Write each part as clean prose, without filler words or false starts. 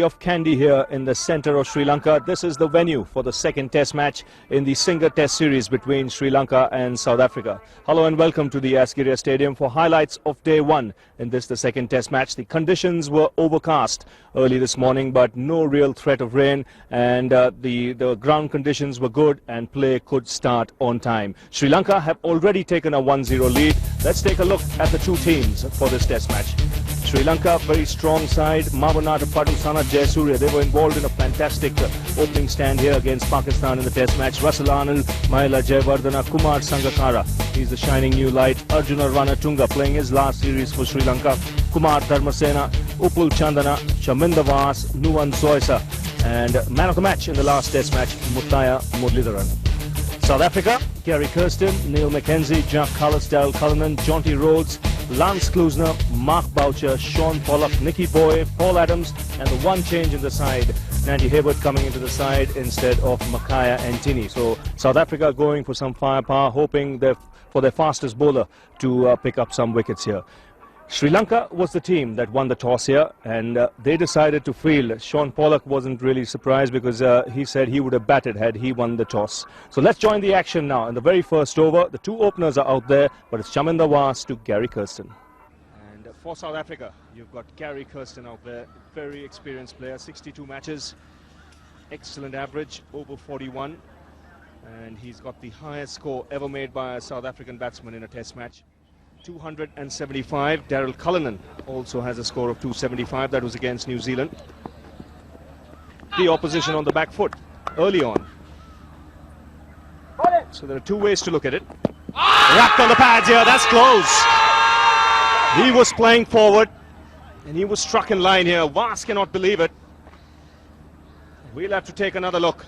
Of Kandy here in the centre of Sri Lanka. This is the venue for the second test match in the Singer Test series between Sri Lanka and South Africa. Hello and welcome to the Asgiria Stadium for highlights of day one in the second test match. The conditions were overcast early this morning, but no real threat of rain, and the ground conditions were good and play could start on time. Sri Lanka have already taken a 1-0 lead. Let's take a look at the two teams for this test match. Sri Lanka, very strong side. Marvan, Atapattu, Jayasuriya, they were involved in a fantastic opening stand here against Pakistan in the test match. Russell Arnold, Mahela Jayawardena, Kumar Sangakkara, he's the shining new light. Arjuna Ranatunga playing his last series for Sri Lanka. Kumar Dharmasena, Upul Chandana, Chaminda Vas, Nuwan Soisa, and man of the match in the last test match, Muthaiya Muralidharan. South Africa, Gary Kirsten, Neil McKenzie, Jacques Kallis, Cullinan, Jonty Rhodes, Lance Klusener, Mark Boucher, Shaun Pollock, Nicky Boy, Paul Adams, and the one change in the side, Nandy Hayward coming into the side instead of Makaya and Tini. So South Africa going for some firepower, hoping for their fastest bowler to pick up some wickets here. Sri Lanka was the team that won the toss here, and they decided to field. Shaun Pollock wasn't really surprised because he said he would have batted had he won the toss. So let's join the action now. In the very first over, the two openers are out there, but it's Chaminda Vas to Gary Kirsten. And for South Africa, you've got Gary Kirsten out there, very experienced player, 62 matches, excellent average, over 41, and he's got the highest score ever made by a South African batsman in a test match. 275. Daryl Cullinan also has a score of 275. That was against New Zealand. The opposition on the back foot early on. So there are two ways to look at it. Whacked on the pads here. That's close. He was playing forward and he was struck in line here. Vas cannot believe it. We'll have to take another look.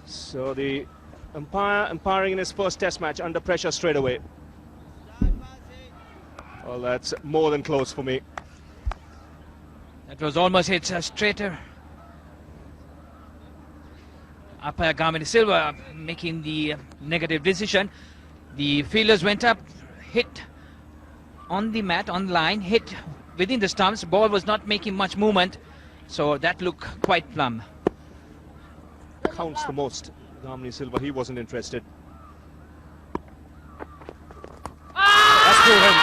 So the umpire umpiring in his first test match under pressure straight away. Well, that's more than close for me. That was almost hit straighter. Umpire Kamini Silva making the negative decision. The fielders went up, hit on the mat, on the line, hit within the stumps. Ball was not making much movement, so that looked quite plumb. Counts the most. Kamini Silva, he wasn't interested. That's through him.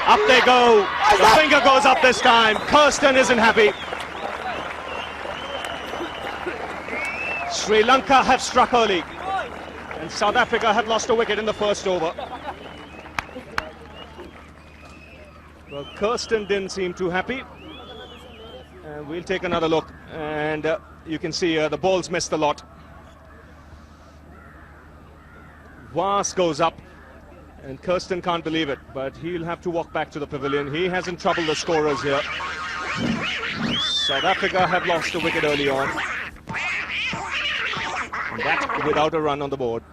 Up they go. The finger goes up this time. Kirsten isn't happy. Sri Lanka have struck early, and South Africa have lost a wicket in the first over. Well, Kirsten didn't seem too happy. And we'll take another look, and you can see the ball's missed a lot. Vas goes up. And Kirsten can't believe it, but he'll have to walk back to the pavilion. He hasn't troubled the scorers here. South Africa have lost a wicket early on. And that without a run on the board.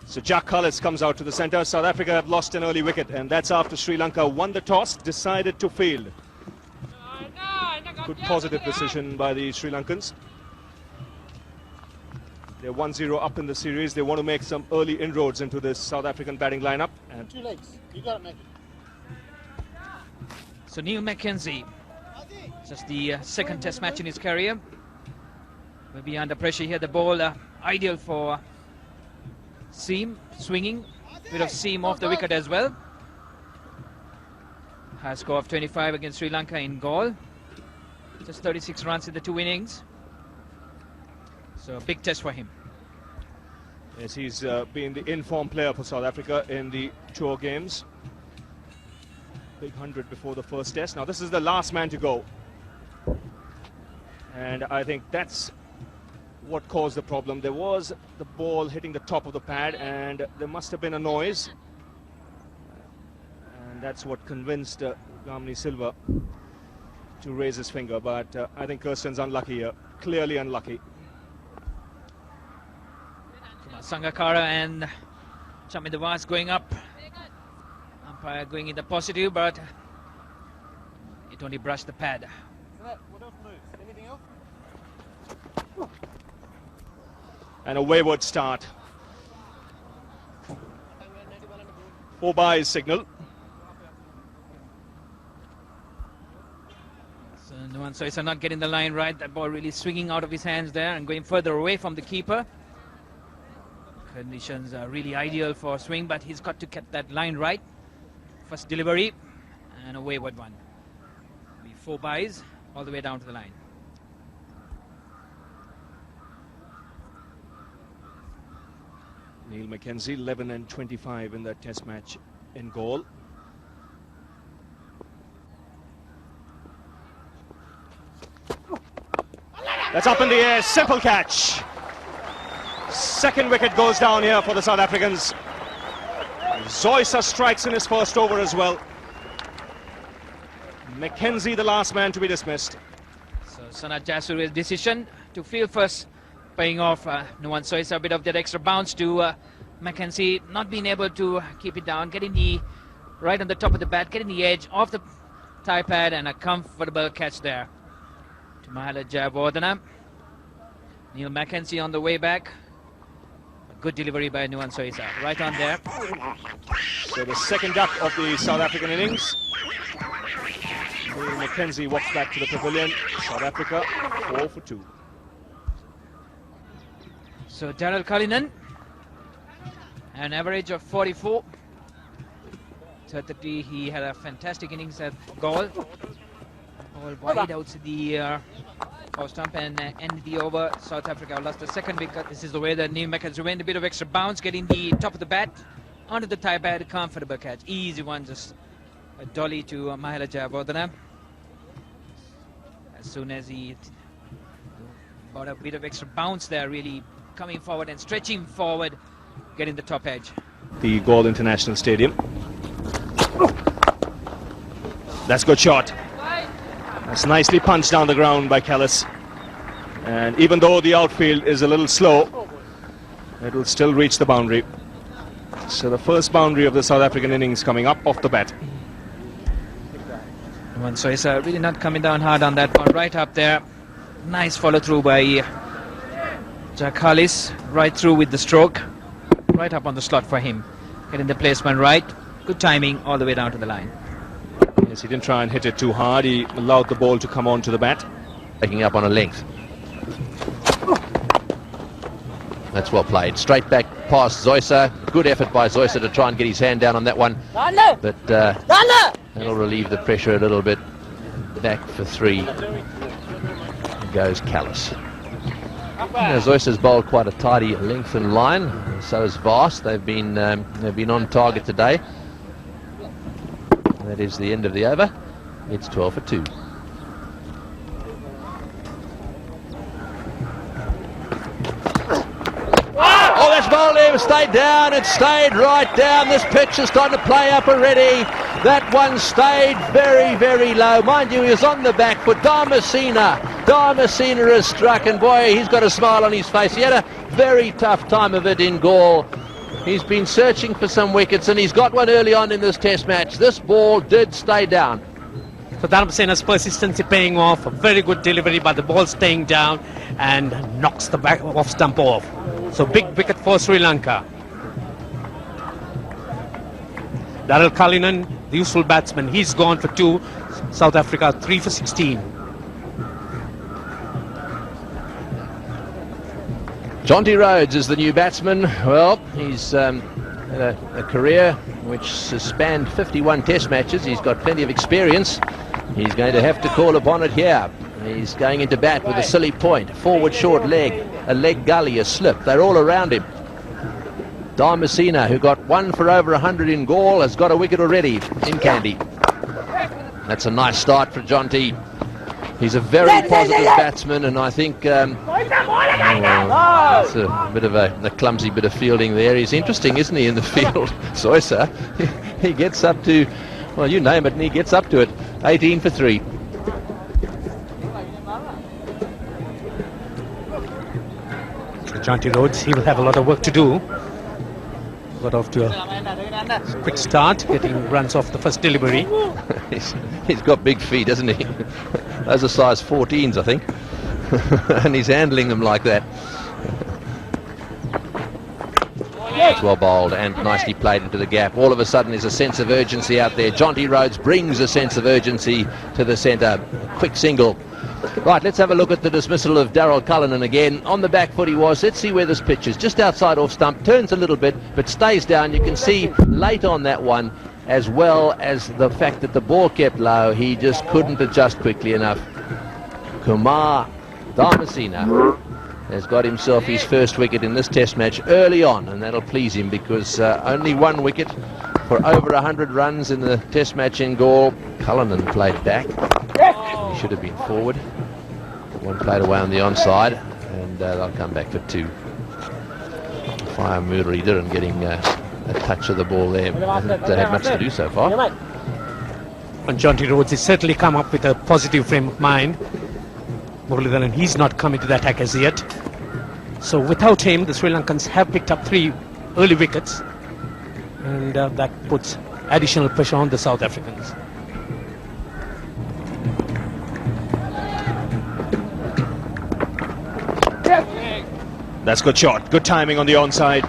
So Jacques Kallis comes out to the centre. South Africa have lost an early wicket, and that's after Sri Lanka won the toss, decided to field. Good positive decision by the Sri Lankans. They're 1-0 up in the series. They want to make some early inroads into this South African batting lineup. And 2 legs. You got it, mate. So Neil McKenzie, just the second test match in his career. Will be under pressure here. The ball ideal for seam, swinging. Bit of seam off the wicket as well. High score of 25 against Sri Lanka in Galle. Just 36 runs in the 2 innings. So a big test for him. Yes, he's been the in-form player for South Africa in the tour games. Big 100 before the first test. Now this is the last man to go. And I think that's what caused the problem. There was the ball hitting the top of the pad, and there must have been a noise. And that's what convinced Kamini Silva to raise his finger, but I think Kirsten's unlucky here, clearly unlucky. Sangakkara and Chaminda Vas going up. Umpire going in the positive, but it only brushed the pad. What else moves? Anything else? And a wayward start 4 byes signal. So Nuwan Soisa not getting the line right. That ball really swinging out of his hands there and going further away from the keeper. Conditions are really ideal for swing, but he's got to get that line right. First delivery and a wayward one. Be 4 byes all the way down to the line. Neil McKenzie, 11 and 25 in that test match in goal. That's up in the air, simple catch. Second wicket goes down here for the South Africans. Zoysa strikes in his first over as well. McKenzie the last man to be dismissed. So Sanat Jasu's decision to field first paying off. Nuwan Soisa a bit of that extra bounce to McKenzie, not being able to keep it down, getting the right on the top of the bat, getting the edge off the tie pad, and a comfortable catch there to Mahala Jayawardena. Neil McKenzie on the way back. A good delivery by Nuwan Soisa, right on there. So the second duck of the South African innings. Neil McKenzie walks back to the pavilion. South Africa 4 for 2. So Daryl Cullinan, an average of 44. 30, he had a fantastic innings at goal. All wide out to the post stump and end the over. South Africa lost the second wicket. This is the way that Neil McKenzie went. A bit of extra bounce, getting the top of the bat onto the tie pad. Comfortable catch, easy one, just a dolly to Mahala Jayawardena. As soon as he got a bit of extra bounce there, really coming forward and stretching forward, getting the top edge. The Galle International Stadium. That's a good shot. That's nicely punched down the ground by Kallis. And even though the outfield is a little slow, it will still reach the boundary. So the first boundary of the South African innings coming up off the bat. Nuwan Soisa really not coming down hard on that one, right up there. Nice follow through by Jacques Kallis, right through with the stroke, right up on the slot for him, getting the placement right. Good timing all the way down to the line. Yes, he didn't try and hit it too hard. He allowed the ball to come onto the bat. Taking up on a length. That's well played. Straight back past Zoysa. Good effort by Zoysa to try and get his hand down on that one. But that'll relieve the pressure a little bit. Back for 3 goes Kallis. Zoysa's bowled quite a tidy length and line. So has Vast. They've been on target today. That is the end of the over. It's 12 for 2. Oh, that's bowled him. Stayed down. It stayed right down. This pitch is starting to play up already. That one stayed very, very low. Mind you, he was on the back foot. Dharmasena has struck, and boy, he's got a smile on his face. He had a very tough time of it in Galle. He's been searching for some wickets, and he's got one early on in this test match. This ball did stay down. So Dharmasena's persistency paying off. A very good delivery, but the ball staying down and knocks the back off stump off. So big wicket for Sri Lanka. Daryl Cullinan, the useful batsman, he's gone for 2. South Africa 3 for 16. Jonty Rhodes is the new batsman. Well, he's had a career which has spanned 51 test matches. He's got plenty of experience. He's going to have to call upon it here. He's going into bat with a silly point, forward short leg, a leg gully, a slip. They're all around him. Dharmasena, who got 1 for over 100 in Galle, has got a wicket already in Kandy. That's a nice start for Jonty. He's a very positive batsman, and I think it's a bit of a clumsy bit of fielding there. He's interesting, isn't he, in the field? Zoysa, he gets up to, well, you name it, and he gets up to it. 18 for 3. Jonty Rhodes, he will have a lot of work to do. Got off to a quick start, getting runs off the first delivery. He's got big feet, hasn't he? Those are size 14s, I think. And he's handling them like that. It's well bowled and nicely played into the gap. All of a sudden there's a sense of urgency out there. Jonty Rhodes brings a sense of urgency to the centre. Quick single. Right, let's have a look at the dismissal of Daryl Cullinan again. On the back foot he was. Let's see where this pitch is. Just outside off stump. Turns a little bit but stays down. You can see late on that one, as well as the fact that the ball kept low, he just couldn't adjust quickly enough. Kumar Dharmasena has got himself his first wicket in this test match early on, and that'll please him because only one wicket for over 100 runs in the test match in Gaul. Cullinan played back. He should have been forward. One played away on the onside, and they'll come back for two. Fire Muralidharan and getting a touch of the ball there. Hasn't had much to do so far. And Jonty Rhodes has certainly come up with a positive frame of mind. Muralidharan, he's not coming to the attack as yet. So without him, the Sri Lankans have picked up 3 early wickets, and that puts additional pressure on the South Africans. That's good shot. Good timing on the onside.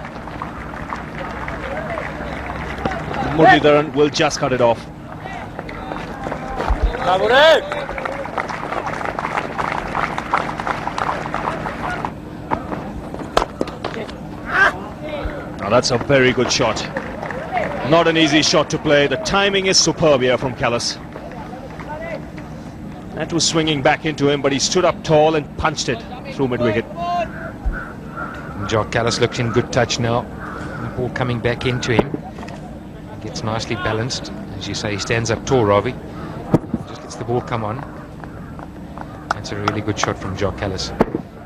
Muralidharan will just cut it off. Now that's a very good shot. Not an easy shot to play. The timing is superb here from Kallis. That was swinging back into him, but he stood up tall and punched it through mid-wicket. Jacques Kallis looks in good touch now. The ball coming back into him. Gets nicely balanced. As you say, he stands up tall, Ravi. Just lets the ball come on. That's a really good shot from Jacques Kallis.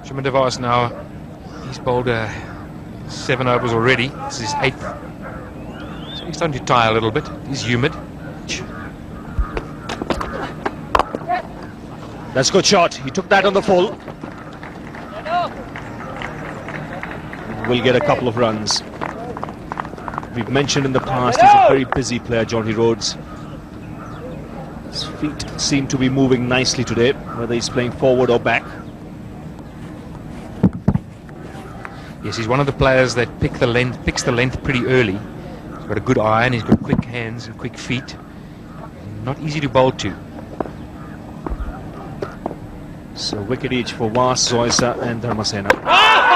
Shuman Devas now, he's bowled 7 overs already. This is his 8th. So he's starting to tire a little bit. He's humid. That's a good shot. He took that on the full. Will get a couple of runs. We've mentioned in the past he's a very busy player, Jonty Rhodes. His feet seem to be moving nicely today, whether he's playing forward or back. Yes, he's one of the players that picks the length pretty early. He's got a good eye and he's got quick hands and quick feet. Not easy to bowl to. So wicket each for Vas, Zoysa and Dharmasena.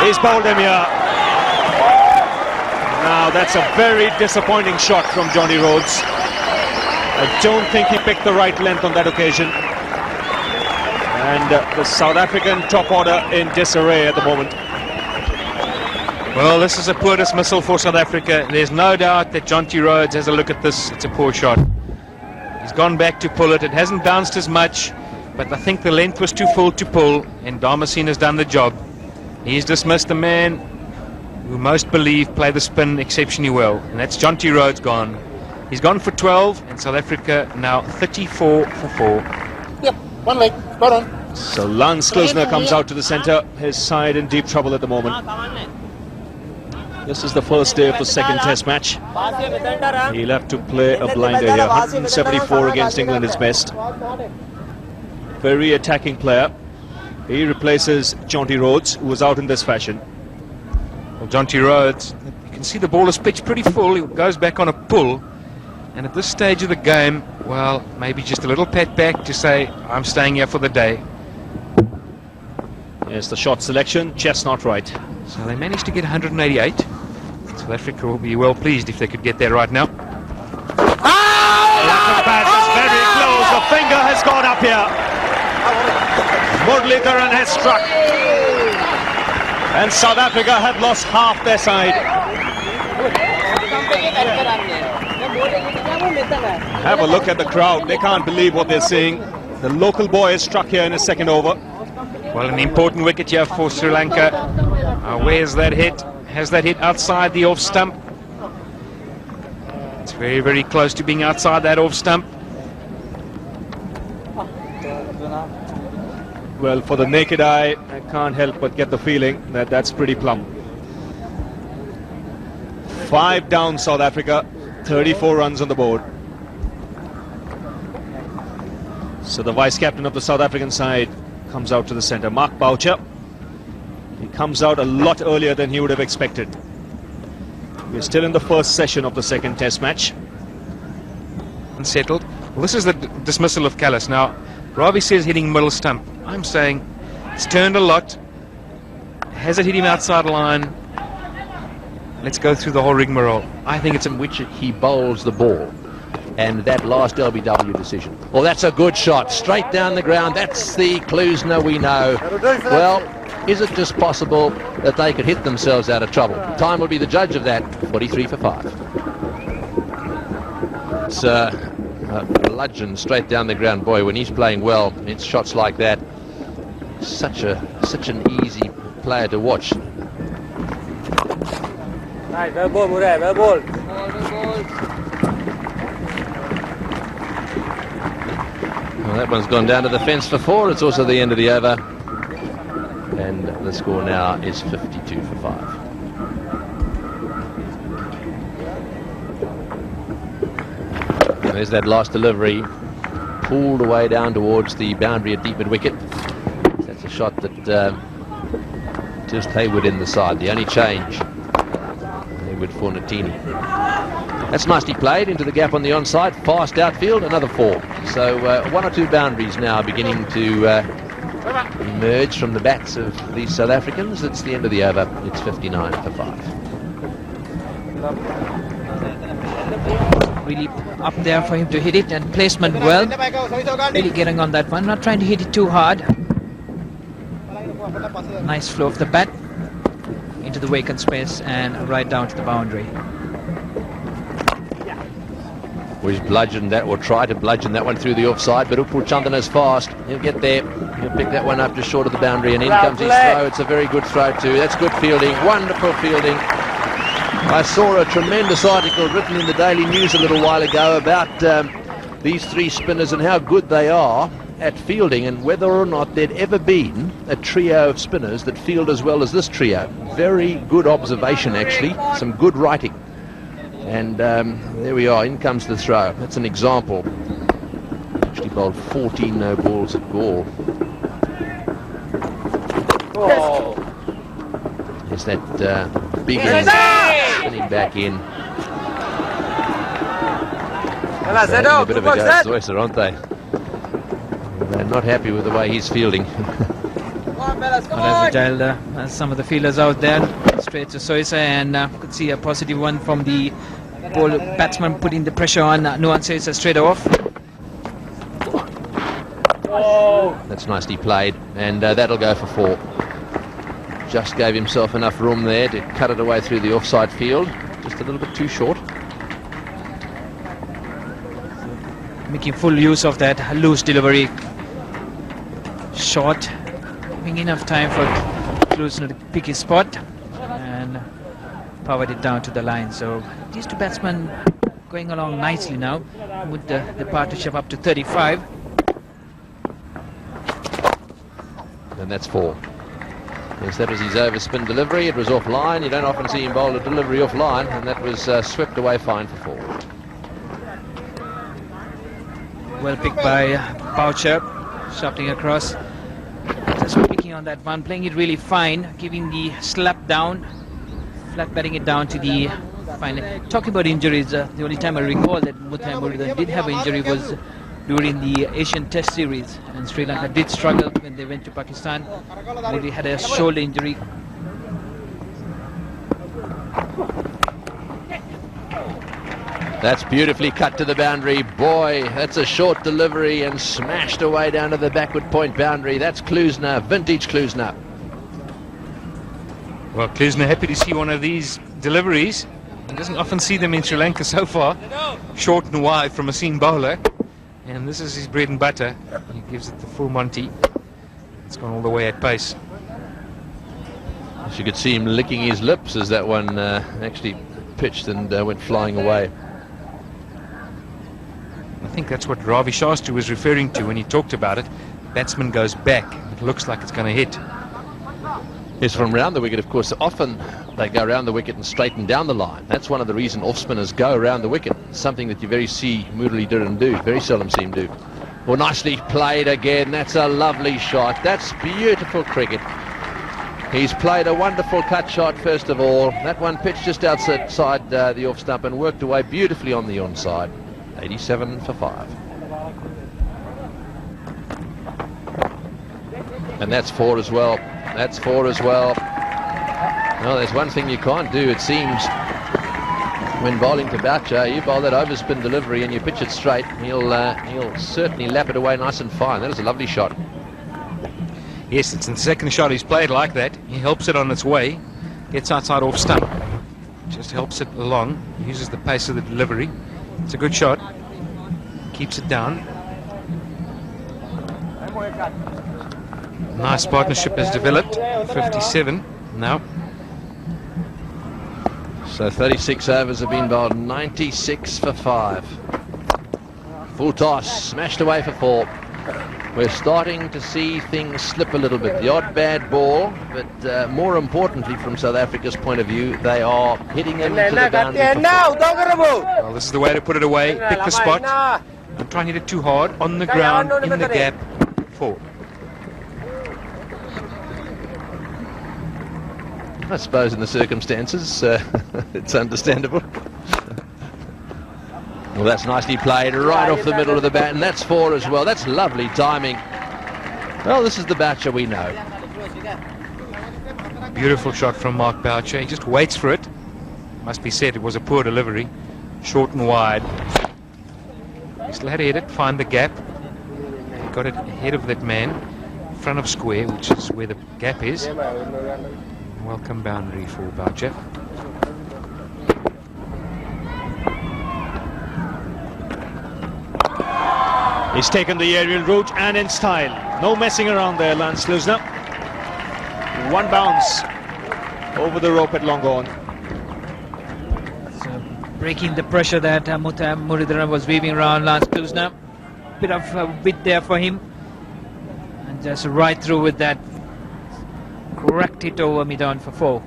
He's bowled him here. Now that's a very disappointing shot from Jonty Rhodes. I don't think he picked the right length on that occasion. And the South African top order in disarray at the moment. Well, this is a poor dismissal for South Africa. There's no doubt that Jonty Rhodes has a look at this. It's a poor shot. He's gone back to pull it. It hasn't bounced as much, but I think the length was too full to pull, and Dharmasena has done the job. He's dismissed the man who most believe play the spin exceptionally well, and that's Jonty Rhodes gone. He's gone for 12, and South Africa now 34 for 4. Yep, one leg, spot on. So Lance Klusener comes out to the centre, his side in deep trouble at the moment. This is the first day of the second test match. He'll have to play a blinder here. 174 against England is best. Very attacking player. He replaces Jonty Rhodes, who was out in this fashion. Well, Jonty Rhodes, you can see the ball is pitched pretty full. He goes back on a pull, and at this stage of the game, well, maybe just a little pat back to say, I'm staying here for the day. Yes, the shot selection, just not right. So they managed to get 188. South Africa will be well pleased if they could get there right now. That bat is very close. The finger has gone up here. Muralidharan has struck. And South Africa have lost half their side. Have a look at the crowd. They can't believe what they're seeing. The local boy has struck here in his second over. Well, an important wicket here for Sri Lanka. Where's that hit? Has that hit outside the off stump? It's very, very close to being outside that off stump. Well, for the naked eye, I can't help but get the feeling that that's pretty plumb. 5 down South Africa, 34 runs on the board. So the vice-captain of the South African side comes out to the centre, Mark Boucher. He comes out a lot earlier than he would have expected. We're still in the first session of the second test match. Unsettled. Well, this is the dismissal of Kallis. Now, Ravi says hitting middle stump. I'm saying it's turned a lot. Has it hit him outside line? Let's go through the whole rigmarole. I think it's in which he bowls the ball. And that last LBW decision. Well, that's a good shot. Straight down the ground. That's the Klusener we know. Well, is it just possible that they could hit themselves out of trouble? Time will be the judge of that. 43 for 5. It's a bludgeon straight down the ground. Boy, when he's playing well, it's shots like that. Such an easy player to watch. Well, that one's gone down to the fence for 4. It's also the end of the over. And the score now is 52 for 5. And there's that last delivery. Pulled away down towards the boundary at deep mid wicket. That's a shot that just Hayward in the side. The only change. Hayward for Natini. That's nicely played into the gap on the onside. Fast outfield, another 4. So 1 or 2 boundaries now beginning to emerge from the bats of these South Africans. It's the end of the over. It's 59 for 5. Really up there for him to hit it, and placement well. Really getting on that one. Not trying to hit it too hard. Nice flow of the bat into the vacant space and right down to the boundary. He's bludgeoned that, or try to bludgeon that one through the offside, but Upul Chandana's fast. He'll get there. He'll pick that one up just short of the boundary, and in comes his throw. It's a very good throw too. That's good fielding, wonderful fielding. I saw a tremendous article written in the Daily News a little while ago about these 3 spinners and how good they are at fielding, and whether or not there'd ever been a trio of spinners that field as well as this trio. Very good observation, actually. Some good writing. And there we are, in comes the throw. That's an example. Actually bowled 14 no balls at Gaul. Oh. There's that big end spinning back in. They're having a bit of a go at Zoyser, aren't they? They're not happy with the way he's fielding. Not as agile as some of the fielders out there. Straight to Soisa, and could see a positive one from the ball batsman putting the pressure on Nuan Soisa straight off. That's nicely played, and that'll go for 4. Just gave himself enough room there to cut it away through the offside field. Just a little bit too short. Making full use of that loose delivery. Short, giving enough time for Klusener to pick his spot and powered it down to the line. So these 2 batsmen going along nicely now with the partnership up to 35. And that's 4. Yes, that was his overspin delivery. It was offline. You don't often see him bowl a delivery offline, and that was swept away fine for 4. Well picked by Boucher, shafting across. Just picking on that one, playing it really fine, giving the slap down, flat batting it down to the final. Talking about injuries, the only time I recall that Muthiah Muralidharan did have an injury was during the Asian Test Series, and Sri Lanka did struggle when they went to Pakistan. Murali had a shoulder injury. That's beautifully cut to the boundary. Boy, that's a short delivery and smashed away down to the backward point boundary. That's Klusener, vintage Klusener. Well, Klusener happy to see one of these deliveries. He doesn't often see them in Sri Lanka so far. Short and wide from a seam bowler. And this is his bread and butter. He gives it the full Monty. It's gone all the way at pace. As you could see him licking his lips as that one actually pitched and went flying away. I think that's what Ravi Shastri was referring to when he talked about it. Batsman goes back. It looks like it's going to hit. Yes, from around the wicket, of course, often they go around the wicket and straighten down the line. That's one of the reasons off-spinners go around the wicket. Something that you very see Muralidharan do, very seldom see him do. Well, nicely played again. That's a lovely shot. That's beautiful cricket. He's played a wonderful cut shot first of all. That one pitched just outside the off stump and worked away beautifully on the onside. 87 for 5. And that's 4 as well. That's 4 as well. Well, there's one thing you can't do, it seems, when bowling to Boucher. You bowl that overspin delivery and you pitch it straight, he'll certainly lap it away nice and fine. That is a lovely shot. Yes, it's the second shot he's played like that. He helps it on its way, gets outside off stump, just helps it along, uses the pace of the delivery. It's a good shot, keeps it down. Nice partnership has developed. 57 now. So 36 overs have been bowled, 96 for 5. Full toss, smashed away for 4. We're starting to see things slip a little bit. The odd bad ball, but more importantly from South Africa's point of view, they are hitting them to the boundary for 4. Well, this is the way to put it away. Pick the spot. Don't try and hit it too hard. On the ground, in the gap. 4. I suppose in the circumstances, it's understandable. Well, that's nicely played right off the middle of the bat, and that's 4 as well. That's lovely timing. Well, this is the Boucher we know. Beautiful shot from Mark Boucher. He just waits for it. Must be said, it was a poor delivery. Short and wide. He still had to hit it, find the gap. He got it ahead of that man, in front of square, which is where the gap is. Welcome boundary for Boucher. He's taken the aerial route and in style. No messing around there, Lance Klusener. One bounce over the rope at long on. So breaking the pressure that Muridharan was weaving around Lance Klusener. Bit of bit there for him. And just right through with that. Cracked it over mid-on for 4.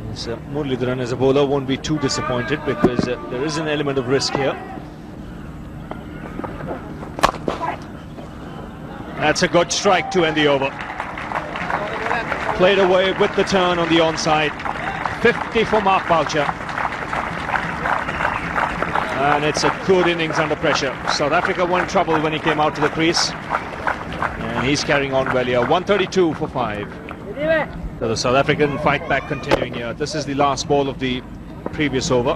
Yes, Muridharan as a bowler won't be too disappointed because there is an element of risk here. That's a good strike to end the over. Played away with the turn on the onside. 50 for Mark Boucher. And it's a good innings under pressure. South Africa were in trouble when he came out to the crease. And he's carrying on well here. 132 for 5. So the South African fight back continuing here. This is the last ball of the previous over.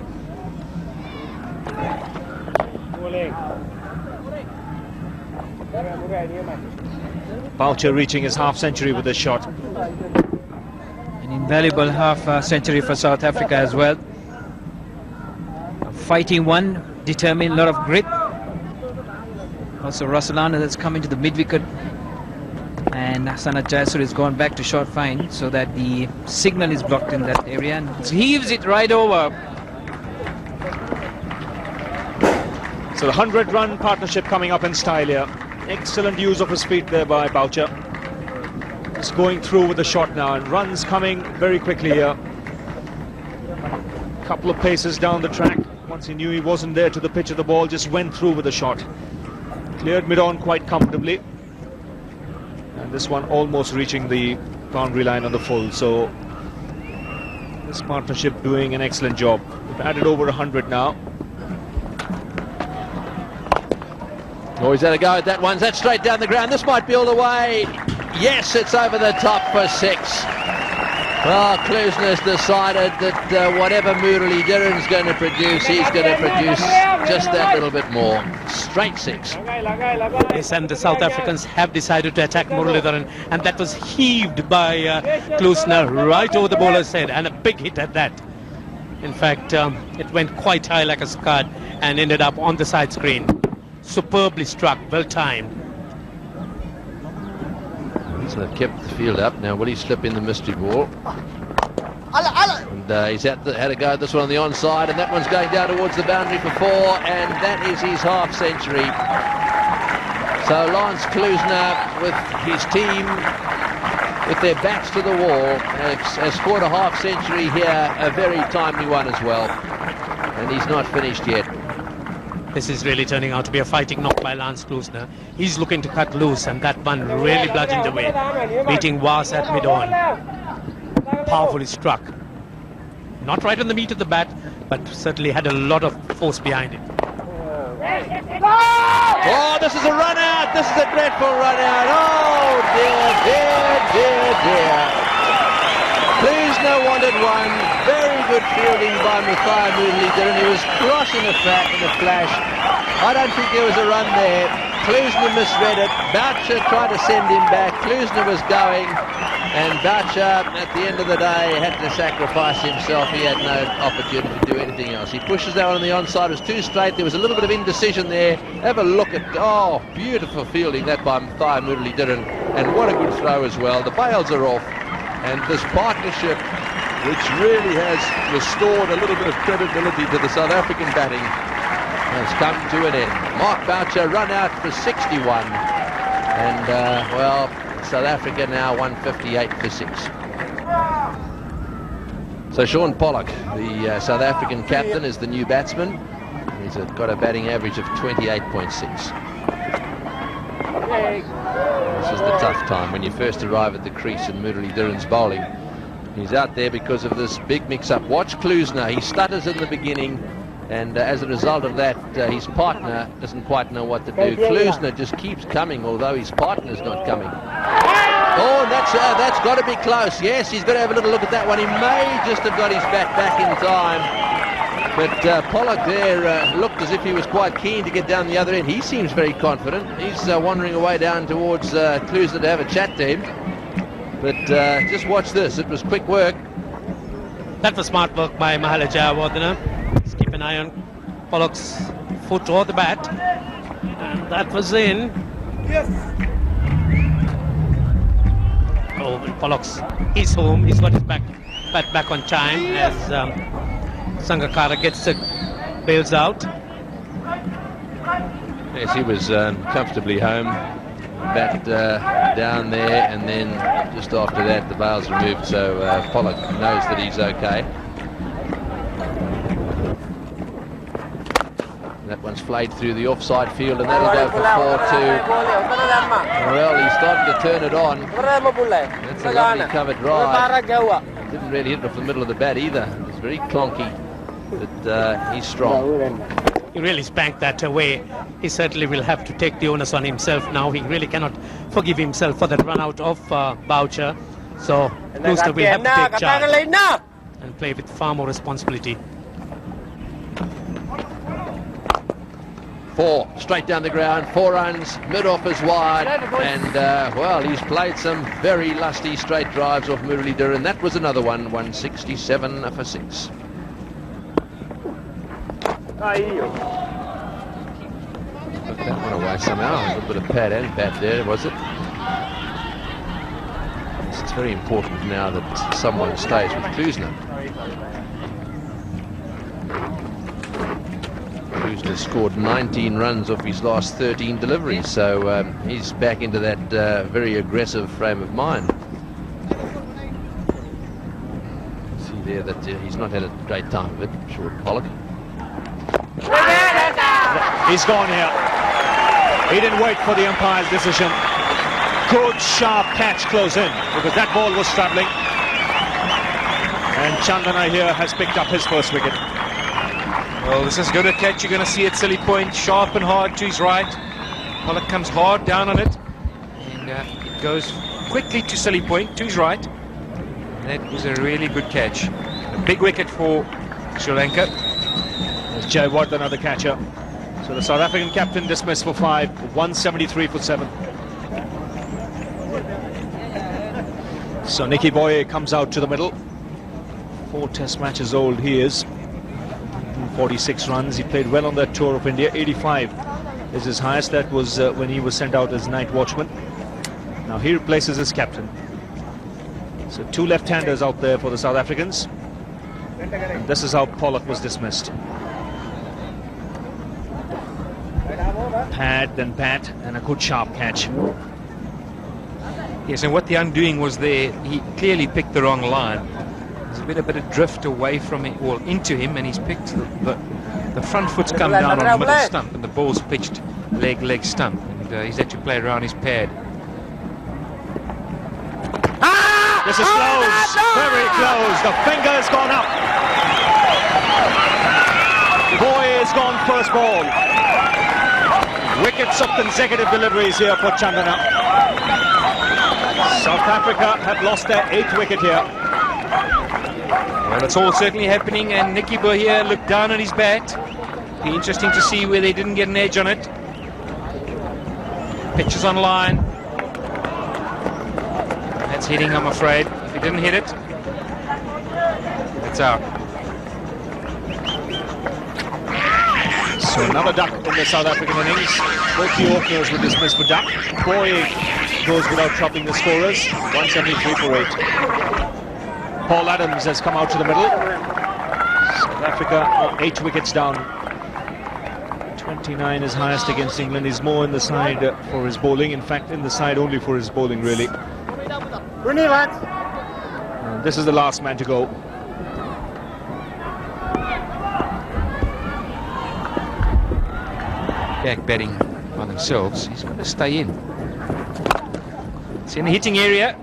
Boucher reaching his half-century with this shot. An invaluable half-century for South Africa as well. A fighting one, determined, a lot of grit. Also Rasalana that's coming to the mid-wicket. And Sanat Jayasuriya has gone back to short fine so that the signal is blocked in that area and heaves it right over. So the 100-run partnership coming up in style here. Excellent use of his feet there by Boucher. Just going through with the shot now and runs coming very quickly here. Couple of paces down the track. Once he knew he wasn't there to the pitch of the ball, just went through with the shot. Cleared mid-on quite comfortably. And this one almost reaching the boundary line on the full. So this partnership doing an excellent job. We've added over 100 now. Oh, he's had a go at that one. That's straight down the ground. This might be all the way. Yes, it's over the top for 6. Well, Klusener's decided that whatever Murali Dhiran's going to produce, he's going to produce just that little bit more. Straight 6. Yes, and the South Africans have decided to attack Muridharan, and that was heaved by Klusener right over the bowler's head, and a big hit at that. In fact, it went quite high like a scud and ended up on the side screen. Superbly struck, well timed. So they've kept the field up. Now will he slip in the mystery ball? And he's had a go at this one on the onside, and that one's going down towards the boundary for 4, and that is his half-century. So Lance Klusener with his team, with their backs to the wall, has scored a half-century here, a very timely one as well. And he's not finished yet. This is really turning out to be a fighting knock by Lance Klusener. He's looking to cut loose, and that one really bludgeoned away, beating Was at mid-on. powerfully struck. Not right on the meat of the bat, but certainly had a lot of force behind it. Oh, this is a run out. This is a dreadful run out. Oh, dear. Klusener wanted one. Very good fielding by Matthias Mudali-Dhiran. He was crossing a flash. I don't think there was a run there. Klusener misread it. Boucher tried to send him back. Klusener was going, and Boucher, at the end of the day, had to sacrifice himself. He had no opportunity to do anything else. He pushes that one on the onside. It was too straight. There was a little bit of indecision there. Have a look at, oh, beautiful fielding that by Matthias Mudali-Dhiran, and what a good throw as well. The bails are off, and this partnership, which really has restored a little bit of credibility to the South African batting, has come to an end. Mark Boucher run out for 61, and well, South Africa now 158 for 6. So Shaun Pollock, the South African captain, is the new batsman. He's got a batting average of 28.6. This is the tough time when you first arrive at the crease in Mudali-Dhiran's bowling. He's out there because of this big mix-up. Watch Klusener. He stutters in the beginning, and as a result of that, his partner doesn't quite know what to do. Klusener just keeps coming, although his partner's not coming. Oh, that's got to be close. Yes, he's got to have a little look at that one. He may just have got his bat back in time. But Pollock there looked as if he was quite keen to get down the other end. He seems very confident. He's wandering away down towards Klusener to have a chat to him. But just watch this. It was quick work. That was smart work by Mahala Jayawardene. Just keep an eye on Pollock's foot or the bat. And that was in. Yes. Oh, Pollock's is home. He's got his bat back on time as Sangakkara gets the bails out. Yes, he was comfortably home. Bat down there, and then just after that the bail's removed, so Pollock knows that he's okay. That one's flayed through the offside field, and that'll go for 4-2. Well, he's starting to turn it on. That's a lovely covered drive. Didn't really hit it off the middle of the bat either. It was very clunky, but he's strong. He really spanked that away. He certainly will have to take the onus on himself now. He really cannot forgive himself for that run out of Boucher. So Klusener will have to take charge and play with far more responsibility. 4 straight down the ground, 4 runs, mid-off is wide, and well, he's played some very lusty straight drives off Mudali-Dhiran. That was another one, 167 for 6. Put that one away somehow. A little bit of pad and bat there, was it? It's very important now that someone stays with Klusener. Klusener scored 19 runs off his last 13 deliveries, so he's back into that very aggressive frame of mind. See there that he's not had a great time of it, Shaun Pollock. He's gone here. He didn't wait for the umpire's decision. Good sharp catch close in, because that ball was travelling. And Chandana here has picked up his first wicket. Well, this is good a catch. You're going to see it silly point, sharp and hard to his right. Pollock comes hard down on it, and it goes quickly to silly point to his right. That was a really good catch. A big wicket for Sri Lanka. Jayawardene, another catcher. So the South African captain dismissed for 5, 173 for 7. So Nicky Boye comes out to the middle. 4 test matches old he is. 46 runs. He played well on that tour of India. 85 is his highest. That was when he was sent out as night watchman. Now he replaces his captain. So 2 left-handers out there for the South Africans. And this is how Pollock was dismissed. Pad, then bat, and a good sharp catch. Yes, and what the undoing was there, he clearly picked the wrong line. There's a bit of drift away from it, or into him, and he's picked the front foot's come down on the middle stump, and the ball's pitched leg stump, and he's had to play around his pad. This is close, very close. The finger has gone up. Boy has gone first ball. Wickets of consecutive deliveries here for Chandana. South Africa have lost their 8th wicket here. Well, it's all certainly happening, and Nicky Boy here looked down on his bat. Be interesting to see where they didn't get an edge on it. Pitch is on line. That's hitting, I'm afraid. If he didn't hit it, it's out. So another duck in the South African innings. Both the openers were dismissed for duck. Boy goes without troubling the scorers. 173 for 8. Paul Adams has come out to the middle. South Africa are 8 wickets down. 29 is highest against England. He's more in the side for his bowling. In fact, in the side only for his bowling, really. And this is the last man to go. Back batting by themselves. He's got to stay in. It's in the hitting area.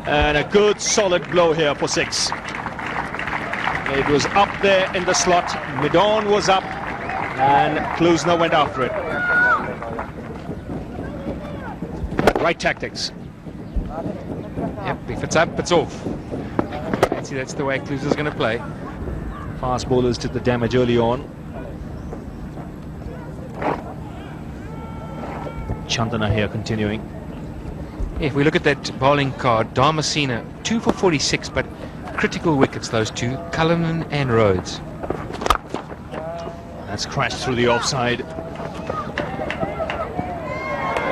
And a good solid blow here for 6. It was up there in the slot. Midon was up and Klusener went after it. Right tactics. Yep, if it's up, it's off. Fancy that's the way Klusener's going to play. Fast bowlers did the damage early on. Chandana here continuing. If we look at that bowling card, Dharmasena 2 for 46, but critical wickets, those two, Kallis and Rhodes. That's crashed through the offside.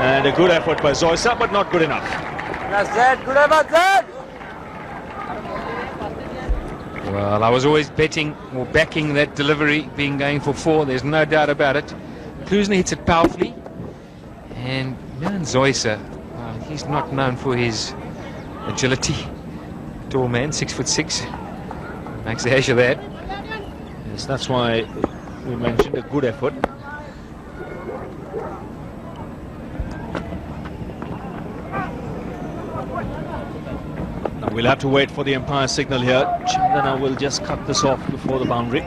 And a good effort by Zoysa, but not good enough. Well, I was always betting or backing that delivery being going for 4. There's no doubt about it. Klusener hits it powerfully. And Zoysa, he's not known for his agility. Tall man, 6'6". Makes a hash of that. Yes, that's why we mentioned a good effort. Now we'll have to wait for the umpire signal here. Chandana will just cut this off before the boundary.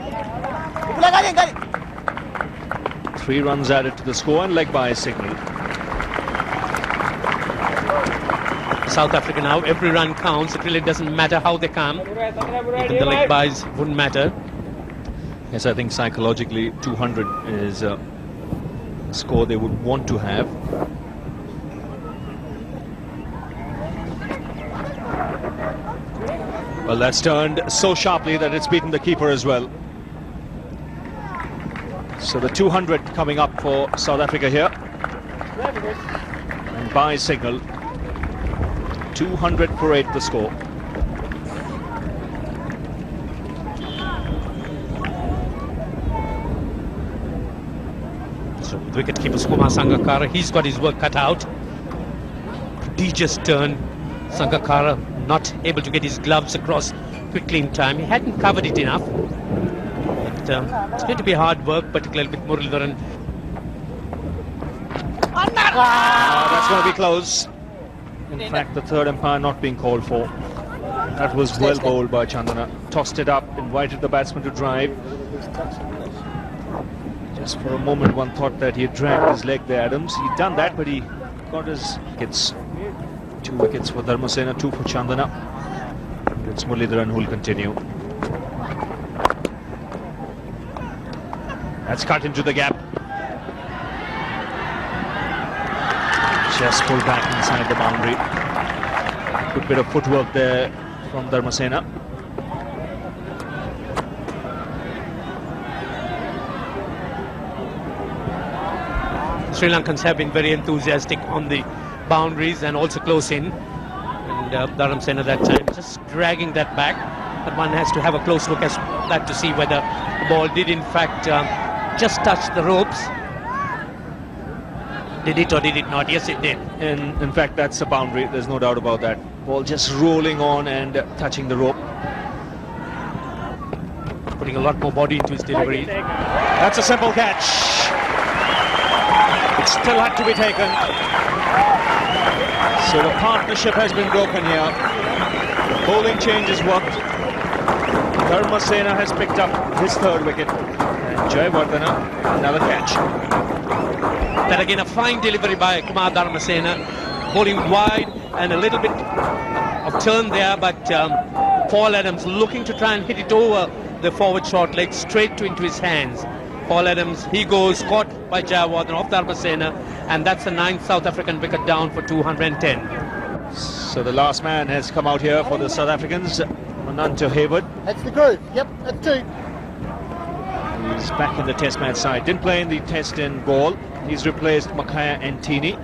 3 runs added to the score and leg by signal. South Africa now, every run counts. It really doesn't matter how they come. Even the leg buys wouldn't matter. Yes, I think psychologically 200 is a score they would want to have. Well, that's turned so sharply that it's beaten the keeper as well. So the 200 coming up for South Africa here. And by signal, 200 for 8 the score. So wicket-keeper Kumar Sangakkara, he's got his work cut out. Prodigious turn. Sangakkara not able to get his gloves across quickly in time. He hadn't covered it enough. But it's going to be hard work, particularly with Muralidharan. That's going to be close. In fact, the third umpire not being called for. That was well bowled by Chandana. Tossed it up, invited the batsman to drive. Just for a moment, one thought that he had dragged his leg there, Adams. He'd done that, but he got his wickets. 2 wickets for Dharmasena, 2 for Chandana. It's Muralidharan who will continue. That's cut into the gap. Just pulled back inside the boundary. Good bit of footwork there from Dharmasena. Sri Lankans have been very enthusiastic on the boundaries and also close in. And Dharmasena that time just dragging that back. But one has to have a close look at that to see whether the ball did in fact just touch the ropes. Did it or did it not? Yes, it did. And in fact, that's a boundary. There's no doubt about that. Ball just rolling on and touching the rope. Putting a lot more body into his delivery. That's a simple catch. It still had to be taken. So the partnership has been broken here. Bowling change has worked. Dharmasena has picked up his third wicket. And Jayawardena, another catch. That again a fine delivery by Kumar Dharmasena, bowling wide and a little bit of turn there, but Paul Adams looking to try and hit it over the forward short leg straight into his hands. Paul Adams, he goes, caught by Jayawardena off Dharmasena, and that's the 9th South African wicket down for 210. So the last man has come out here for the South Africans, Mananto Hayward. That's the groove. Yep, that's 2. He's back in the Test match side. Didn't play in the Test in Gaul. He's replaced Makaya Ntini.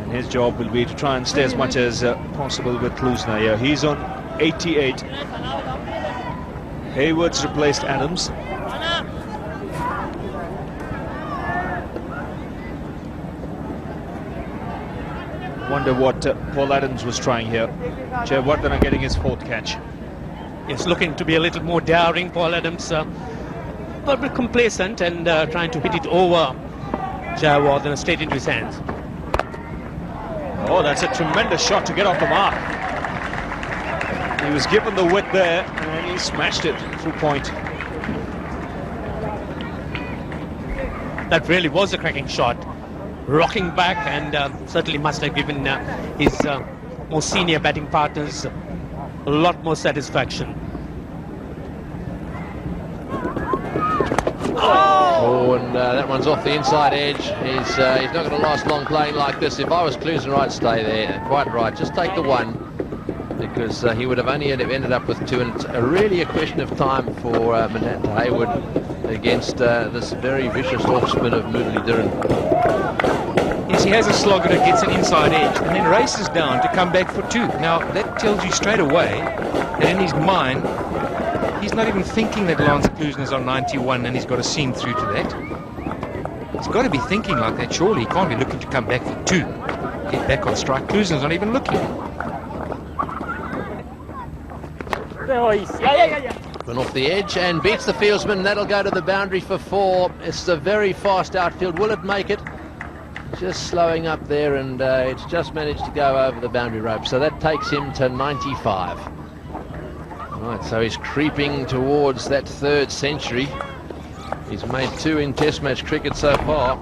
And his job will be to try and stay as much as possible with Klusener here. He's on 88. Hayward's replaced Adams. Wonder what Paul Adams was trying here. Jayawardena getting his 4th catch. It's looking to be a little more daring, Paul Adams, but a bit complacent and trying to hit it over Jayawardena straight into his hands. Oh, that's a tremendous shot to get off the mark. He was given the width there and he smashed it through point. That really was a cracking shot. Rocking back, and certainly must have given his more senior batting partners a lot more satisfaction. Oh, and that one's off the inside edge. He's not going to last long playing like this. If I was Klusener, I'd stay there. Quite right. Just take the 1, because he would have only ended up with 2, and it's really a question of time for Mananto Hayward against this very vicious off-spin of Murali. Yes, he has a slogger that gets an inside edge and then races down to come back for 2. Now, that tells you straight away that in his mind, he's not even thinking that Lance Klusener's on 91 and he's got to seam through to that. He's got to be thinking like that, surely. He can't be looking to come back for 2. Get back on strike. Klusener's not even looking. Went off the edge and beats the fieldsman. That'll go to the boundary for 4. It's a very fast outfield. Will it make it? Just slowing up there, and it's just managed to go over the boundary rope. So that takes him to 95. Right, so he's creeping towards that 3rd century. He's made 2 in Test match cricket so far.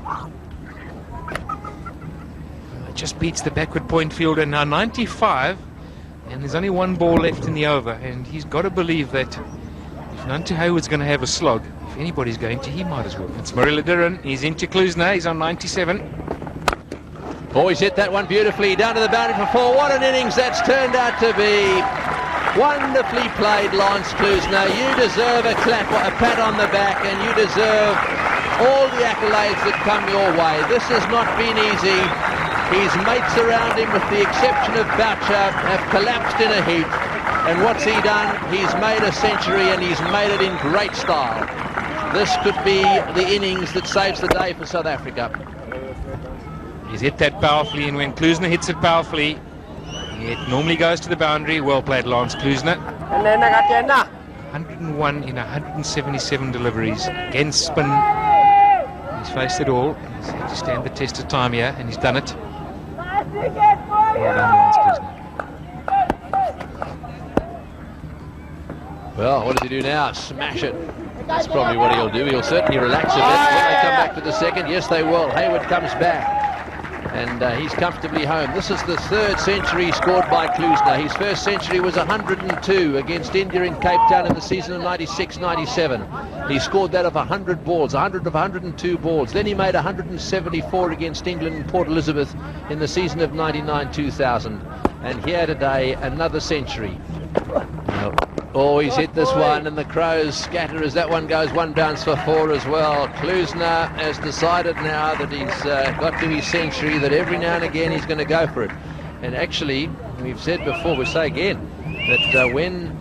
It just beats the backward point fielder. Now 95, and there's only 1 ball left in the over, and he's got to believe that if Mananto Hayward's going to have a slog, if anybody's going to, he might as well. It's Murali. He's into Klusener. He's on 97. Oh, he's hit that one beautifully down to the boundary for 4. What an innings that's turned out to be. Wonderfully played, Lance Klusener. You deserve a clap, a pat on the back, and you deserve all the accolades that come your way. This has not been easy. His mates around him, with the exception of Boucher, have collapsed in a heap. And what's he done? He's made a century, and he's made it in great style. This could be the innings that saves the day for South Africa. He's hit that powerfully, and when Klusener hits it powerfully, it normally goes to the boundary. Well played, Lance Klusener. 101 in 177 deliveries. Against spin. He's faced it all. He's had to stand the test of time here, and he's done it. Well done, Lance Klusener. Well, what does he do now? Smash it. That's probably what he'll do. He'll certainly relax a bit. Will they come back to the 2nd? Yes, they will. Hayward comes back, and he's comfortably home. This is the 3rd century scored by Klusener. His 1st century was 102 against India in Cape Town in the season of 96-97. He scored that of 100 balls, 100 of 102 balls. Then he made 174 against England in Port Elizabeth in the season of 99-2000. And here today, another century. Oh, he's hit this one, and the Crows scatter as that one goes 1 bounce for 4 as well. Klusener has decided now that he's got to his century, that every now and again he's going to go for it. And actually, we've said before, we'll say again, that when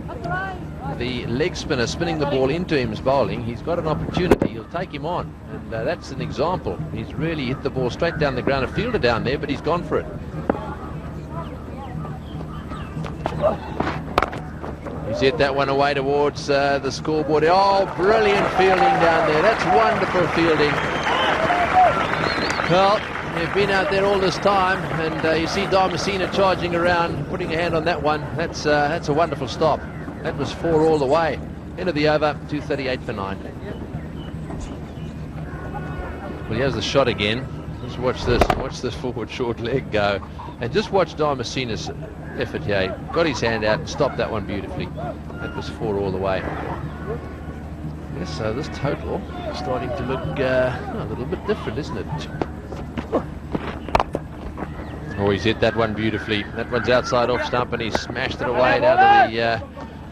the leg spinner spinning the ball into him is bowling, he's got an opportunity. He'll take him on, and that's an example. He's really hit the ball straight down the ground. A fielder down there, but he's gone for it. He's hit that one away towards the scoreboard. Oh, brilliant fielding down there. That's wonderful fielding. Well, they've been out there all this time, and you see Dharmasena charging around, putting a hand on that one. That's a wonderful stop. That was 4 all the way. End of the over, 238 for 9. Well, here's the shot again. Just watch this forward short leg go, and just watch Dharmasena's effort here. He got his hand out and stopped that one beautifully. That was 4 all the way. Yes, so this total is starting to look a little bit different, isn't it? Oh, he's hit that one beautifully. That one's outside off stump, and he's smashed it away down to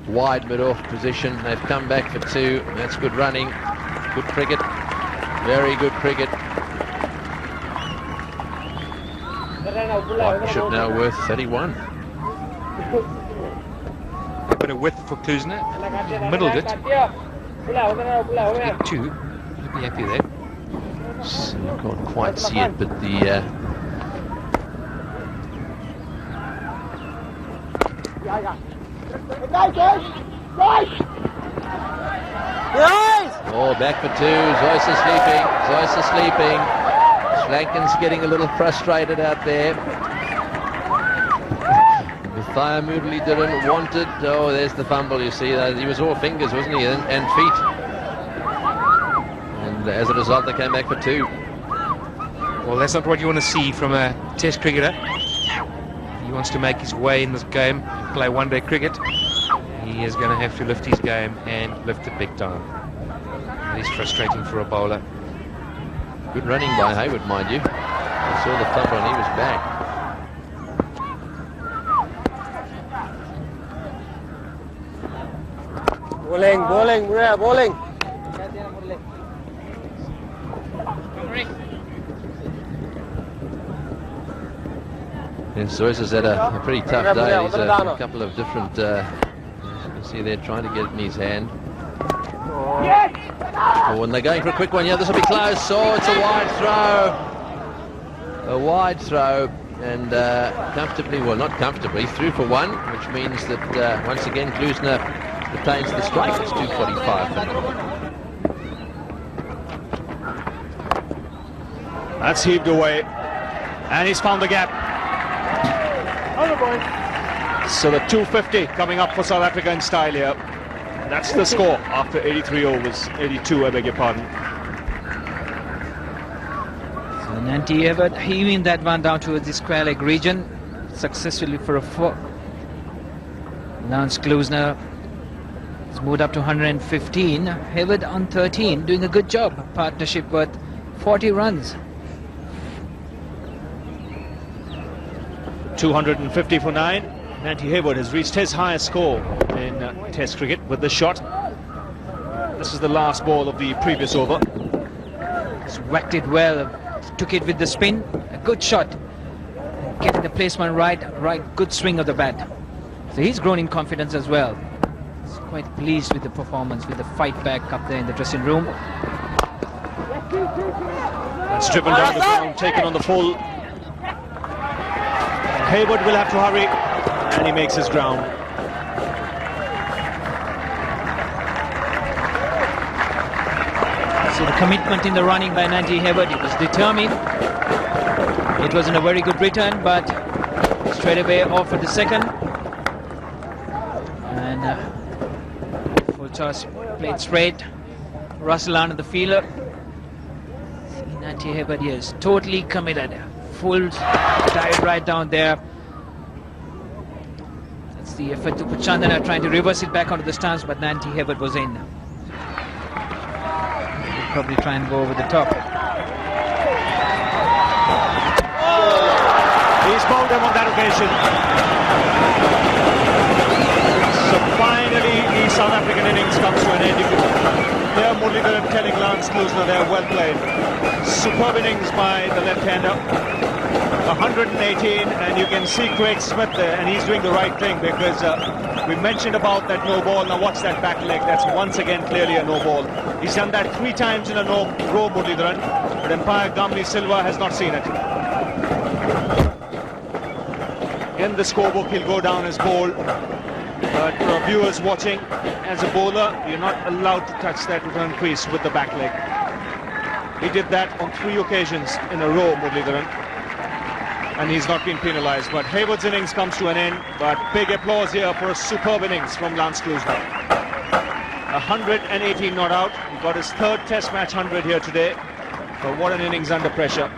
the wide mid-off position. They've come back for 2. That's good running. Good cricket. Very good cricket. Partnership now worth 31. A bit of width for Klusener. Middled it. 2. I'd be happy there. So you can't quite see it, but the oh, back for 2. Zeus is sleeping. Sri Lankan's getting a little frustrated out there. Thaya Moodley didn't want it. Oh, there's the fumble, you see. He was all fingers, wasn't he? And feet. And as a result, they came back for 2. Well, that's not what you want to see from a test cricketer. He wants to make his way in this game, play one-day cricket. He is going to have to lift his game and lift it big time. It is frustrating for a bowler. Good running by Hayward, mind you. I saw the fumble and he was back. Bowling. And Zeus has had a pretty tough day. He's a couple of different, as you can see there, trying to get it in his hand. Oh, and they're going for a quick one. Yeah, this will be close. Oh, it's a wide throw. A wide throw, and comfortably, well, not comfortably, through for 1, which means that once again Klusener retains the strike. It's 245. That's heaved away, and he's found the gap. So the 250 coming up for South Africa in style here. That's the score after 83 overs, 82, I beg your pardon. So Nanti Everett heaving that one down towards the square leg region successfully for a 4. Lance Klusener has moved up to 115. Everett on 13, doing a good job. Partnership worth 40 runs. 250 for 9. Nanti Hayward has reached his highest score in Test cricket with the shot. This is the last ball of the previous over. He's whacked it well, took it with the spin. A good shot. Getting the placement right, good swing of the bat. So he's grown in confidence as well. He's quite pleased with the performance, with the fight back up there in the dressing room. That's driven down the ground, taken on the full. Hayward will have to hurry, and he makes his ground. So the commitment in the running by Nanti Hayward, he was determined. It wasn't a very good return, but straight away off for the second. And full toss played straight. Russell under the fielder. See Nanti Hayward, yes, totally committed. Full dive right down there. That's the effort to put Chandana trying to reverse it back onto the stance, but Nanti Hayward was in. He'll probably try and go over the top. He's bowled him on that occasion. So finally the South African innings comes to an end. There Muralidharan telling Lance Klusener they're well played. Superb innings by the left-hander. 118, and you can see Craig Smith there, and he's doing the right thing, because we mentioned about that no ball. Now watch that back leg. That's once again clearly a no ball. He's done that 3 times in a row, Muralidharan, but umpire Gamli Silva has not seen it. In the scorebook, he'll go down as bowled. But for viewers watching, as a bowler, you're not allowed to touch that return crease with the back leg. He did that on 3 occasions in a row, Muralidharan, and he's not been penalised. But Hayward's innings comes to an end, but big applause here for a superb innings from Lance Klusener. 118 not out. He got his 3rd Test match 100 here today. But what an innings under pressure.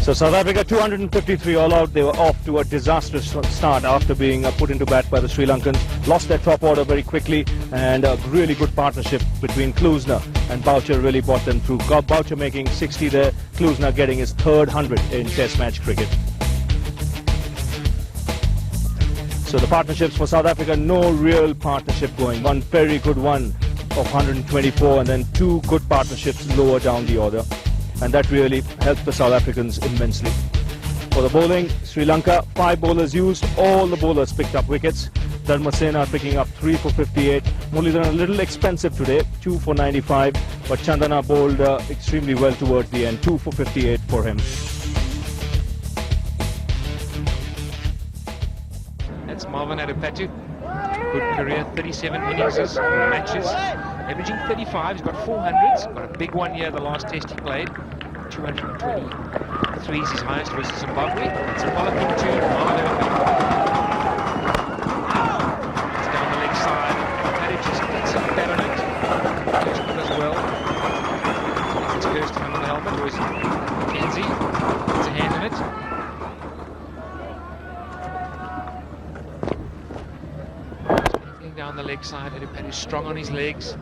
So South Africa 253 all out. They were off to a disastrous start after being put into bat by the Sri Lankans. Lost their top order very quickly, and a really good partnership between Klusener and Boucher really brought them through. Boucher making 60 there, Klusener getting his 3rd 100 in Test match cricket. So the partnerships for South Africa, no real partnership going. One very good one of 124, and then 2 good partnerships lower down the order. And that really helped the South Africans immensely. For the bowling, Sri Lanka, 5 bowlers used. All the bowlers picked up wickets. Dharmasena picking up 3 for 58. Muralidharan a little expensive today, 2 for 95. But Chandana bowled extremely well towards the end, 2 for 58 for him. That's Marvan Atapattu. Good career, 37 innings matches. Averaging 35, he's got 400s, got a big one here the last test he played. 223 is his highest versus Zimbabwe. It's Pollock into Marvan Atapattu. It's down the leg side. Atapattu just gets a bat on it. Kirsten as well. It's Kirsten under the helmet, or is it Kenzie? Gets a hand in it. Down the leg side, Atapattu strong on his legs.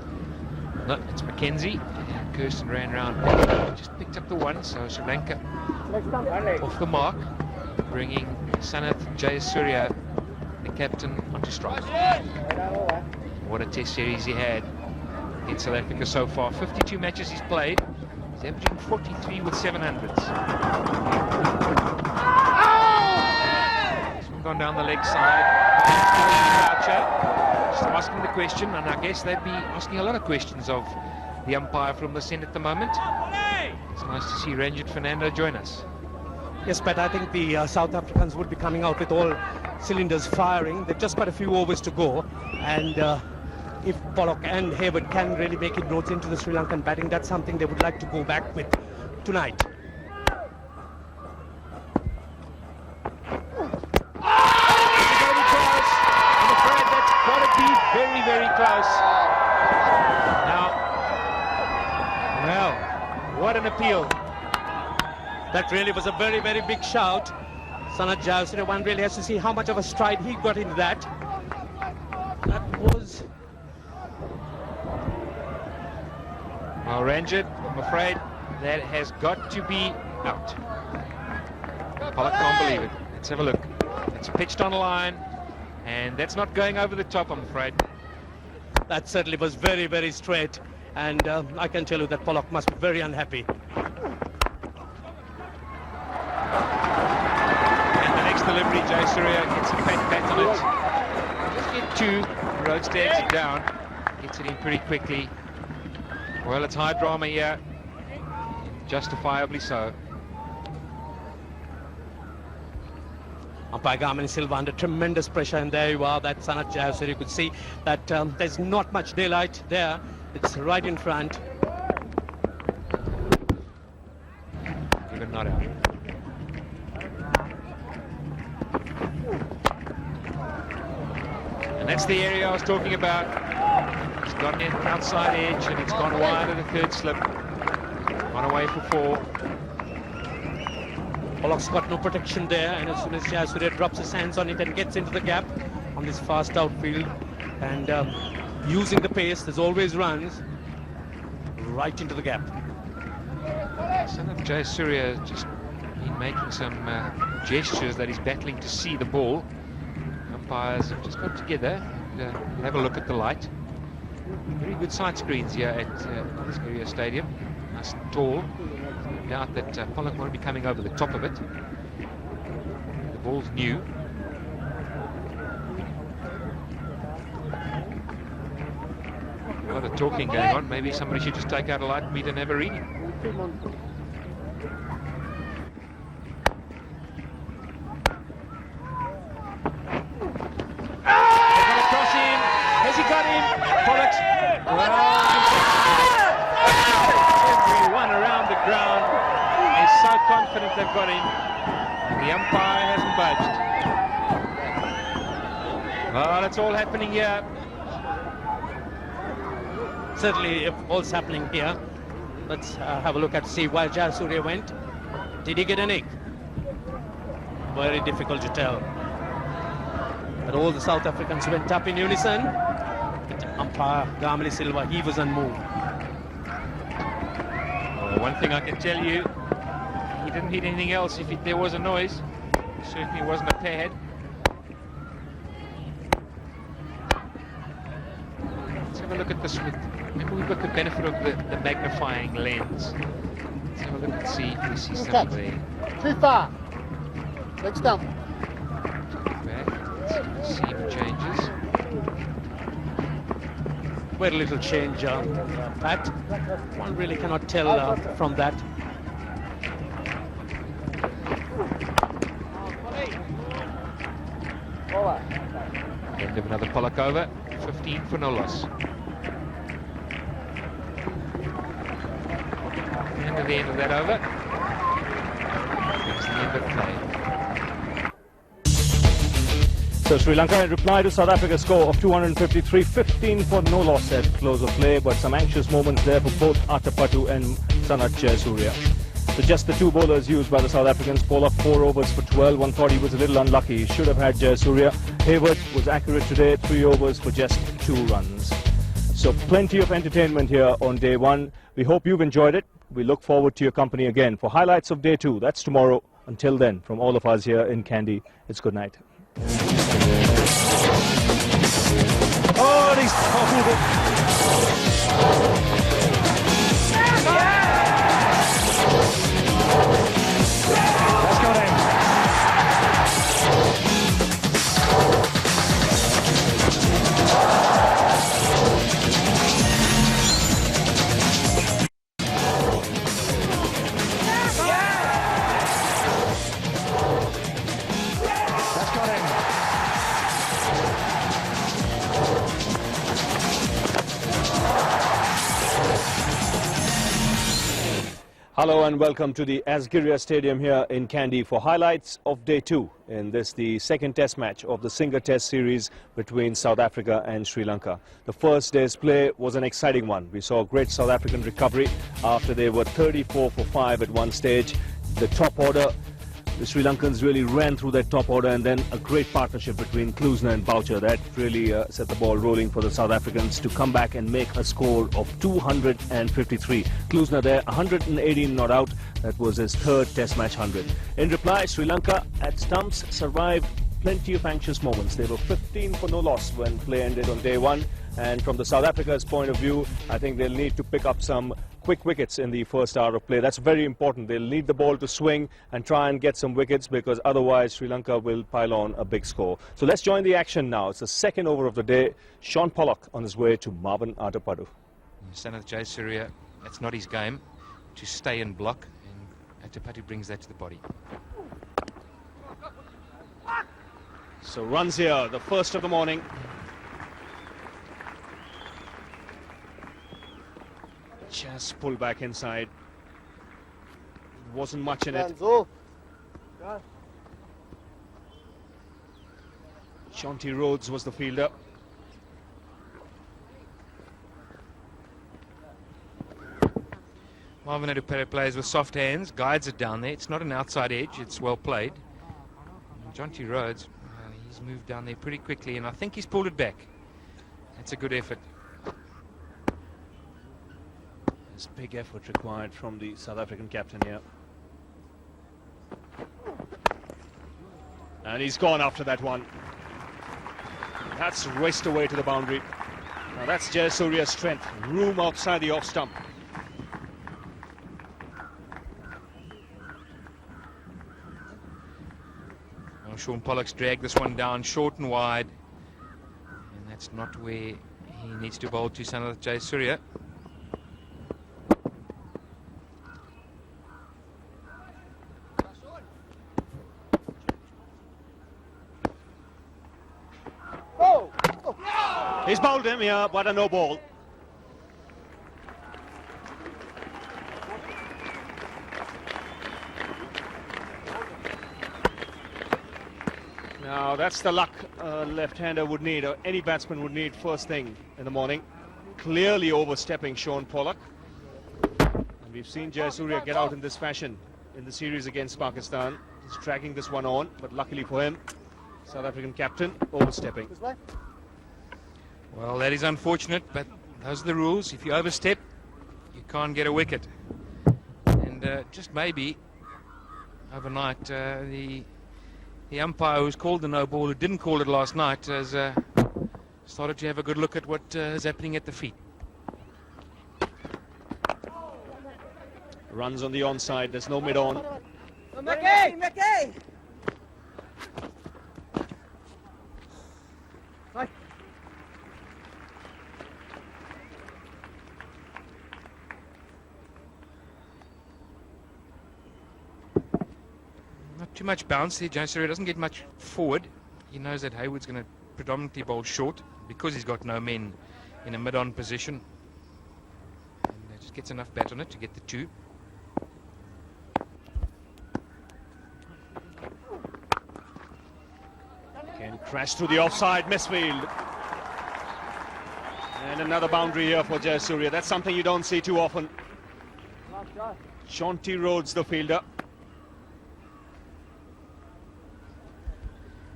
No, it's Mackenzie. Kirsten ran round, just picked up the one, so Sri Lanka off the mark, bringing Sanath Jayasuriya, the captain, onto strike. What a test series he had in South Africa so far. 52 matches he's played. He's averaging 43 with 700s. He's gone down the leg side. Just asking the question, and I guess they'd be asking a lot of questions of the umpire from the Senate at the moment. It's nice to see Ranjit Fernando join us. Yes, but I think the South Africans would be coming out with all cylinders firing. They've just got a few overs to go, and if Pollock and Hayward can really make inroads into the Sri Lankan batting, that's something they would like to go back with tonight. Very, very close. Now, well, what an appeal. That really was a very, very big shout. Sanath Jayasuriya, one really has to see how much of a stride he got into that. That was... Well, Ranjit, I'm afraid that has got to be out. Pollock can't believe it. Let's have a look. It's pitched on line. And that's not going over the top, I'm afraid. That certainly was very, very straight. And I can tell you that Pollock must be very unhappy. And the next delivery, Jayasuriya gets a fat bat on it. Just get 2. Rhodes stands it down. Gets it in pretty quickly. Well, it's high drama here. Justifiably so. Umpire Garmin Silva under tremendous pressure, and there you are, that Sanath Jayasuriya. You could see that there's not much daylight there. It's right in front. Even not out. And that's the area I was talking about. It's gone in outside edge, and it's gone wide of the 3rd slip. Gone away for 4. Pollock's got no protection there, and as soon as Jayasuriya drops his hands on it and gets into the gap on this fast outfield, and using the pace, there's always runs right into the gap. Sanath Jayasuriya just been making some gestures that he's battling to see the ball. Umpires have just got together to have a look at the light. Very good side screens here at this area stadium. Nice and tall. No doubt that Pollock won't be coming over the top of it. The ball's new. A lot of talking going on. Maybe somebody should just take out a light meter and have a reading. They've got to cross him. Has he got him? Pollock. Well, confident they've got him. The umpire hasn't budged. Oh, that's all happening here. Certainly, if all's happening here, let's have a look at see where Jayasuriya went. Did he get an egg? Very difficult to tell. But all the South Africans went up in unison. But umpire Gamali Silva, he was unmoved. Well, one thing I can tell you, he didn't hit anything else if there was a noise. It certainly wasn't a pad. Let's have a look at this. Maybe we've got the benefit of the magnifying lens. Let's have a look and see if we see something there. Too far. Next up. Back. Let's see if it changes. Very little change, Pat. One really cannot tell from that. End of another Pollock over. 15 for no loss. And at the end of that over, it's the end of play. So Sri Lanka in reply to South Africa's score of 253, 15 for no loss at close of play, but some anxious moments there for both Atapattu and Sanath Jayasuriya. So just the two bowlers used by the South Africans. Pollock 4 overs for 12, 140 was a little unlucky. He should have had Jayasuriya. Hayward was accurate today, 3 overs for just 2 runs. So plenty of entertainment here on day 1. We hope you've enjoyed it. We look forward to your company again for highlights of day 2. That's tomorrow. Until then, from all of us here in Kandy, it's good night. Oh, he's toppled it. That's got him. That's got him. Hello and welcome to the Asgiria Stadium here in Kandy for highlights of day 2 in this, the second test match of the Single Test series between South Africa and Sri Lanka. The first day's play was an exciting one. We saw great South African recovery after they were 34 for 5 at one stage. The top order, the Sri Lankans really ran through that top order, and then a great partnership between Klusener and Boucher that really set the ball rolling for the South Africans to come back and make a score of 253. Klusener there, 118 not out. That was his 3rd Test match 100. In reply, Sri Lanka at stumps survived plenty of anxious moments. They were 15 for no loss when play ended on day 1. And from the South Africa's point of view, I think they'll need to pick up some quick wickets in the first hour of play. That's very important. They'll need the ball to swing and try and get some wickets, because otherwise Sri Lanka will pile on a big score. So let's join the action now. It's the second over of the day. Shaun Pollock on his way to Marvan, Atapattu. Sanath Jayasuriya, that's not his game, to stay and block, and Atapattu brings that to the body. So runs here, the first of the morning. Just pull back inside. Wasn't much in it. Shaun Rhodes was the fielder. Marvan plays with soft hands, guides it down there. It's not an outside edge, it's well played. And Shaun Rhodes, he's moved down there pretty quickly, and I think he's pulled it back. That's a good effort. There's big effort required from the South African captain here. And he's gone after that one. That's raced away to the boundary. Now that's Jayasuriya's strength. Room outside the off stump. Well, Shaun Pollock's dragged this one down short and wide. And that's not where he needs to bowl to Sanath Jayasuriya. He's bowled him here, but a no ball. Now that's the luck a left-hander would need, or any batsman would need first thing in the morning. Clearly overstepping Shaun Pollock. And we've seen Jayasuriya get out in this fashion in the series against Pakistan. He's dragging this one on, but luckily for him, South African captain overstepping. Well, that is unfortunate, but those are the rules. If you overstep, you can't get a wicket. And just maybe overnight, the umpire who's called the no ball, who didn't call it last night, has started to have a good look at what is happening at the feet. Runs on the onside, there's no mid-on. Not too much bounce here. Jayasuriya doesn't get much forward. He knows that Hayward's going to predominantly bowl short because he's got no men in a mid-on position. And just gets enough bat on it to get the 2. Can crash through the offside, misfield. And another boundary here for Jayasuriya. That's something you don't see too often. Shaun Rhodes, the fielder.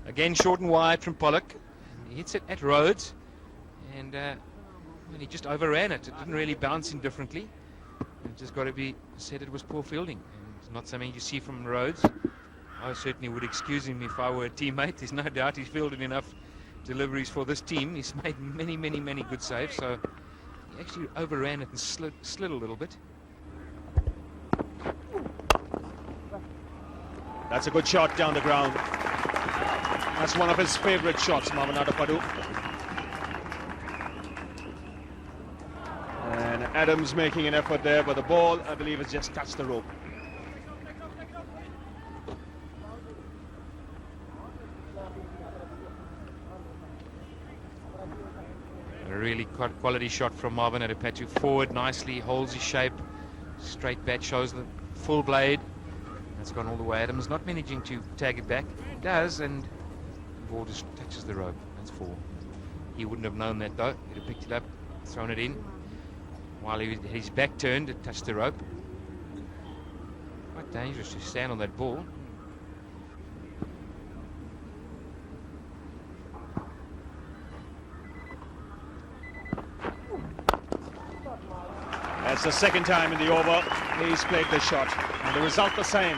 Again, short and wide from Pollock. He hits it at Rhodes, and he just overran it. It didn't really bounce indifferently. It just got to be said it was poor fielding. And it's not something you see from Rhodes. I certainly would excuse him if I were a teammate. There's no doubt he's fielded enough deliveries for this team. He's made many, many, many good saves. So he actually overran it and slid a little bit. That's a good shot down the ground. That's one of his favourite shots, Marvan Atapattu. And Adams making an effort there, but the ball, I believe, has just touched the rope. A really quality shot from Marvan Atapattu. Forward nicely, holds his shape. Straight bat, shows the full blade. That's gone all the way. Adams not managing to tag it back. He does, and the ball just touches the rope. That's 4. He wouldn't have known that though. He'd have picked it up, thrown it in. While his back turned, it touched the rope. Quite dangerous to stand on that ball. That's the second time in the over he's played the shot, and the result the same.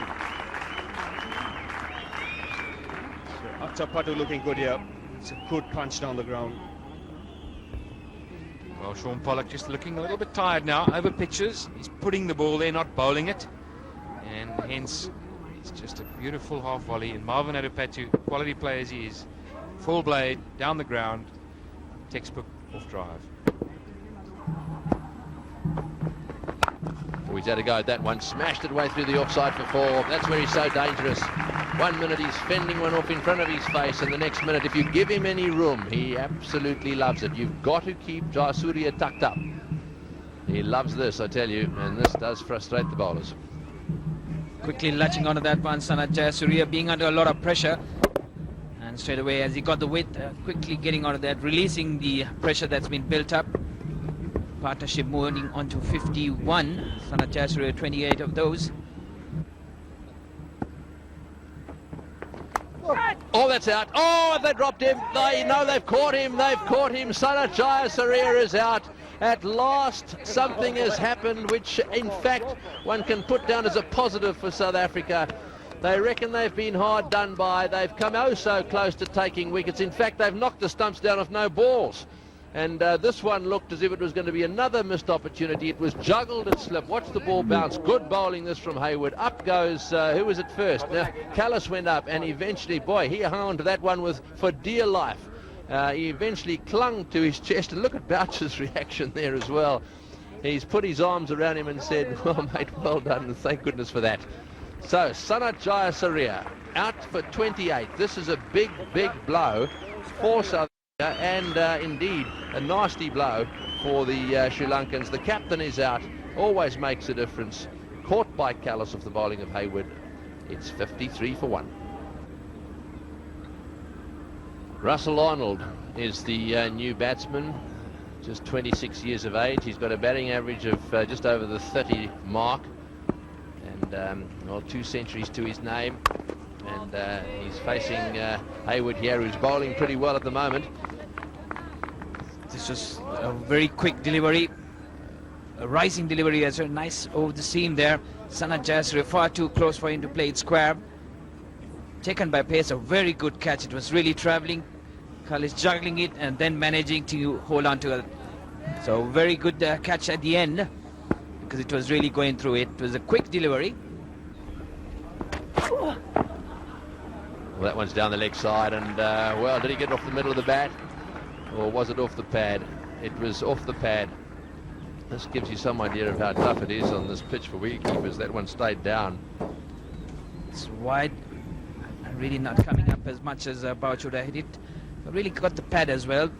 So Atapattu looking good here. It's a good punch down the ground. Well, Shaun Pollock just looking a little bit tired now. Over pitches, he's putting the ball there, not bowling it, and hence it's just a beautiful half volley. And Marvan Atapattu, quality player as he is, full blade down the ground, textbook off drive. Oh, he's had a go at that one, smashed it away through the offside for 4. That's where he's so dangerous. 1 minute he's fending one off in front of his face, and the next minute, if you give him any room, he absolutely loves it. You've got to keep Jayasuriya tucked up. He loves this, I tell you, and this does frustrate the bowlers. Quickly latching onto that one, Sanat Jayasuriya being under a lot of pressure. And straight away, as he got the width, quickly getting onto that, releasing the pressure that's been built up. Partnership moving on to 51. Sanat Jayasuriya 28 of those. Oh, that's out. Oh, they dropped him. They've caught him. They've caught him. Sanat Jayasuriya is out. At last, something has happened, which, in fact, one can put down as a positive for South Africa. They reckon they've been hard done by. They've come oh so close to taking wickets. In fact, they've knocked the stumps down with no balls. And this one looked as if it was going to be another missed opportunity. It was juggled and slipped. Watch the ball bounce. Good bowling this from Hayward. Up goes, who was it first? Now, Kallis went up, and eventually, boy, he hung on to that one for dear life. He eventually clung to his chest, and look at Boucher's reaction there as well. He's put his arms around him and said, well, mate, well done, and thank goodness for that. So, Sanat Jayasuriya out for 28. This is a big, big blow for South Africa. And indeed a nasty blow for the Sri Lankans. The captain is out, always makes a difference. Caught by Kallis of the bowling of Hayward. It's 53 for 1. Russell Arnold is the new batsman, just 26 years of age. He's got a batting average of just over the 30 mark, and well, 2 centuries to his name. And he's facing Hayward here, who's bowling pretty well at the moment. This was a very quick delivery, a rising delivery as well. Nice over the seam there. Sanat Jayasuriya far too close for him to play it square. Taken by pace, a very good catch. It was really travelling. Kallis juggling it and then managing to hold on to it. So very good catch at the end, because it was really going through it. It was a quick delivery. Well, that one's down the leg side, and well, did he get it off the middle of the bat, or was it off the pad? It was off the pad. This gives you some idea of how tough it is on this pitch for wicketkeepers. That one stayed down. It's wide, really not coming up as much as Boucher would have hit it. But really got the pad as well.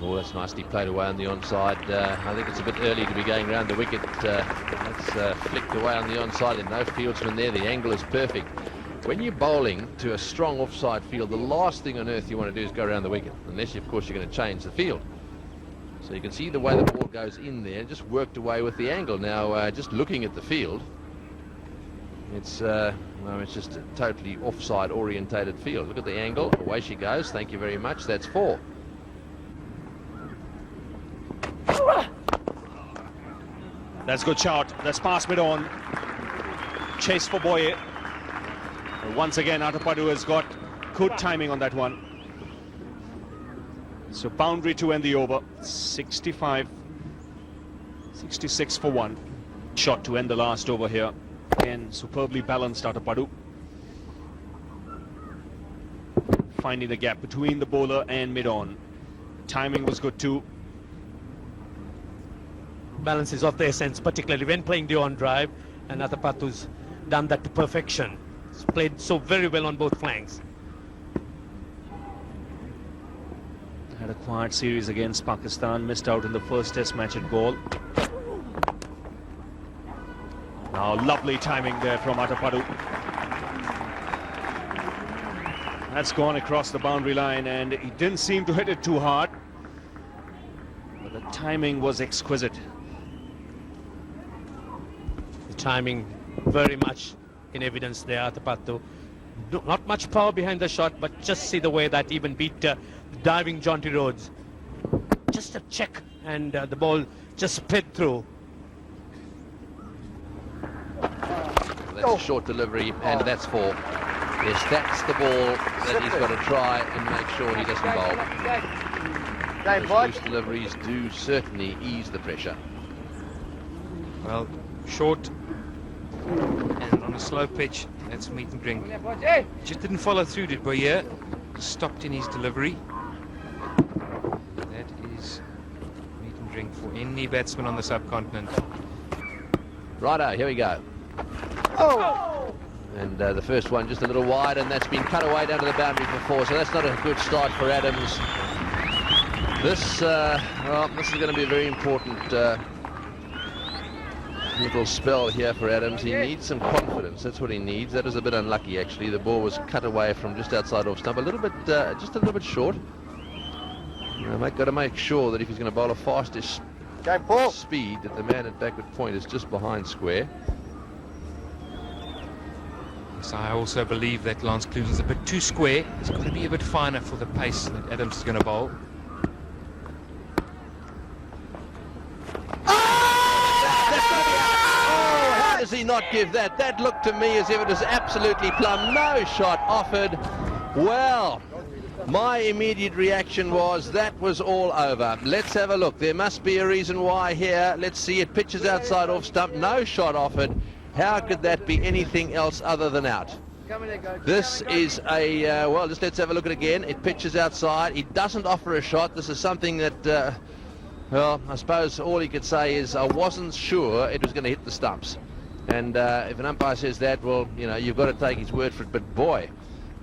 Oh, that's nicely played away on the onside. I think it's a bit early to be going around the wicket. That's flicked away on the onside. There's no fieldsman there. The angle is perfect. When you're bowling to a strong offside field, the last thing on earth you want to do is go around the wicket, unless, of course, you're going to change the field. So you can see the way the ball goes in there, just worked away with the angle. Now, just looking at the field, it's just a totally offside orientated field. Look at the angle. Away she goes. Thank you very much. That's 4. That's good shot. That's past mid on. Chase for Boye. Once again, Atapattu has got good timing on that one. So boundary to end the over. 65, 66 for 1. Shot to end the last over here. Again, superbly balanced Atapattu. Finding the gap between the bowler and mid-on. Timing was good too. Balance is of the essence, particularly when playing the on drive, and Atapattu's done that to perfection. He's played so very well on both flanks. Had a quiet series against Pakistan, missed out in the first test match at Galle. Now lovely timing there from Atapattu. That's gone across the boundary line, and he didn't seem to hit it too hard, but the timing was exquisite. The timing very much in evidence there, Atapattu. Not much power behind the shot, but just see the way that even beat diving Jaunty Rhodes. Just a check, and the ball just sped through. That's a short delivery, and that's 4. Yes, that's the ball that he's got to try and make sure he doesn't bowl. Those loose deliveries do certainly ease the pressure. Well, short and on a slow pitch, that's meet and drink. Just didn't follow through, did Boucher. Stopped in his delivery. That is meet and drink for any batsman on the subcontinent. Righto, here we go. Oh! And the first one just a little wide, and that's been cut away down to the boundary for 4, so that's not a good start for Adams. This is going to be a very important little spell here for Adams. He needs some confidence. That's what he needs. That was a bit unlucky, actually. The ball was cut away from just outside off stump, a little bit, just a little bit short. Got to make sure that if he's going to bowl a fastest speed, that the man at backward point is just behind square. So I also believe that Lance Klusener is a bit too square. He's got to be a bit finer for the pace that Adams is going to bowl. How does he not give that? That looked to me as if it was absolutely plumb. No shot offered. Well, my immediate reaction was that was all over. Let's have a look. There must be a reason why here. Let's see. It pitches outside off stump. No shot offered. How could that be anything else other than out? This is a, well, just let's have a look at it again. It pitches outside. He doesn't offer a shot. This is something that, well, I suppose all he could say is I wasn't sure it was going to hit the stumps. And if an umpire says that, well, you know, you've got to take his word for it. But boy,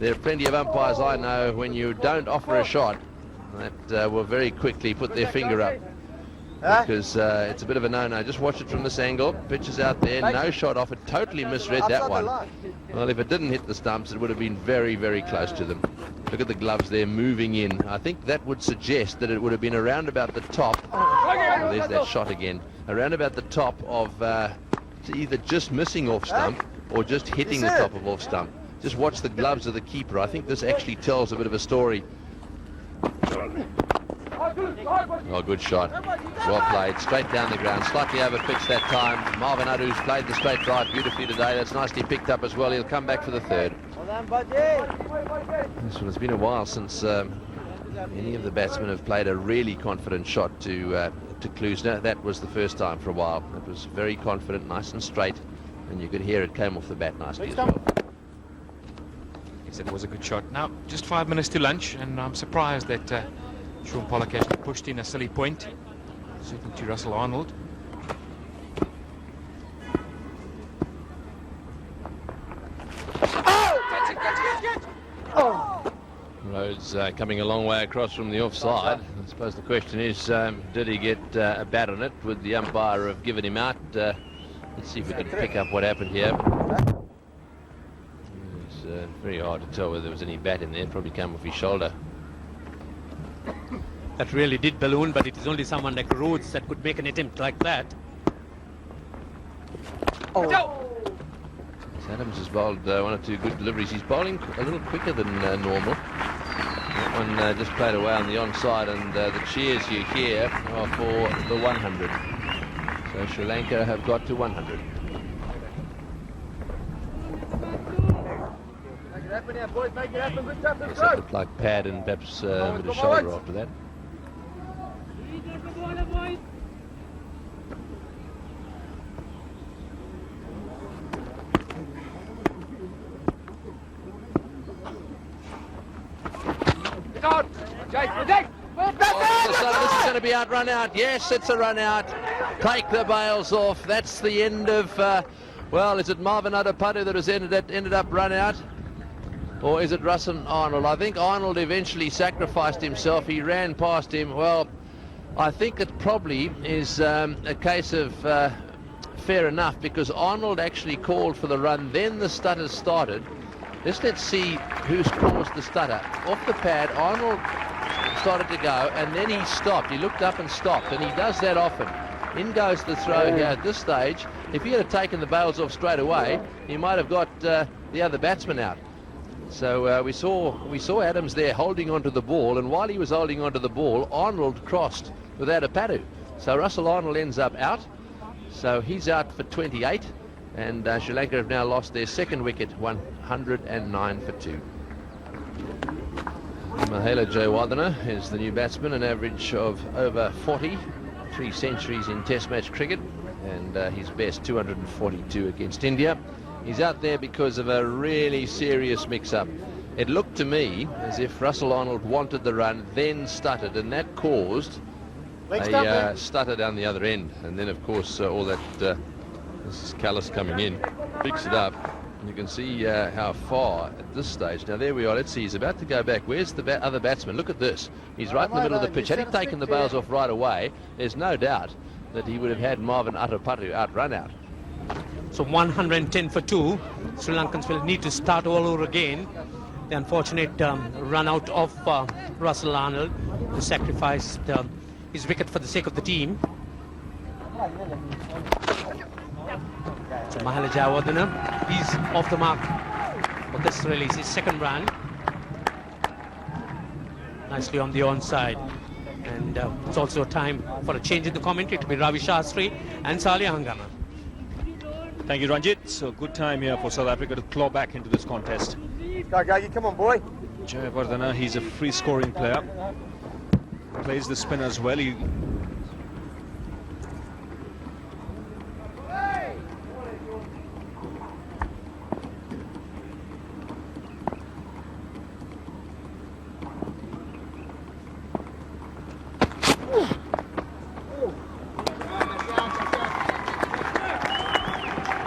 there are plenty of umpires I know when you don't offer a shot that will very quickly put their finger up. because it's a bit of a no-no. Just watch it from this angle. Pitch is out there, no shot off it. Totally misread that one. Well, if it didn't hit the stumps, it would have been very, very close to them. Look at the gloves there moving in. I think that would suggest that it would have been around about the top. Oh, there's that shot again. Around about the top of either just missing off stump or just hitting the top of off stump. Just watch the gloves of the keeper. I think this actually tells a bit of a story. Oh, good shot. Well played. Straight down the ground. Slightly over-pitched that time. Marvan, who's played the straight drive beautifully today. That's nicely picked up as well. He'll come back for the third. This one, it's been a while since any of the batsmen have played a really confident shot to Klusener. That was the first time for a while. It was very confident, nice and straight, and you could hear it came off the bat nicely as well. He said it was a good shot. Now, just 5 minutes to lunch, and I'm surprised that Shaun Pollock actually pushed in a silly point, certainly to Russell Arnold. Rhodes coming a long way across from the offside. I suppose the question is, did he get a bat on it? Would the umpire have given him out? Let's see if we can pick up what happened here. It's very hard to tell whether there was any bat in there. It probably came off his shoulder. That really did balloon, but it is only someone like Rhodes that could make an attempt like that. Adams has bowled one or two good deliveries. He's bowling a little quicker than normal. That one just played away on the onside, and the cheers you hear are for the 100. So Sri Lanka have got to 100. Yes, it looked like pad and perhaps a bit of shoulder after that. This is going to be out, run out. Yes, it's a run out. Take the bails off. That's the end of, well, is it Marvan Atapattu that has ended up run out? Or is it Russell Arnold? I think Arnold eventually sacrificed himself. He ran past him. Well, I think it probably is a case of fair enough, because Arnold actually called for the run. Then the stutter started. Let's see who's caused the stutter. Off the pad, Arnold started to go, and then he stopped. He looked up and stopped, and he does that often. In goes the throw here at this stage. If he had taken the bails off straight away, he might have got the other batsman out. So we saw Adams there holding onto the ball, and while he was holding onto the ball, Arnold crossed with Atapattu. So Russell Arnold ends up out. So he's out for 28, and Sri Lanka have now lost their second wicket, 109 for 2. Mahela Jayawardena is the new batsman, an average of over 40, 3 centuries in Test match cricket, and his best 242 against India. He's out there because of a really serious mix-up. It looked to me as if Russell Arnold wanted the run, then stuttered, and that caused a stutter down the other end. And then, of course, all that, this is Kallis coming in, picks it up. And you can see how far at this stage. Now, there we are. Let's see. He's about to go back. Where's the other batsman? Look at this. He's right in the middle of the pitch. Had he taken the bails off right away, there's no doubt that he would have had Marvan Atapattu run out. So 110 for 2. Sri Lankans will need to start all over again. The unfortunate run out of Russell Arnold, who sacrificed his wicket for the sake of the team. So Mahela Jayawardena, he's off the mark for this release, his second run. Nicely on the onside. And it's also time for a change in the commentary. To be Ravi Shastri and Salia Hangama. Thank you, Ranjit. So good time here for South Africa to claw back into this contest. Come on, boy. Jayawardena, he's a free scoring player. Plays the spin as well.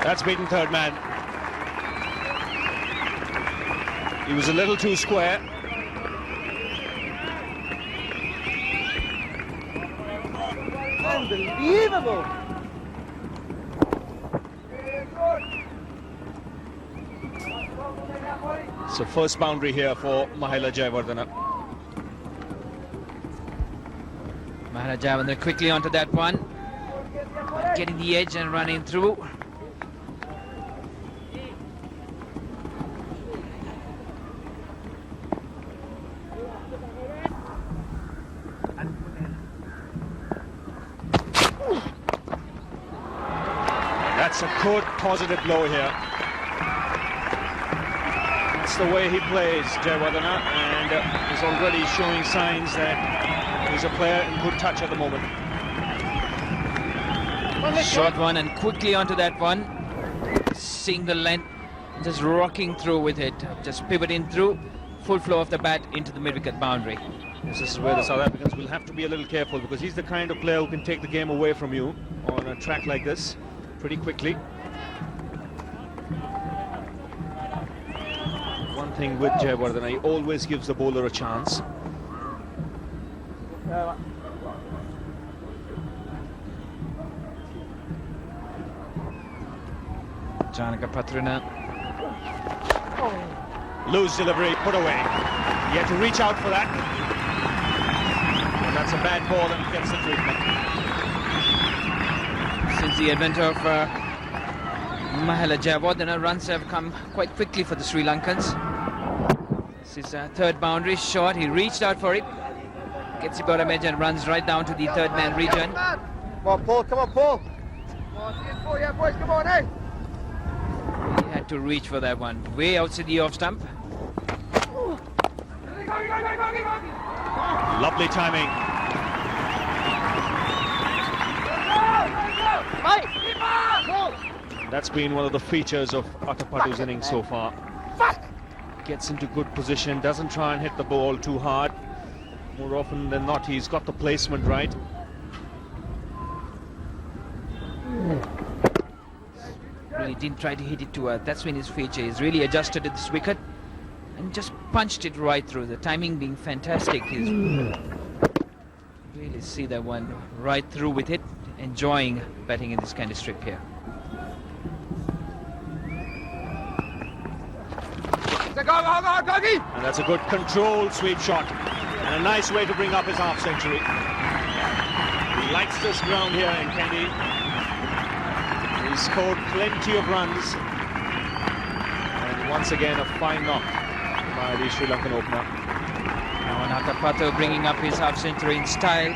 That's beaten third man. He was a little too square. Unbelievable! So first boundary here for Mahela Jayawardene. Mahela Jayawardene quickly onto that one. Getting the edge and running through. That's a good positive blow here. That's the way he plays, Jayawardene, and he's already showing signs that he's a player in good touch at the moment. Short one and quickly onto that one. Seeing the length, just rocking through with it. Just pivoting through, full flow of the bat into the mid-wicket boundary. This is where the South Africans will have to be a little careful, because he's the kind of player who can take the game away from you on a track like this pretty quickly. One thing with Jayawardene, he always gives the bowler a chance. Janaka Patrina. Loose delivery, put away. He had to reach out for that. And that's a bad ball and gets the treatment. Since the advent of Mahela Jayawardene, runs have come quite quickly for the Sri Lankans. This is a third boundary shot. He reached out for it. Gets the bottom edge and runs right down to the third man region. Come on, Paul, come on, Paul. Yeah, boys, come on, hey. He had to reach for that one. Way outside the off stump. Lovely timing. That's been one of the features of Atapattu's innings so far. Gets into good position, doesn't try and hit the ball too hard. More often than not, he's got the placement right. Really didn't try to hit it to earth. That's been his feature. He's really adjusted to this wicket and just punched it right through. The timing being fantastic. He's really see that one right through with it. Enjoying batting in this kind of strip here. And that's a good controlled sweep shot. And a nice way to bring up his half-century. He likes this ground here in Kandy. He scored plenty of runs. And once again, a fine knock by the Sri Lankan opener. Now Atapattu bringing up his half-century in style.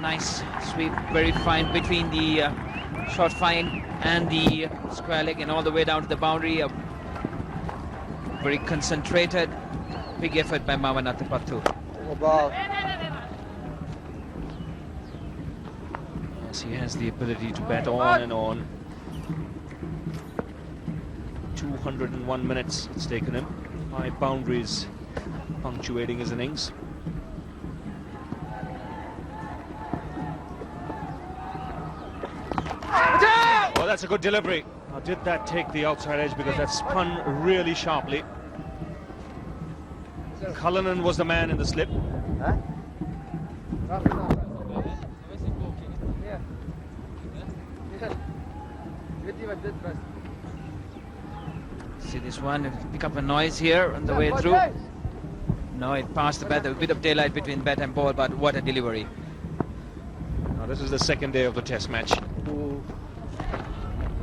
Nice sweep, very fine between the short fine and the square leg and all the way down to the boundary. Very concentrated, big effort by Marvan Atapattu. Yes, he has the ability to bat on and on. 201 minutes it's taken him. 5 boundaries punctuating his innings. Oh, that's a good delivery. Now, did that take the outside edge, because that spun really sharply. Cullinan was the man in the slip. See this one, pick up a noise here on the way through. No, it passed the bat, a bit of daylight between bat and ball, but what a delivery. Now, this is the second day of the test match.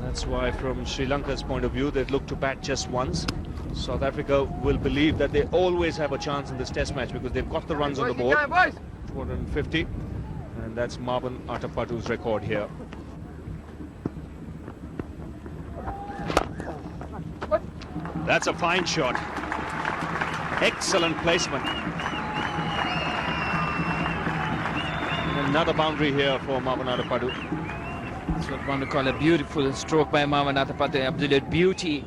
That's why, from Sri Lanka's point of view, they'd look to bat just once. South Africa will believe that they always have a chance in this test match, because they've got the runs on the board. 250. And that's Marvan Atapattu's record here. That's a fine shot. Excellent placement. And another boundary here for Marvan Atapattu. That's what one would call a beautiful stroke by Marvan Atapattu. Absolute beauty.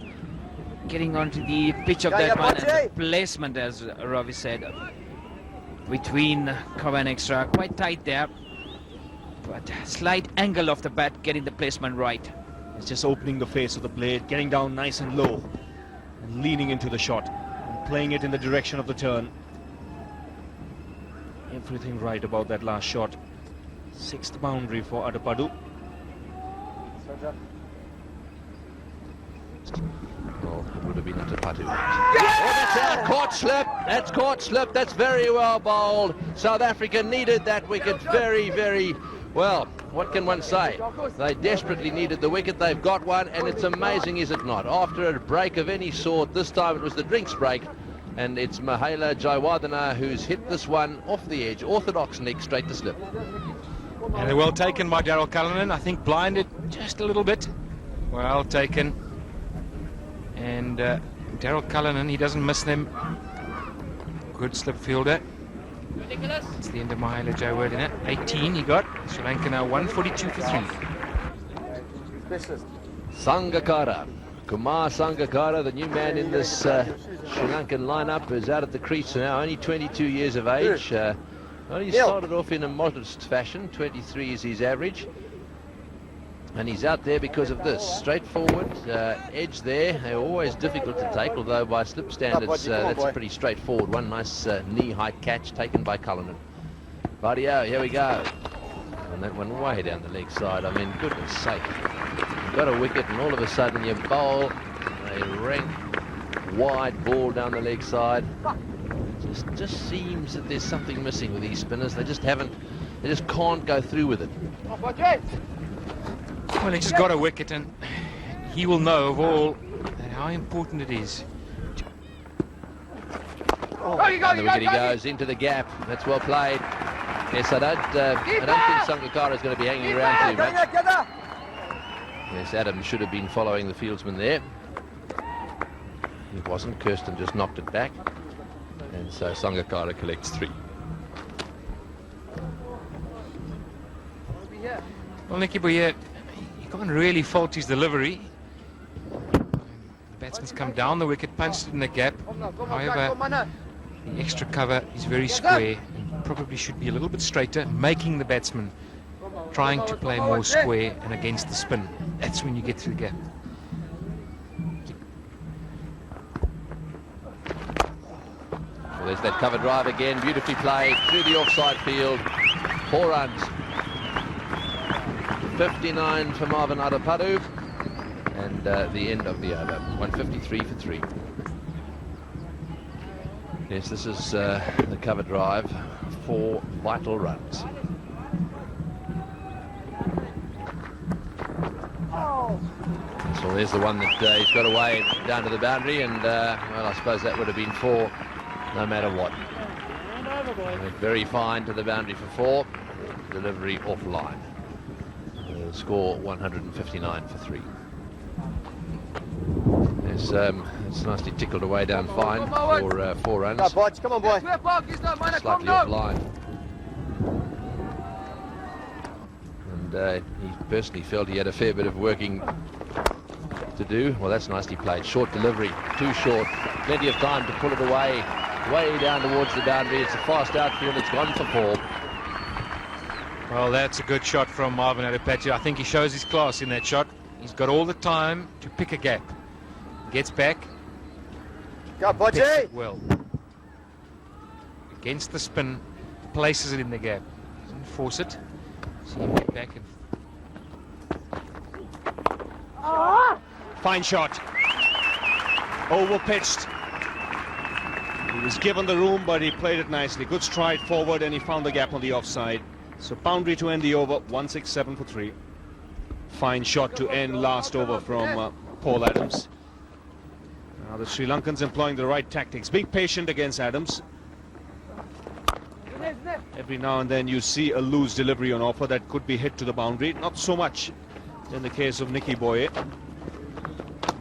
Getting onto the pitch of that one, and the placement, as Ravi said, between cover and extra, quite tight there. But slight angle of the bat, getting the placement right. It's just opening the face of the blade, getting down nice and low, and leaning into the shot, and playing it in the direction of the turn. Everything right about that last shot. Sixth boundary for Atapattu. Well, it would have been Atapattu. Oh, that's out. Caught slip. That's caught slip. That's very well bowled. South Africa needed that wicket very, very well. What can one say? They desperately needed the wicket. They've got one, and it's amazing, is it not? After a break of any sort, this time it was the drinks break, and it's Mahela Jayawardena who's hit this one off the edge. Orthodox nick straight to slip. And they're well taken by Kallis. I think blinded just a little bit. Well taken. And Kallis, he doesn't miss them. Good slip fielder. It's the end of Mahela Jayawardena. 18 he got. Sri Lanka now 142 for 3. Sangakkara. Kumar Sangakkara, the new man in this Sri Lankan lineup, is out at the crease now, only 22 years of age. Well, he started off in a modest fashion. 23 is his average. And he's out there because of this. Straightforward edge there. They're always difficult to take, although by slip standards, that's a pretty straightforward one. Nice knee-height catch taken by Cullinan. Rightio, here we go. And that one way down the leg side. I mean, goodness sake. You've got a wicket, and all of a sudden you bowl a rank, wide ball down the leg side. It just seems that there's something missing with these spinners. They just can't go through with it. Well, he just got a wicket, and he will know of all how important it is. And the wicket he goes into the gap. That's well played. Yes, I don't think Sangakkara is going to be hanging around too much. Yes, Adam should have been following the fieldsman there. He wasn't. Kirsten just knocked it back. And so Sangakkara collects 3. Well, Nicky Boyer, you can't really fault his delivery. The batsman's come down the wicket, punched it in the gap. However, the extra cover is very square. Probably should be a little bit straighter, making the batsman trying to play more square and against the spin. That's when you get through the gap. Well, there's that cover drive again, beautifully played through the offside field. 4 runs. 59 for Marvan Atapattu, and the end of the over. 153 for 3. Yes, this is the cover drive. 4 vital runs. So there's the one that he's got away down to the boundary, and well, I suppose that would have been 4 no matter what. Went very fine to the boundary for 4. Delivery offline. Score 159 for 3. It's nicely tickled away down fine for 4 runs. Come on, boy. Slightly offline. And he personally felt he had a fair bit of working to do. Well, that's nicely played. Short delivery, too short. Plenty of time to pull it away, way down towards the boundary. It's a fast outfield. It's gone for 4. Well, that's a good shot from Marvan Atapattu. I think he shows his class in that shot. He's got all the time to pick a gap. Gets back. Go, Picks it well. Against the spin, places it in the gap. Doesn't force it. See him get back and... Fine shot. Over-pitched. He was given the room, but he played it nicely. Good stride forward, and he found the gap on the offside. So boundary to end the over, 167 for 3. Fine shot to end last over from Paul Adams. Now the Sri Lankans employing the right tactics, being patient against Adams. Every now and then you see a loose delivery on offer that could be hit to the boundary. Not so much in the case of Nicky Boyer.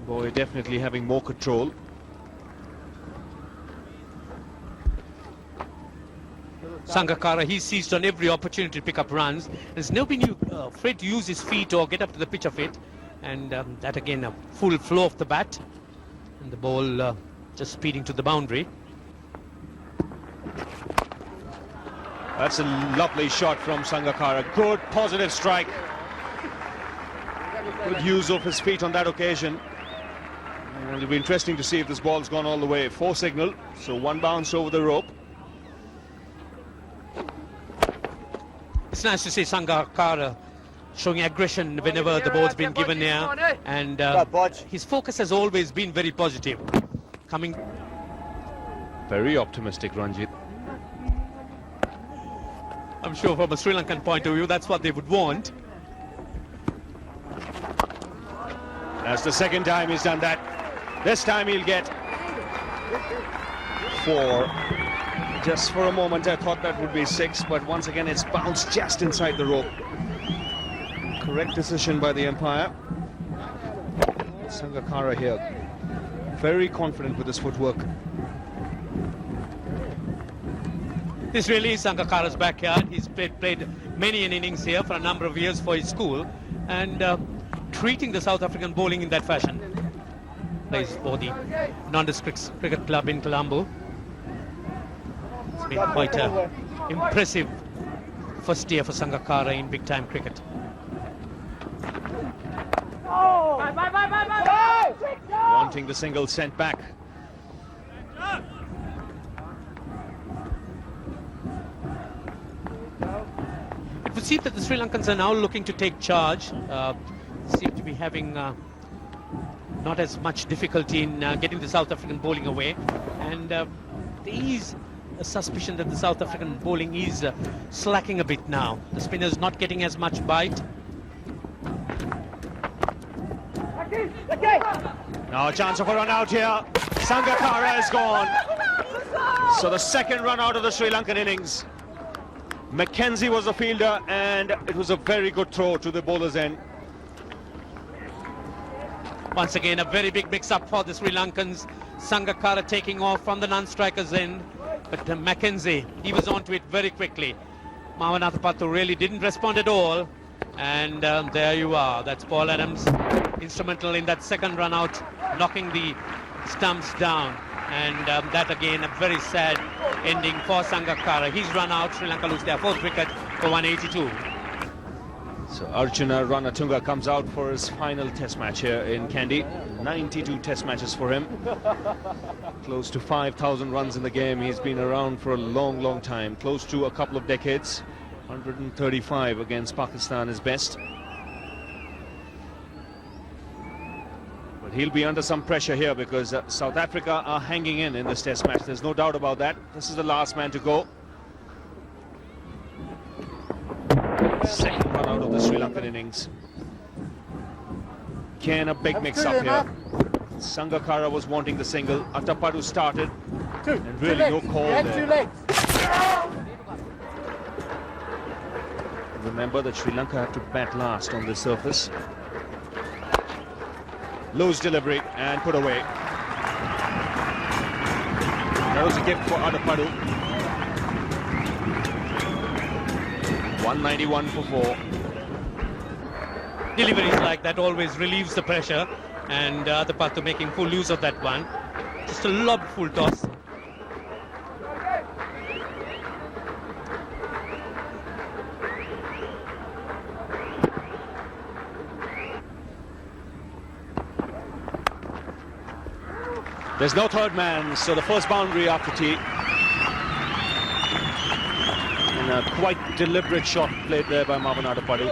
Boyer definitely having more control. Sangakkara, he seized on every opportunity to pick up runs. There's never been afraid to use his feet or get up to the pitch of it. And that again, a full flow of the bat. And the ball just speeding to the boundary. That's a lovely shot from Sangakkara. Good positive strike. Good use of his feet on that occasion. And it'll be interesting to see if this ball's gone all the way. 4 signal, so 1 bounce over the rope. It's nice to see Sangakkara showing aggression whenever the ball's been given here, and his focus has always been very positive. Coming. Very optimistic, Ranjit. I'm sure from a Sri Lankan point of view, that's what they would want. That's the second time he's done that. This time he'll get 4. Just for a moment I thought that would be 6, but once again it's bounced just inside the rope. Correct decision by the umpire. Sangakkara here, very confident with his footwork. This really is Sangakkara's backyard. He's played many an innings here for a number of years for his school, and treating the South African bowling in that fashion. Plays for the Nondistrict Cricket Club in Colombo. It's been quite an impressive first year for Sangakkara in big-time cricket. Wanting the single sent back. It would seem that the Sri Lankans are now looking to take charge. Seem to be having not as much difficulty in getting the South African bowling away, and there is a suspicion that the South African bowling is slacking a bit now. The spinners not getting as much bite. Now a chance of a run out here. Sangakkara is gone. So the second run out of the Sri Lankan innings. Mackenzie was the fielder, and it was a very good throw to the bowler's end. Once again, a very big mix-up for the Sri Lankans. Sangakkara taking off from the non-striker's end, but Mackenzie, he was onto it very quickly. Marvan Atapattu really didn't respond at all, and there you are. That's Paul Adams, instrumental in that second run out, knocking the stumps down, and that again a very sad ending for Sangakkara. He's run out. Sri Lanka lose their 4th wicket for 182. So Arjuna Ranatunga comes out for his final test match here in Kandy. 92 test matches for him. Close to 5,000 runs in the game. He's been around for a long time, close to a couple of decades. 135 against Pakistan is best. But he'll be under some pressure here because South Africa are hanging in this test match. There's no doubt about that. This is the last man to go. Second run out of the Sri Lankan innings. Again, a big mix-up here. Sangakkara was wanting the single. Atapattu started. And really no call there. Remember that Sri Lanka have to bat last on this surface. Loose delivery and put away. That was a gift for Atapattu. 191 for 4. Deliveries like that always relieves the pressure, and Atapattu making full use of that one. Just a lob full toss. There's no third man, so the first boundary after tea. And a quite deliberate shot played there by Marvan Atapattu.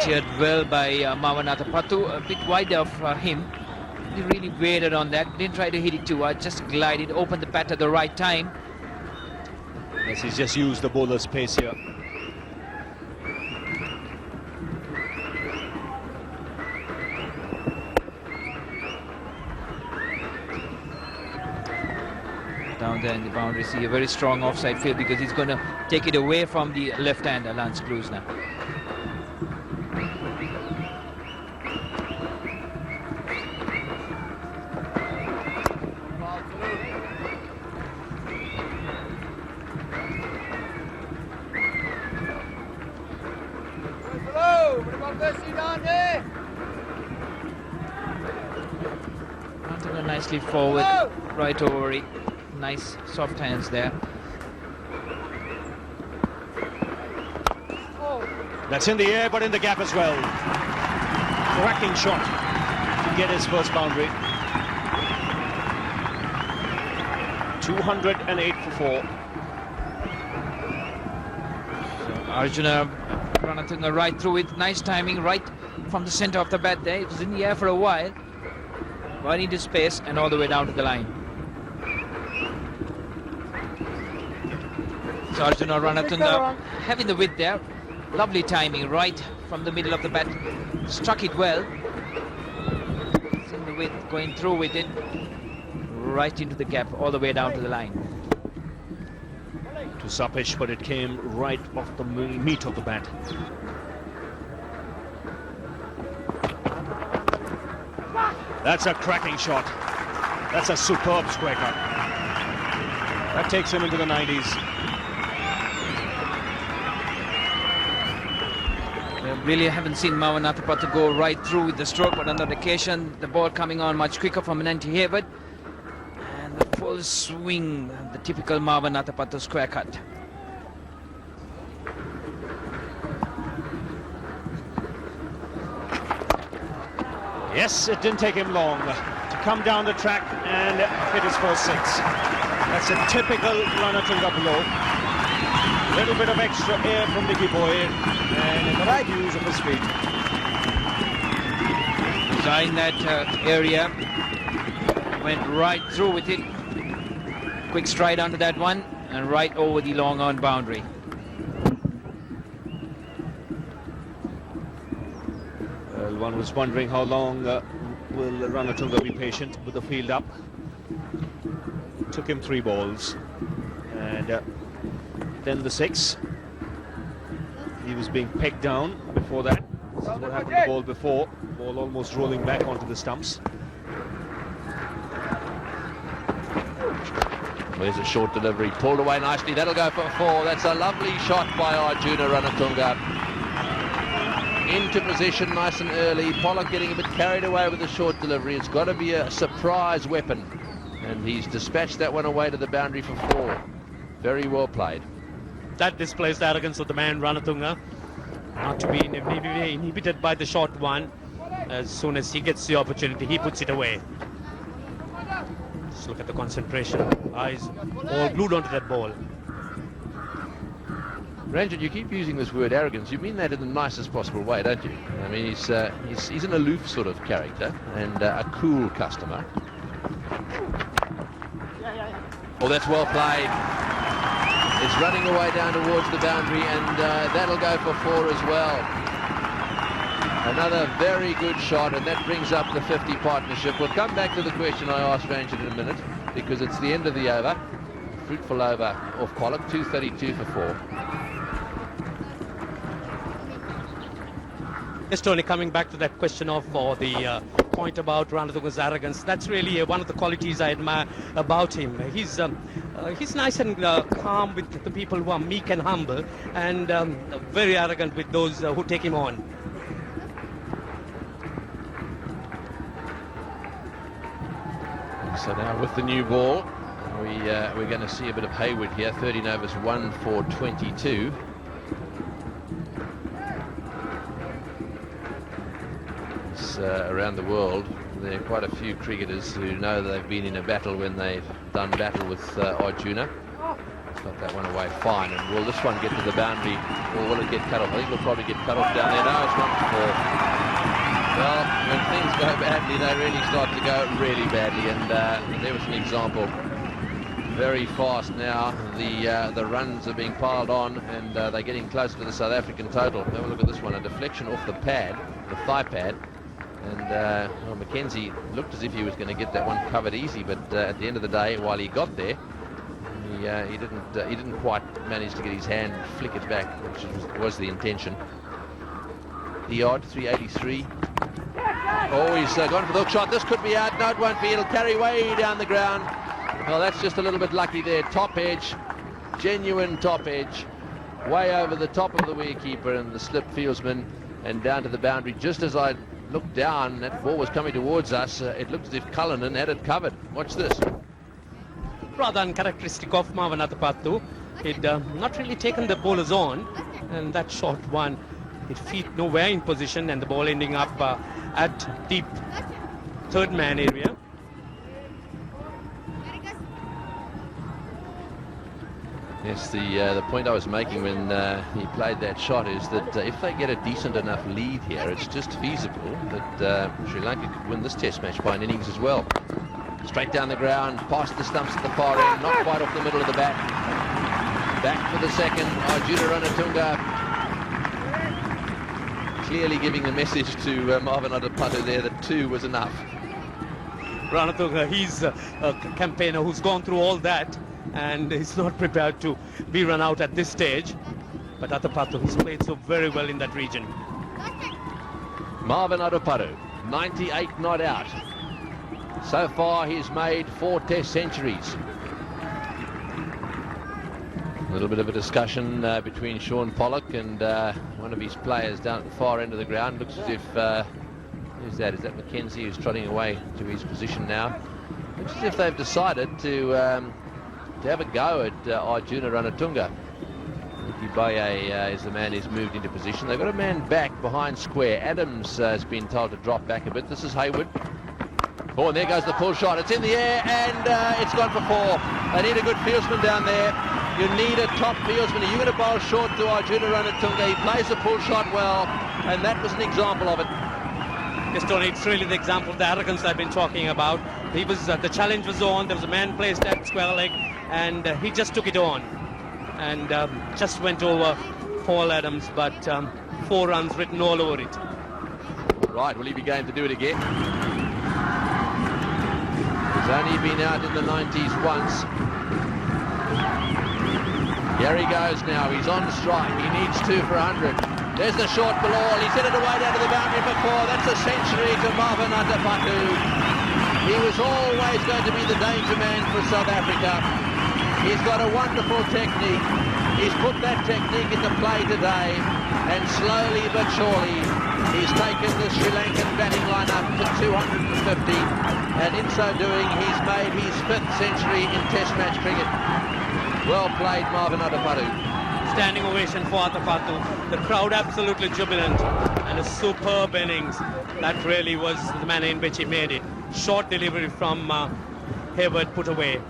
Steered well by Marvan Atapattu, a bit wide of him. He really waited on that, didn't try to hit it too hard, just glided, opened the bat at the right time. Yes, he's just used the bowler's pace here. Down there in the boundary, see a very strong offside field because he's going to take it away from the left-hander, Lance Klusener. Nicely forward, right over it. Nice soft hands there. That's in the air, but in the gap as well. Cracking shot to get his first boundary. 208 for 4. Arjuna Ranatunga right through with nice timing, right from the center of the bat there. It was in the air for a while, right into space and all the way down to the line. So Arjuna Ranatunga having the width there. Lovely timing, right from the middle of the bat. Struck it well. It's in the width, going through with it. Right into the gap, all the way down to the line. To Sapesh, but it came right off the meat of the bat. That's a cracking shot. That's a superb square cut. That takes him into the 90s. Really haven't seen Marvan Atapattu go right through with the stroke, but on that occasion the ball coming on much quicker from Nanti Hayward, and the full swing, the typical Marvan Atapattu square cut. Yes, it didn't take him long to come down the track and hit his first 6. That's a typical Ranatunga blow. Little bit of extra air from Nicky Boy and the right use of his feet. In that area, went right through with it. Quick stride onto that one and right over the long on boundary. Well, one was wondering how long will Ranatunga be patient with the field up. Took him 3 balls and then the 6. He was being pegged down before that. This is what happened to the ball before. Ball almost rolling back onto the stumps. There's a short delivery, pulled away nicely. That'll go for 4. That's a lovely shot by Arjuna Ranatunga. Into position nice and early. Pollock getting a bit carried away with the short delivery. It's got to be a surprise weapon. And he's dispatched that one away to the boundary for 4. Very well played. That displays the arrogance of the man Ranatunga, not to be inhibited by the short one. As soon as he gets the opportunity, he puts it away. Just look at the concentration. Eyes all glued onto that ball. Ranjan, you keep using this word arrogance. You mean that in the nicest possible way, don't you? I mean, he's an aloof sort of character and a cool customer. Oh, that's well played. It's running away down towards the boundary, and that'll go for 4 as well. Another very good shot, and that brings up the 50 partnership. We'll come back to the question I asked Ranjan in a minute, because it's the end of the over. Fruitful over off Pollock, 232 for 4. Yes, Tony, coming back to that question of the point about Ranatunga's arrogance, that's really one of the qualities I admire about him. He's nice and calm with the people who are meek and humble, and very arrogant with those who take him on. So now with the new ball, we're going to see a bit of Hayward here. 13 overs, 1 for 22. Around the world, there are quite a few cricketers who know they've been in a battle when they've done battle with Arjuna. Got that one away fine, and will this one get to the boundary, or will it get cut off? I think it'll probably get cut off down there. No, it's not for 4. Well, when things go badly, they really start to go really badly, and there was an example. Very fast now, the runs are being piled on, and they're getting close to the South African total. Have a look at this one, a deflection off the pad, the thigh pad. And well, Mackenzie looked as if he was going to get that one covered easy, but at the end of the day, while he got there, he didn't quite manage to get his hand flick it back, which was the intention. The odd 383. Oh, he's gone for the hook shot. This could be out. No, it won't be. It'll carry way down the ground. Well, that's just a little bit lucky there. Top edge, genuine top edge, way over the top of the wicketkeeper and the slip fieldsman, and down to the boundary. Just as I looked down, that ball was coming towards us. It looked as if Cullinan had it covered. Watch this. Rather uncharacteristic of Marvan Atapattu. He'd not really taken the bowlers on, and that short one, it feet nowhere in position, and the ball ending up at deep third man area. Yes, the point I was making when he played that shot is that if they get a decent enough lead here, it's just feasible that Sri Lanka could win this test match by an innings as well. Straight down the ground, past the stumps at the far end, not quite off the middle of the bat. Back for the second, Arjuna Ranatunga clearly giving the message to Marvan Atapattu there that 2 was enough. Ranatunga, he's a campaigner who's gone through all that, and he's not prepared to be run out at this stage. But Atapattu, he's played so very well in that region. Marvan Atapattu, 98 not out. So far he's made 4 test centuries. A little bit of a discussion between Shaun Pollock and one of his players down at the far end of the ground. Looks as if, who's that? Is that Mackenzie who's trotting away to his position now? Looks as if they've decided to have a go at Arjuna Ranatunga. Ricky Boye is the man who's moved into position. They've got a man back behind square. Adams has been told to drop back a bit. This is Hayward. Oh, and there goes the pull shot. It's in the air and it's gone for 4. They need a good fieldsman down there. You need a top fieldsman. You're going to bowl short to Arjuna Ranatunga. He plays the pull shot well, and that was an example of it. Yes, Tony, it's really the example of the arrogance I've been talking about. He was the challenge was on. There was a man placed at square leg, and he just took it on, and just went over Paul Adams. But 4 runs written all over it. Right, will he be game to do it again? He's only been out in the 90s once. Here he goes now, he's on strike, he needs 2 for 100. There's the short below, he's hit it away down to the boundary for 4. That's a century to Marvan Atapattu. He was always going to be the danger man for South Africa. He's got a wonderful technique. He's put that technique into play today, and slowly but surely he's taken the Sri Lankan batting lineup to 250, and in so doing he's made his 5th century in Test match cricket. Well played, Marvan Atapattu. Standing ovation for Atapattu. The crowd absolutely jubilant, and a superb innings. That really was the manner in which he made it. Short delivery from Hayward, put away.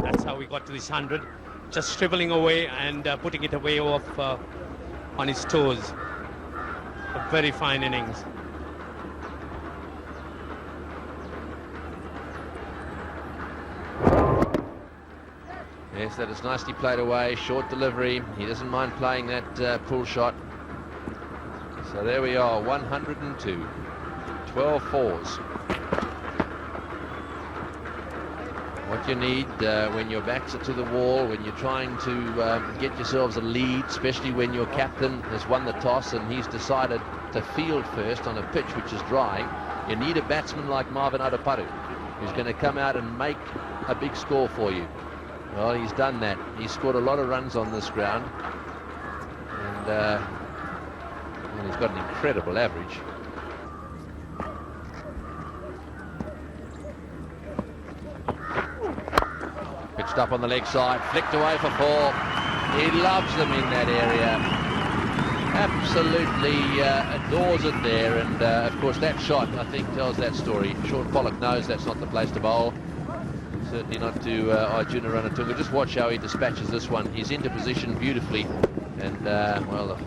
That's how we got to this 100. Just dribbling away and putting it away off on his toes. A very fine innings. Yes, that is nicely played away, short delivery. He doesn't mind playing that pull shot. So there we are, 102, 12 fours. What you need when your backs are to the wall, when you're trying to get yourselves a lead, especially when your captain has won the toss and he's decided to field first on a pitch which is drying, you need a batsman like Marvan Atapattu who's going to come out and make a big score for you. Well, he's done that. He's scored a lot of runs on this ground, and well, he's got an incredible average. Pitched up on the leg side, flicked away for 4. He loves them in that area. Absolutely adores it there, and of course that shot, I think, tells that story. Shaun Pollock knows that's not the place to bowl. Certainly not to Arjuna Ranatunga. Just watch how he dispatches this one. He's into position beautifully, and well,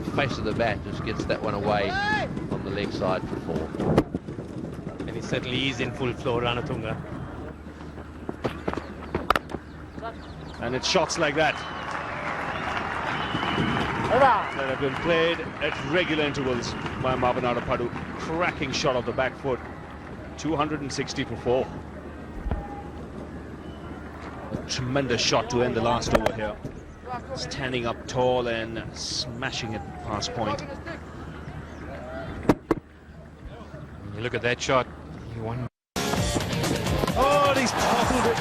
the face of the bat just gets that one away on the leg side for 4. And he certainly is in full flow, Ranatunga. And it's shots like that that have been played at regular intervals by Marvan Atapattu. Cracking shot of the back foot. 260 for 4. A tremendous shot to end the last over here. Standing up tall and smashing it past point. You look at that shot. He won. Oh, he's toppled it.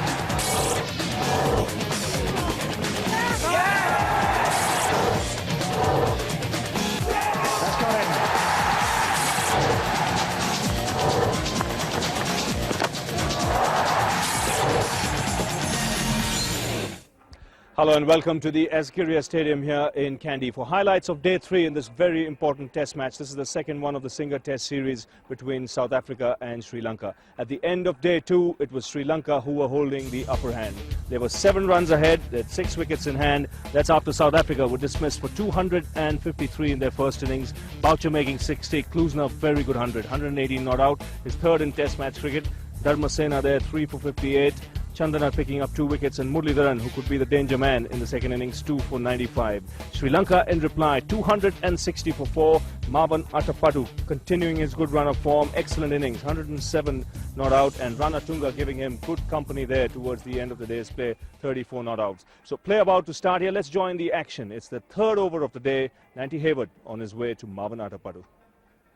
Hello and welcome to the Asgiria Stadium here in Kandy for highlights of day 3 in this very important test match. This is the second one of the Singer Test series between South Africa and Sri Lanka. At the end of day 2, it was Sri Lanka who were holding the upper hand. They were 7 runs ahead, they had 6 wickets in hand. That's after South Africa were dismissed for 253 in their first innings. Boucher making 60, Klusener very good 118 not out. His third in test match cricket. Dharmasena there 3 for 58. Chandana picking up 2 wickets and Muralidharan, who could be the danger man in the second innings, 2 for 95. Sri Lanka in reply, 260 for 4. Marvan Atapattu continuing his good run of form, excellent innings, 107 not out, and Ranatunga giving him good company there towards the end of the day's play, 34 not outs. So play about to start here. Let's join the action. It's the third over of the day. Nanti Hayward on his way to Marvan Atapattu.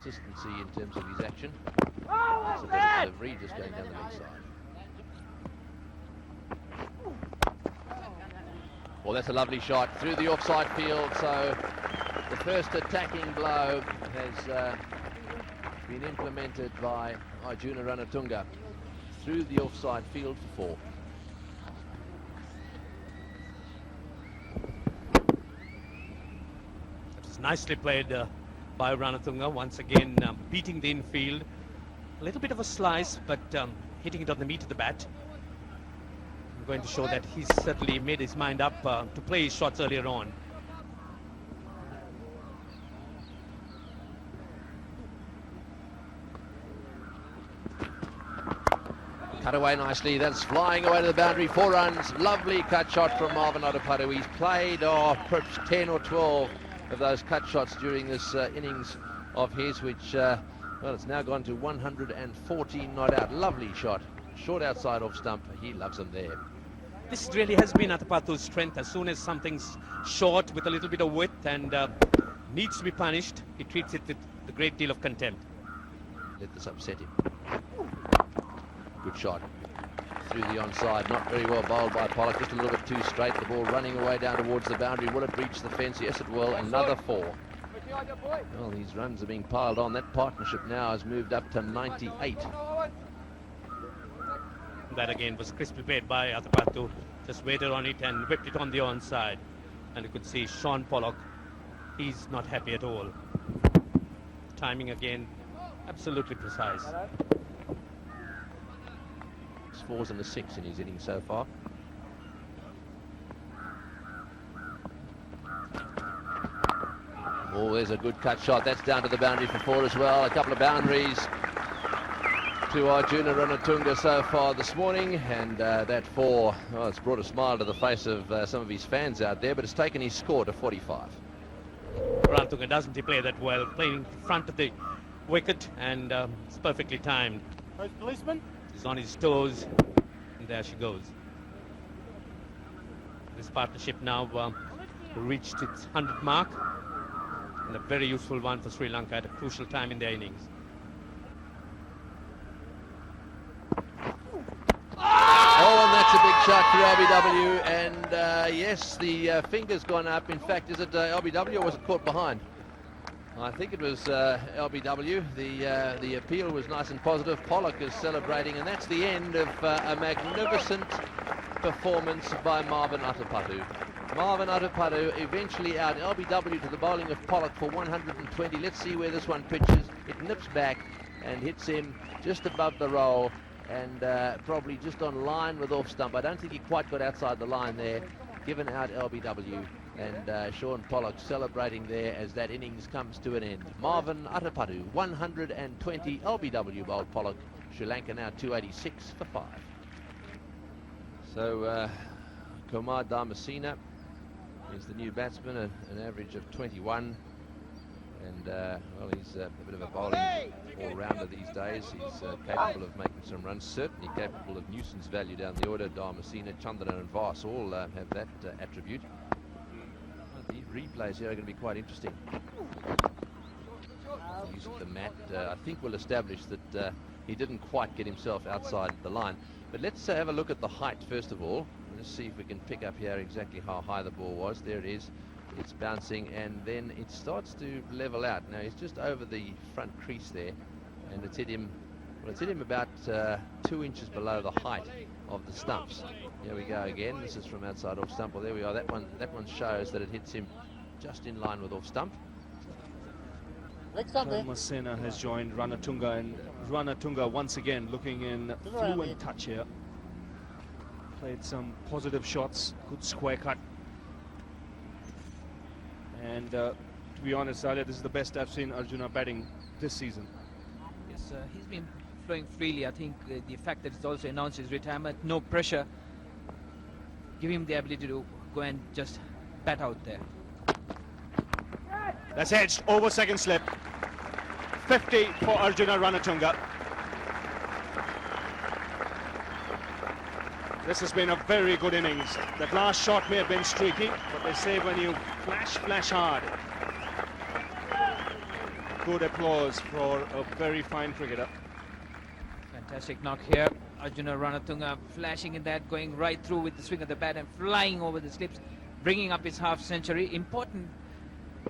Consistency in terms of his action. That's a better delivery, just going down the leg side. Well, that's a lovely shot through the offside field. So the first attacking blow has been implemented by Arjuna Ranatunga through the offside field for 4. It was nicely played by Ranatunga, once again beating the infield. A little bit of a slice, but hitting it on the meat of the bat. Going to show that he's certainly made his mind up to play his shots earlier on. Cut away nicely, that's flying away to the boundary, 4 runs, lovely cut shot from Marvan Atapattu. He's played perhaps 10 or 12 of those cut shots during this innings of his, which, well, it's now gone to 114 not out. Lovely shot, short outside off stump, he loves them there. This really has been Atapattu's strength. As soon as something's short with a little bit of width and needs to be punished, he treats it with a great deal of contempt. Let this upset him. Good shot through the onside, not very well bowled by Pollock, just a little bit too straight. The ball running away down towards the boundary. Will it reach the fence? Yes, it will. Another 4. Well, these runs are being piled on. That partnership now has moved up to 98. That again was crisply played by Atapattu. Just waited on it and whipped it on the onside. And you could see Shaun Pollock, he's not happy at all. Timing again, absolutely precise. 4s and a 6 in his innings so far. Oh, there's a good cut shot. That's down to the boundary for 4 as well. A couple of boundaries to Arjuna Ranatunga so far this morning, and that 4, well, it's brought a smile to the face of some of his fans out there, but it's taken his score to 45. Ranatunga doesn't he play that well, playing in front of the wicket, and it's perfectly timed. Policeman? He's on his toes, and there she goes. This partnership now reached its 100th mark, and a very useful one for Sri Lanka at a crucial time in their innings. Oh, and that's a big shot for LBW, and yes, the finger's gone up. In fact, is it LBW or was it caught behind? I think it was LBW. The appeal was nice and positive. Pollock is celebrating, and that's the end of a magnificent performance by Marvan Atapattu. Marvan Atapattu eventually out LBW to the bowling of Pollock for 120. Let's see where this one pitches. It nips back and hits him just above the roll, and probably just on line with off stump. I don't think he quite got outside the line there, given out LBW, and Shaun Pollock celebrating there as that innings comes to an end. Marvan Atapattu 120, LBW bowled Pollock. Sri Lanka now 286 for 5. So Kumar Dharmasena is the new batsman, an average of 21. And, well, he's a bit of a bowling all-rounder these days. He's capable of making some runs, certainly capable of nuisance value down the order. Dharmasena, Chandana and Voss all have that attribute. The replays here are going to be quite interesting. The use of the mat, I think, will establish that he didn't quite get himself outside the line. But let's have a look at the height first of all. Let's see if we can pick up here exactly how high the ball was. There it is. It's bouncing, and then it starts to level out. Now he's just over the front crease there, and it's hit him, well, it's hit him about 2 inches below the height of the stumps. Here we go again. This is from outside off stump. Well, there we are. That one shows that it hits him just in line with off stump. Leg stump there. Dharmasena has joined Ranatunga, and Ranatunga once again looking in fluent touch here. Played some positive shots, good square cut. And to be honest, Alia, this is the best I've seen Arjuna batting this season. Yes, he's been flowing freely. I think the fact that he's also announced his retirement, no pressure, give him the ability to go and just bat out there. That's edged over second slip. 50 for Arjuna Ranatunga. This has been a very good innings. That last shot may have been streaky, but they say when you flash hard. Good applause for a very fine cricketer. Fantastic knock here. Arjuna Ranatunga flashing in that, going right through with the swing of the bat and flying over the slips, bringing up his half century. Important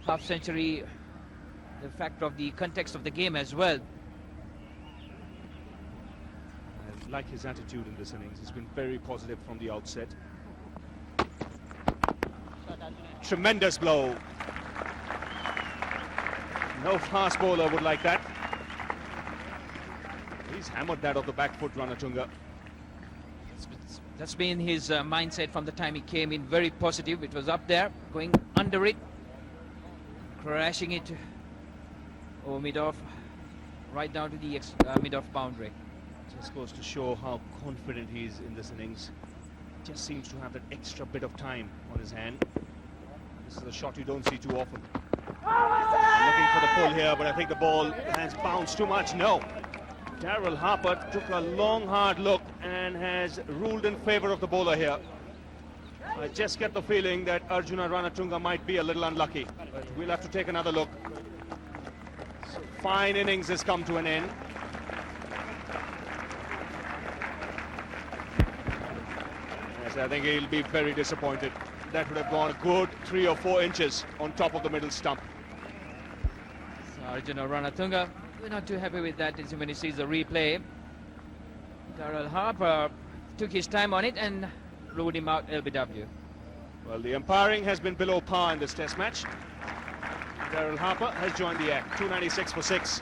half century, the factor of the context of the game as well. I like his attitude in this innings. He's been very positive from the outset. Tremendous blow. No fast bowler would like that. He's hammered that off the back foot, Ranatunga. That's been his mindset from the time he came in. Very positive. It was up there, going under it, crashing it over mid-off, right down to the mid-off boundary. Just goes to show how confident he is in this innings. Just seems to have that extra bit of time on his hand. This is a shot you don't see too often. Looking for the pull here, but I think the ball has bounced too much. No. Darrell Harper took a long, hard look and has ruled in favour of the bowler here. I just get the feeling that Arjuna Ranatunga might be a little unlucky, but we'll have to take another look. So fine innings has come to an end. Yes, I think he'll be very disappointed. That would have gone a good 3 or 4 inches on top of the middle stump. So Arjuna Ranatunga, we're not too happy with that when he sees the replay. Darrell Harper took his time on it and ruled him out LBW. Well, the umpiring has been below par in this test match. Darrell Harper has joined the act. 296 for 6.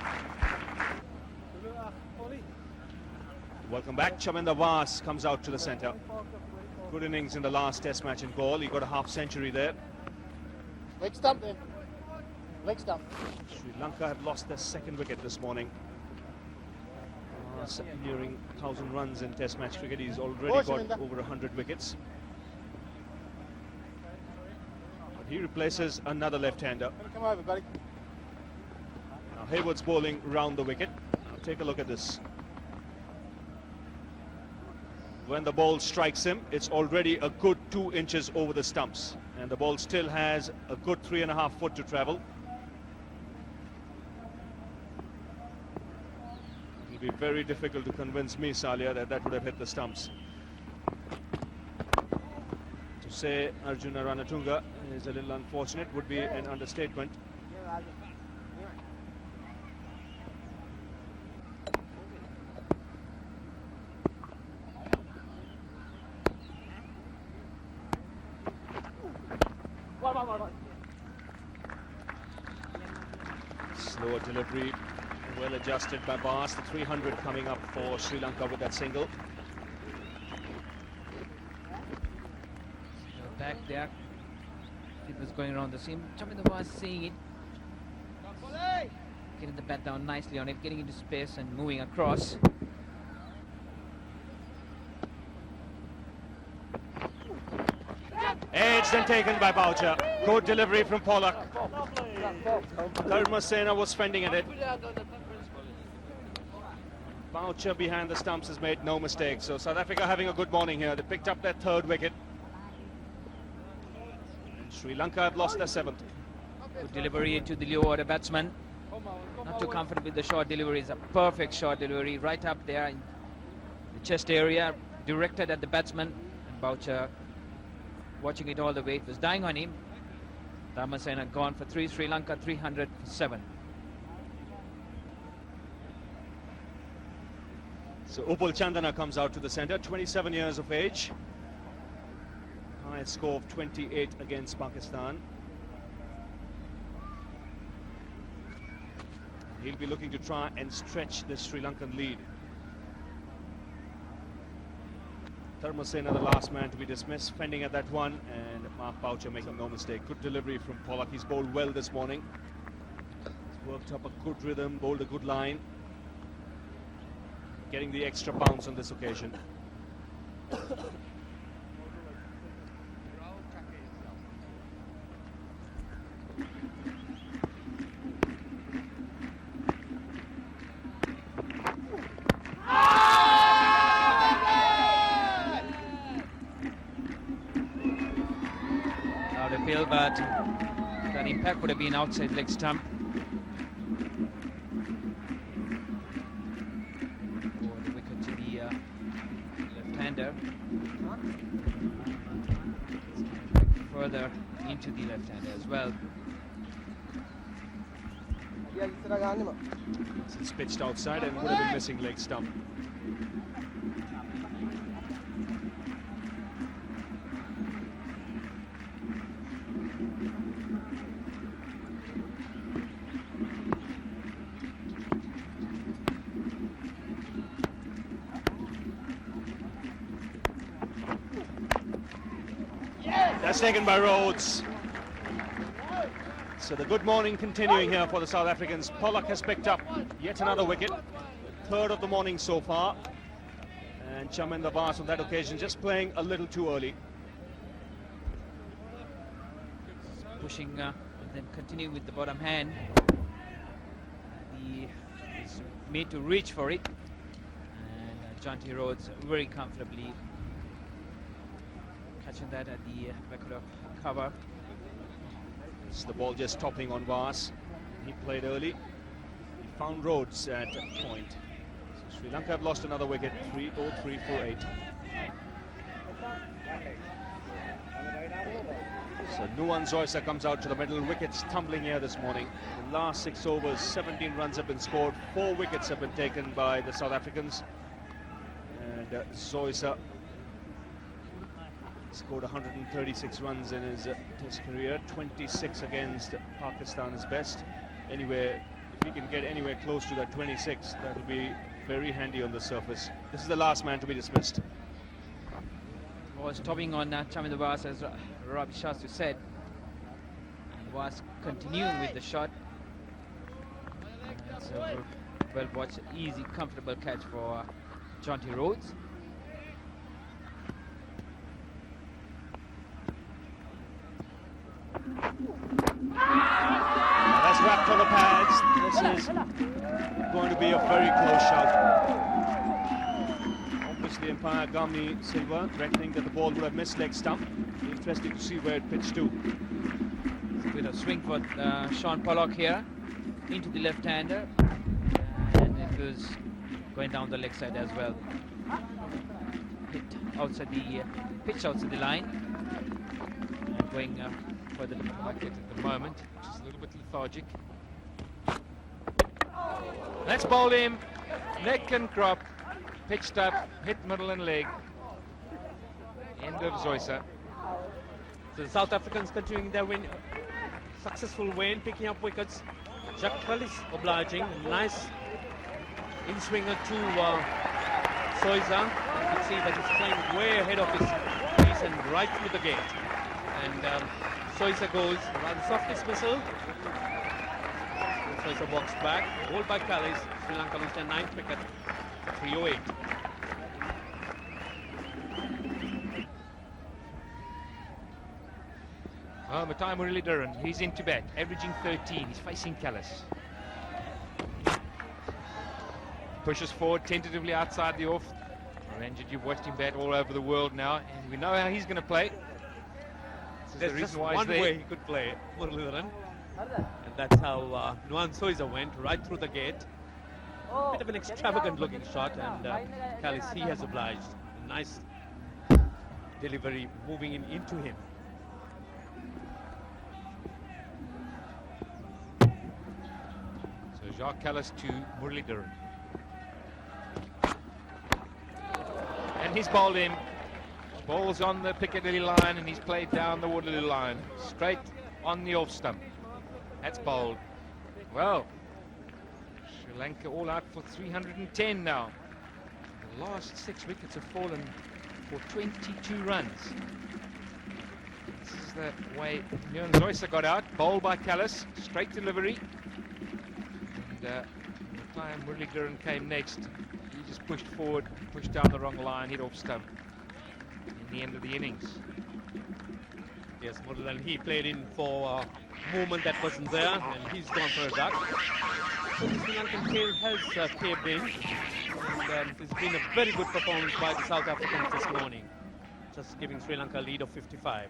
Welcome back. Chaminda Vas comes out to the centre. Good innings in the last test match in Gaul. He got a half century there. Leg stump there. Leg stump. Sri Lanka have lost their second wicket this morning. Nearing 1,000 runs in test match cricket. He's already got over 100 wickets. But he replaces another left-hander. Come over, buddy. Now Hayward's bowling round the wicket. Now take a look at this. When the ball strikes him, it's already a good 2 inches over the stumps, and the ball still has a good 3.5 foot to travel. It'll be very difficult to convince me, Salia, that that would have hit the stumps. To say Arjuna Ranatunga is a little unfortunate would be an understatement. Slower delivery, well adjusted by Bas. The 300 coming up for Sri Lanka with that single. Back there, it was going around the seam. Chaminda Vas seeing it, getting the bat down nicely on it, getting into space and moving across. Edged and taken by Boucher. Good delivery from Pollock. Dharmasena was fending at it. Boucher behind the stumps has made no mistake. So South Africa having a good morning here. They picked up their 3rd wicket. And Sri Lanka have lost their 7th. Good delivery to the low order batsman. Not too comfortable with the short delivery. It's a perfect short delivery right up there in the chest area, directed at the batsman. And Boucher watching it all the way. It was dying on him. Dharmasena gone for 3. Sri Lanka 300 for 7. So Upul Chandana comes out to the centre, 27 years of age. Highest score of 28 against Pakistan. He'll be looking to try and stretch the Sri Lankan lead. Dharmasena, the last man to be dismissed, fending at that one, and Mark Boucher making no mistake. Good delivery from Pollock. He's bowled well this morning. He's worked up a good rhythm, bowled a good line. Getting the extra bounce on this occasion. Out of field, but that impact would have been outside leg stump. For the wicket to the left-hander. Further into the left-hander as well. It's pitched outside and would have been missing leg stump. That's taken by Rhodes. So the good morning continuing here for the South Africans. Pollock has picked up yet another wicket, third of the morning so far. And Chaminda Vas on that occasion just playing a little too early. Pushing and then continue with the bottom hand. He is made to reach for it. And Jonty Rhodes very comfortably catching that at the record of cover. It's the ball just topping on Vas. He played early. He found Rhodes at a point. So Sri Lanka have lost another wicket, 3-0-3-4-8. So Nuwan Zoysa comes out to the middle. Wickets tumbling here this morning. In the last 6 overs, 17 runs have been scored. 4 wickets have been taken by the South Africans. And Zoysa scored 136 runs in his test career, 26 against Pakistan is best. Anyway, if he can get anywhere close to that 26, that will be very handy on the surface. This is the last man to be dismissed. Was topping on Chaminda Vas, as Ravi Shastri said, and was continuing with the shot. And so well watched, easy, comfortable catch for Jonty Rhodes. That's wrapped on the pads. This is going to be a very close shot. Obviously, umpire Gamni Silva reckoning that the ball would have missed leg stump. Interesting to see where it pitched to. It's a bit of swing for Shaun Pollock here into the left-hander, and it was going down the leg side as well. Hit outside the pitch outside the line, and going further to the bucket At the moment, which is a little bit lethargic. Let's bowl him. Neck and crop. Pitched up, hit middle and leg. End of Zoysa. So the South Africans continuing their win, successful win, picking up wickets. Jacques Kallis obliging, nice in-swinger to Soiza. You can see that he's playing way ahead of his crease and right through the gate. And Soiza goes, rather soft dismissal. Soiza walks back, bowled by Kallis. Sri Lanka lose their 9th wicket, 308. Matai Muralidharan, he's into bat, averaging 13. He's facing Kallis. Pushes forward tentatively outside the off. Ranjit, you've watched him bat all over the world now, and we know how he's going to play. There's the just reason why one he's there. way he could play, Muralidharan. And that's how Nuwan Soiza went, right through the gate. Bit of an extravagant looking shot, and Kallis, he has obliged. Nice delivery moving into him. So Jacques Kallis to Muralidharan. And he's bowled him. Ball's on the Piccadilly line and he's played down the Waterloo line. Straight on the off stump. That's bowled. Well, Sri Lanka all out for 310 now. The last 6 wickets have fallen for 22 runs. This is the way Zoysa got out. Bowled by Kallis. Straight delivery. And Muralidharan came next. He just pushed forward, pushed down the wrong line, hit off stump in the end of the innings. Yes, Muralidharan, he played in for a movement that wasn't there, and he's gone for a duck. So the Sri Lankan tail has caved in, and it's been a very good performance by the South Africans this morning, just giving Sri Lanka a lead of 55.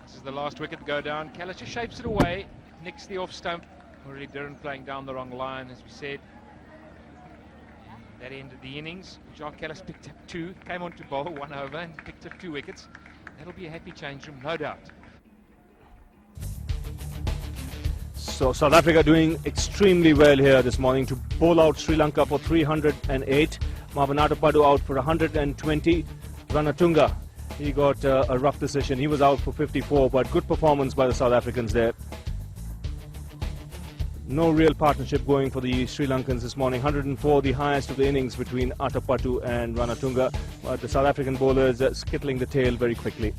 This is the last wicket to go down. Kallis just shapes it away, nicks the off stump. Muralidharan playing down the wrong line, as we said. That ended the innings. Jacques Kallis picked up 2, came on to bowl 1 over and picked up 2 wickets. That'll be a happy change room, no doubt. So South Africa doing extremely well here this morning to bowl out Sri Lanka for 308. Marvan Atapattu out for 120. Ranatunga, he got a rough decision. He was out for 54, but good performance by the South Africans there. No real partnership going for the Sri Lankans this morning. 104, the highest of the innings between Atapattu and Ranatunga. But the South African bowlers skittling the tail very quickly.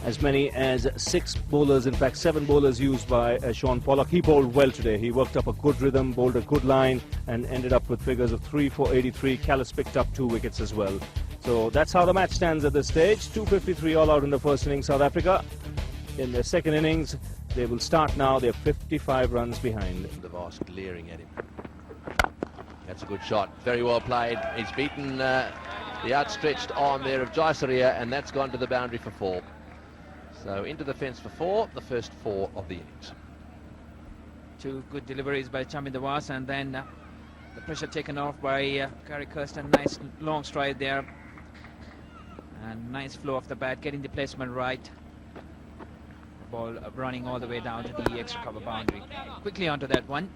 As many as 6 bowlers, in fact 7 bowlers used by Shaun Pollock. He bowled well today. He worked up a good rhythm, bowled a good line and ended up with figures of 3 for 83. Kallis picked up 2 wickets as well. So that's how the match stands at this stage. 253 all out in the first innings, South Africa. In their second innings, they will start now. They're 55 runs behind. The Voss glaring at him. That's a good shot. Very well played. He's beaten the outstretched arm there of Jaisaria, and that's gone to the boundary for 4. So into the fence for 4, the first 4 of the innings. 2 good deliveries by Chamin Devas, and then the pressure taken off by Gary Kirsten. Nice long stride there. And nice flow off the bat, getting the placement right. Ball running all the way down to the extra cover boundary. Quickly onto that one.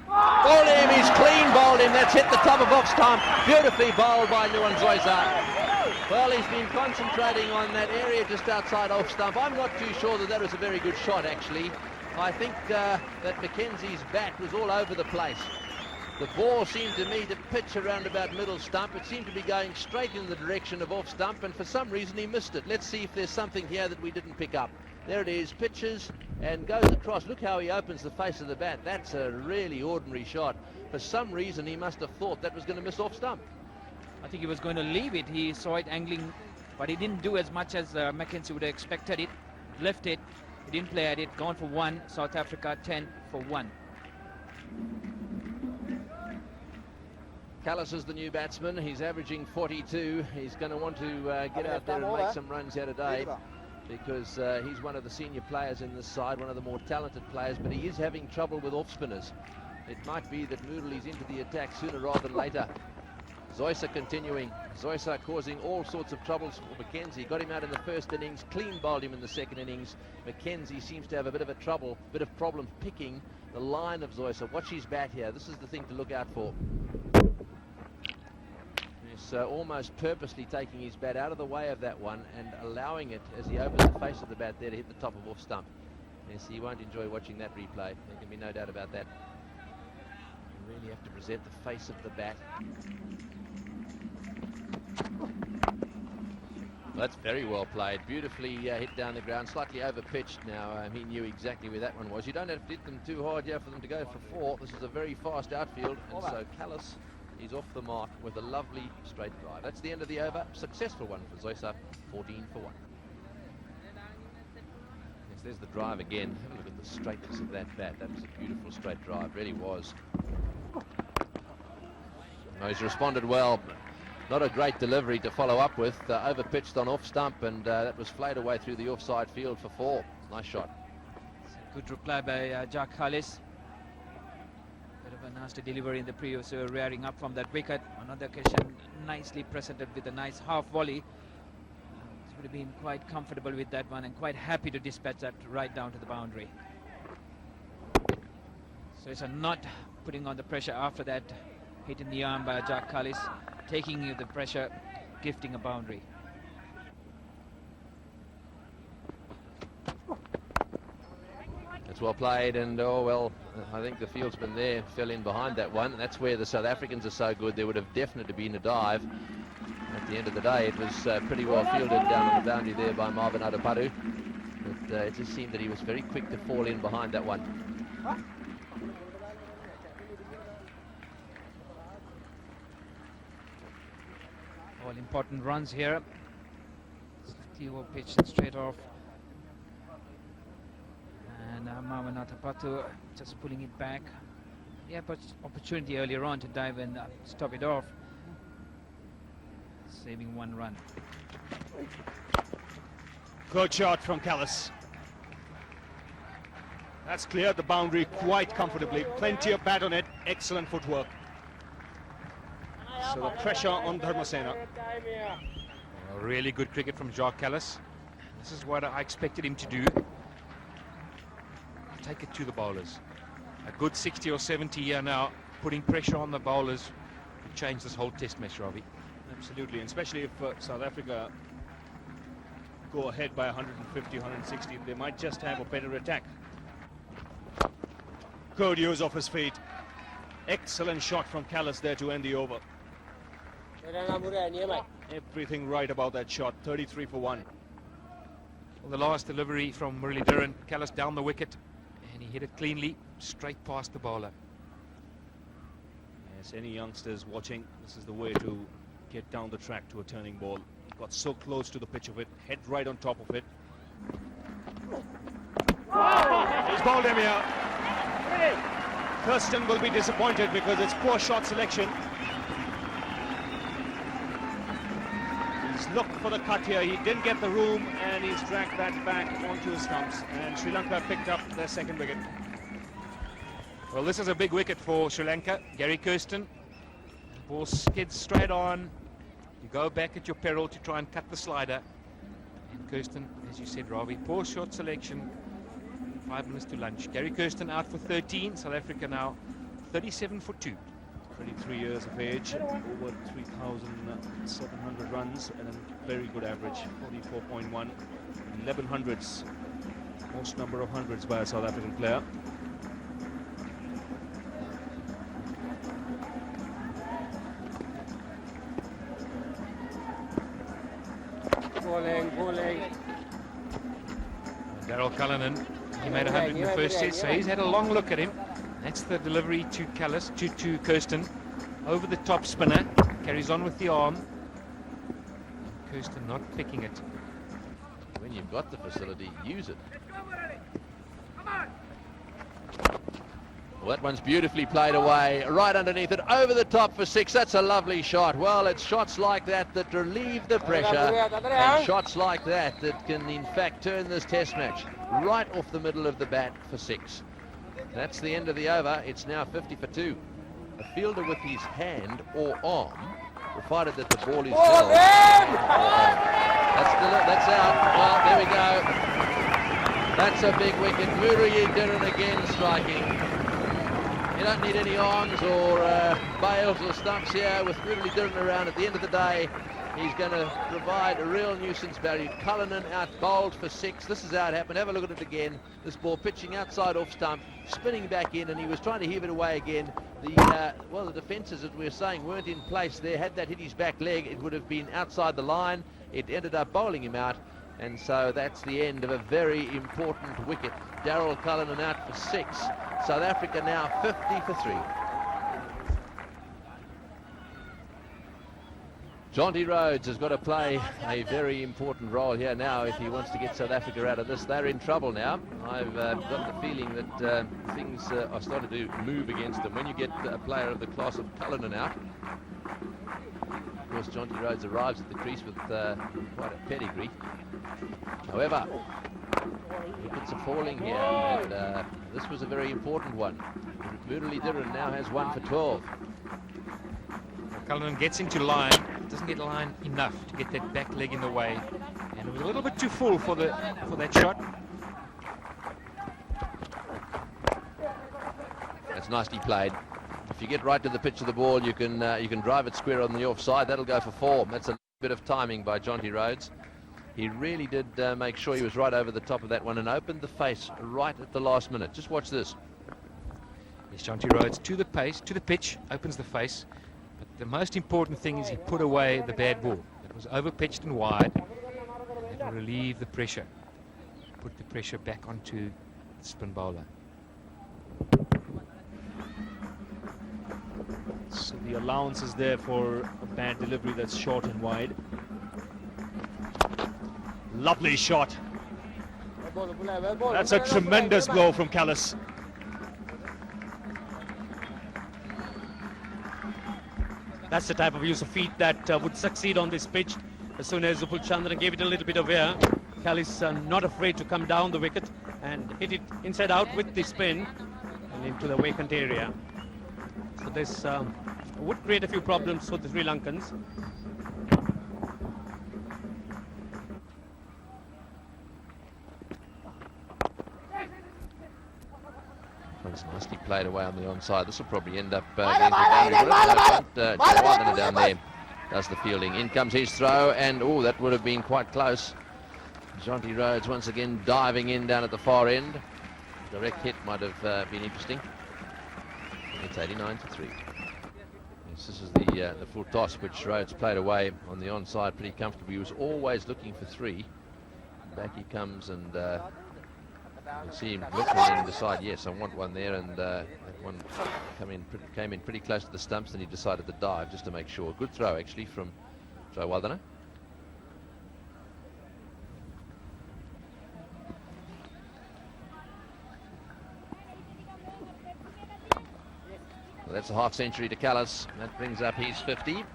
Bowled him, he's clean bowled him. That's hit the top of off stump. Beautifully bowled by Nuwan Zoysa. Well, he's been concentrating on that area just outside off stump. I'm not too sure that that was a very good shot, actually. I think that Mackenzie's bat was all over the place. The ball seemed to me to pitch around about middle stump. It seemed to be going straight in the direction of off stump, and for some reason he missed it. Let's see if there's something here that we didn't pick up. There it is, pitches and goes across. Look how he opens the face of the bat. That's a really ordinary shot. For some reason he must have thought that was going to miss off stump. I think he was going to leave it. He saw it angling, but he didn't do as much as Mackenzie would have expected it. Left it, he didn't play at it. Gone for 1. South Africa 10 for 1. Kallis is the new batsman. He's averaging 42. He's going to want to get out there and make some runs here today, because he's one of the senior players in this side, one of the more talented players, but he is having trouble with off spinners. It might be that Murali's into the attack sooner rather than later. Zoysa continuing. Zoysa causing all sorts of troubles for Mackenzie. Got him out in the first innings, clean bowled him in the second innings. Mackenzie seems to have a bit of problem picking the line of Zoysa. Watch his bat here. This is the thing to look out for. He's almost purposely taking his bat out of the way of that one and allowing it, as he opens the face of the bat there, to hit the top of off stump. Yes, he won't enjoy watching that replay. There can be no doubt about that. You really have to present the face of the bat. Well, that's very well played. Beautifully hit down the ground, slightly over pitched now. He knew exactly where that one was. You don't have to hit them too hard here for them to go for 4. This is a very fast outfield, and so Kallis is off the mark with a lovely straight drive. That's the end of the over. Successful one for Zoysa, 14 for 1. Yes, there's the drive again. Have a look at the straightness of that bat. That was a beautiful straight drive, really was. No, he's responded well. Not a great delivery to follow up with. Over pitched on off stump, and that was flayed away through the offside field for 4. Nice shot. Good reply by Jacques Kallis. Bit of a nasty delivery in the previous, rearing up from that wicket. Another occasion nicely presented with a nice half volley. He would have been quite comfortable with that one and quite happy to dispatch that right down to the boundary. So it's a not putting on the pressure after that hit in the arm by Jacques Kallis, taking the pressure, gifting a boundary. It's well played, and oh well, I think the fieldsman there fell in behind that one. That's where the South Africans are so good. There would have definitely been a dive. At the end of the day, it was pretty well fielded down on the boundary there by Marvan Atapattu. But it just seemed that he was very quick to fall in behind that one. All important runs here. Steve pitched it straight off. And Marvan Atapattu just pulling it back. Yeah, but opportunity earlier on to dive and stop it off. Saving one run. Good shot from Kallis. That's cleared the boundary quite comfortably. Plenty of bat on it. Excellent footwork. So the pressure on Dharmasena. Well, really good cricket from Jacques Kallis. This is what I expected him to do. Take it to the bowlers. A good 60 or 70 here now, putting pressure on the bowlers to change this whole test match, Ravi. Absolutely, and especially if South Africa go ahead by 150, 160, they might just have a better attack. Good use of his feet. Excellent shot from Kallis there to end the over. Everything right about that shot. 33 for 1. Well, the last delivery from Muralidharan, Kallis down the wicket, and he hit it cleanly, straight past the bowler. Yes, any youngsters watching, this is the way to get down the track to a turning ball. Got so close to the pitch of it, head right on top of it. He's bowled him here. Kirsten will be disappointed because it's poor shot selection. He's looked for the cut here. He didn't get the room, and he's dragged that back onto his stumps. And Sri Lanka picked up their second wicket. Well, this is a big wicket for Sri Lanka. Gary Kirsten. Ball skids straight on. You go back at your peril to try and cut the slider. And Kirsten, as you said, Ravi, poor shot selection. 5 minutes to lunch. Gary Kirsten out for 13. South Africa now 37 for 2. 23 years of age, over 3,700 runs and a very good average, 44.1, 11 hundreds, most number of hundreds by a South African player. Bowling. Daryl Cullinan, he made 100 in the first set, so he's had a long look at him. That's the delivery to Kallis, to Kirsten. Over the top spinner, carries on with the arm. Kirsten not picking it. When you've got the facility, use it. Well, that one's beautifully played away, right underneath it, over the top for 6. That's a lovely shot. Well, it's shots like that that relieve the pressure, and shots like that that can in fact turn this test match right off the middle of the bat for 6. That's the end of the over. It's now 50 for 2. A fielder with his hand or arm, provided that the ball is held. That's out. Well, there we go. That's a big wicket. Muralidharan again striking. You don't need any arms or bails or stumps here with Muralidharan around. At the end of the day, he's going to provide a real nuisance value. Cullinan out bowled for 6. This is how it happened. Have a look at it again. This ball pitching outside off stump, spinning back in, and he was trying to heave it away again. The defences, as we were saying, weren't in place there. Had that hit his back leg, it would have been outside the line. It ended up bowling him out, and so that's the end of a very important wicket. Daryl Cullinan out for 6. South Africa now 50 for 3. Jonty Rhodes has got to play a very important role here now if he wants to get South Africa out of this. They're in trouble now. I've got the feeling that things are starting to move against them. When you get a player of the class of Cullinan out, of course Jonty Rhodes arrives at the crease with quite a pedigree. However, wickets are falling here, and this was a very important one. Muralidharan now has 1 for 12. Cullinan gets into line, doesn't get line enough to get that back leg in the way, and it was a little bit too full for that shot. nicely played. If you get right to the pitch of the ball, you can drive it square on the offside. That'll go for 4. That's a bit of timing by Jonty Rhodes. He really did make sure he was right over the top of that one and opened the face right at the last minute. Just watch this. Yes, Jonty Rhodes to the pitch, opens the face. But the most important thing is he put away the bad ball. It was over pitched and wide. It will relieve the pressure. Put the pressure back onto the spin bowler. So the allowance is there for a bad delivery that's short and wide. Lovely shot. That's a tremendous blow from Kallis. That's the type of use of feet that would succeed on this pitch. As soon as Upul Chandra gave it a little bit of air, Kallis not afraid to come down the wicket and hit it inside out with the spin and into the vacant area. So this would create a few problems for the Sri Lankans. It's nicely played away on the onside. This will probably end up getting to boundary. Down there does the fielding. In comes his throw, and oh, that would have been quite close. Jonty Rhodes once again diving in down at the far end. Direct hit might have been interesting. It's 89 for 3. Yes, this is the full toss which Rhodes played away on the onside pretty comfortably. He was always looking for 3. Back he comes, and you'll see him look and decide, yes, I want one there, and that one came in pretty close to the stumps, and he decided to dive just to make sure. Good throw actually from Joe Waldner. Well, that's a half century to Kallis. That brings up his 50. And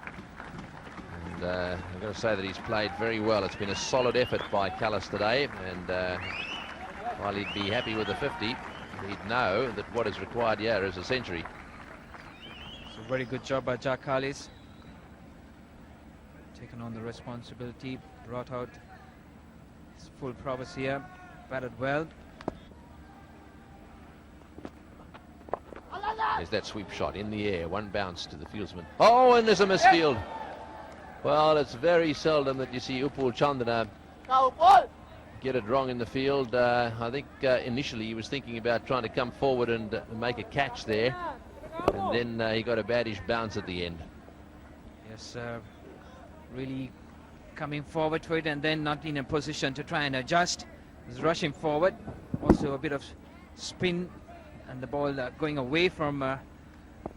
I've got to say that he's played very well. It's been a solid effort by Kallis today, and while he'd be happy with the 50, he'd know that what is required here is a century. So very good job by Jacques Kallis. Taken on the responsibility, brought out his full prowess here, batted well. There's that sweep shot in the air, one bounce to the fieldsman. Oh, and there's a misfield. Well, it's very seldom that you see Upul Chandra get it wrong in the field. I think initially he was thinking about trying to come forward and make a catch there, and then he got a baddish bounce at the end. Yes, really coming forward to it and then not in a position to try and adjust. He's rushing forward. Also a bit of spin and the ball going away from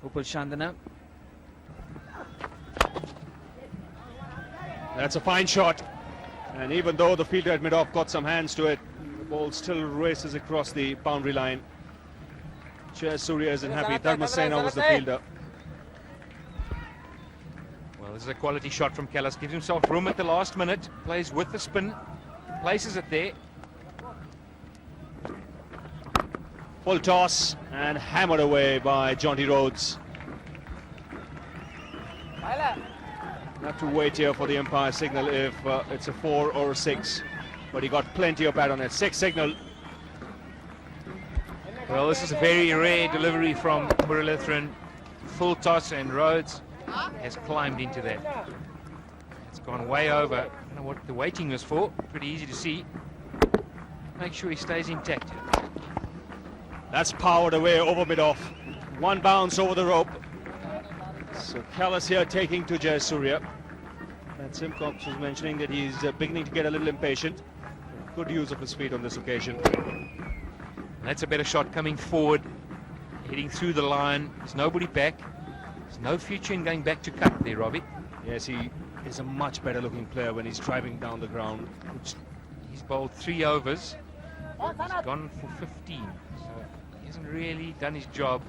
Upul Chandra. That's a fine shot. And even though the fielder at mid-off got some hands to it, the ball still races across the boundary line. Surya isn't happy. Dharmasena was the fielder. Well, this is a quality shot from Kallis. Gives himself room at the last minute. Plays with the spin. Places it there. Full toss and hammered away by Jonty Rhodes. Have to wait here for the umpire signal if it's a 4 or a 6. But he got plenty of bat on it. 6 signal. Well, this is a very rare delivery from Muralitharan. Full toss, and Rhodes has climbed into that. It's gone way over. I don't know what the waiting was for. Pretty easy to see. Make sure he stays intact. That's powered away over mid-off. One bounce over the rope. So Kallis here taking to Jai Surya. And Simcox was mentioning that he's beginning to get a little impatient. Good use of his feet on this occasion. That's a better shot coming forward, heading through the line. There's nobody back. There's no future in going back to cut there, Robbie. Yes, he is a much better looking player when he's driving down the ground. He's bowled 3 overs. He's gone for 15. So he hasn't really done his job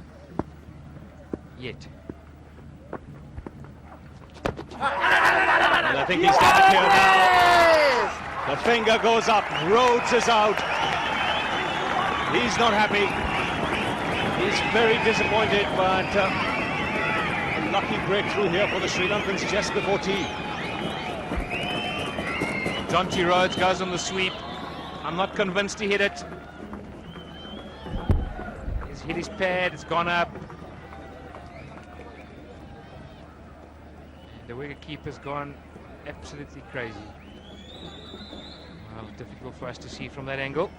yet. And I think he's got it here now. The finger goes up. Rhodes is out. He's not happy. He's very disappointed, but a lucky breakthrough here for the Sri Lankans just before tea. Jonty Rhodes goes on the sweep. I'm not convinced he hit it. He's He's hit his pad, it's gone up. And the wicket keeper's gone absolutely crazy. Well, difficult for us to see from that angle.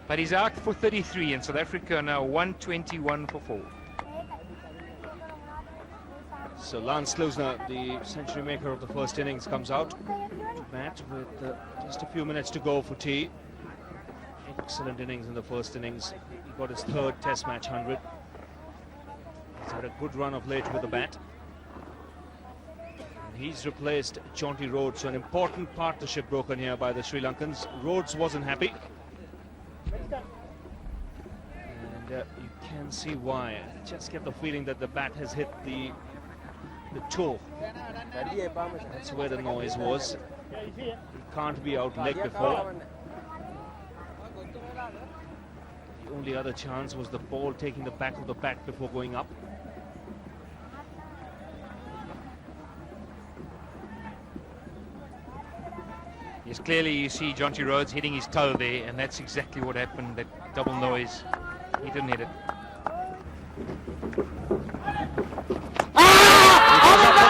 But he's out for 33, and South Africa are now 121 for 4. So Lance Klusener, the century maker of the first innings, comes out to bat with just a few minutes to go for tea. Excellent innings in the first innings. He got his third test match 100. He's had a good run of late with the bat. And he's replaced Jaunty Rhodes, so an important partnership broken here by the Sri Lankans. Rhodes wasn't happy. And you can see why. I just get the feeling that the bat has hit the toe. That's where the noise was. He can't be out leg before. The only other chance was the ball taking the back of the bat before going up. Yes, clearly you see Jaunty Rhodes hitting his toe there, and that's exactly what happened, that double noise. He didn't hit it.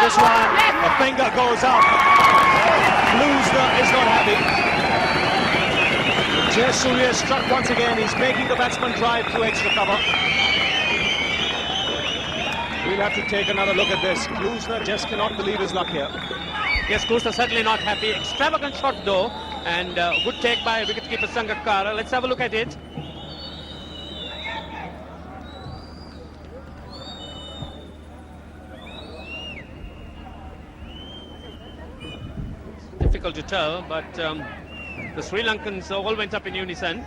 This one, the finger goes up. Klusener is not happy. Jacques struck once again. He's making the batsman drive to extra cover. We'll have to take another look at this. Klusener just cannot believe his luck here. Yes, Klusener certainly not happy. Extravagant shot though, and good take by wicketkeeper Sangakkara. Let's have a look at it. Difficult to tell, but the Sri Lankans all went up in unison.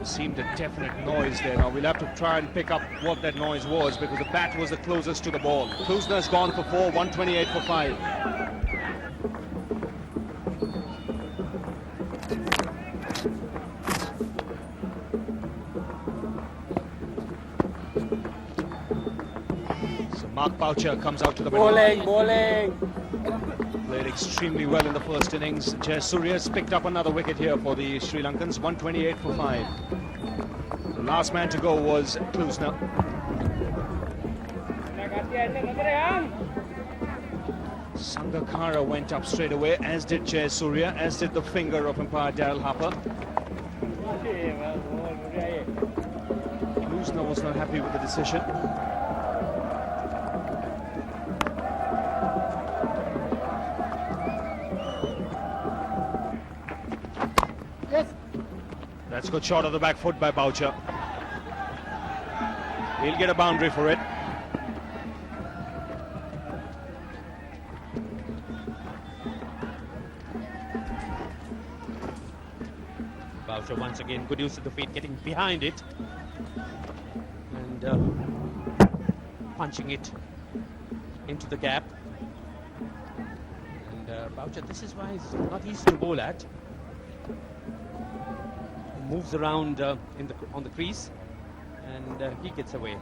Seemed a definite noise there. Now we'll have to try and pick up what that noise was, because the bat was the closest to the ball. Klusener's gone for 4, 128 for 5. So Mark Boucher comes out to the middle. Bowling. Played extremely well in the first innings. Jayasuriya's picked up another wicket here for the Sri Lankans, 128 for 5. The last man to go was Klusener. Sangakkara went up straight away, as did Jayasuriya, as did the finger of umpire Daryl Harper. Klusener was not happy with the decision. That's a good shot of the back foot by Boucher. He'll get a boundary for it. Boucher once again, good use of the feet, getting behind it and punching it into the gap. And Boucher, this is why he's not easy to bowl at. Moves around on the crease, and he gets away.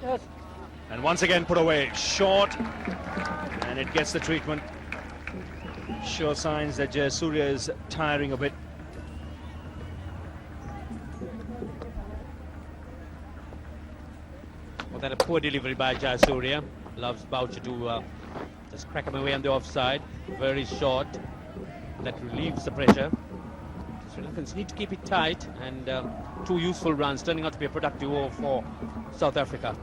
Yes. And once again put away, short, and it gets the treatment. Sure signs that Jayasuriya is tiring a bit. That a poor delivery by Jayasuriya. Loves Boucher to just crack him away on the offside. Very short. That relieves the pressure. Sri Lankans need to keep it tight, and 2 useful runs turning out to be a productive over for South Africa.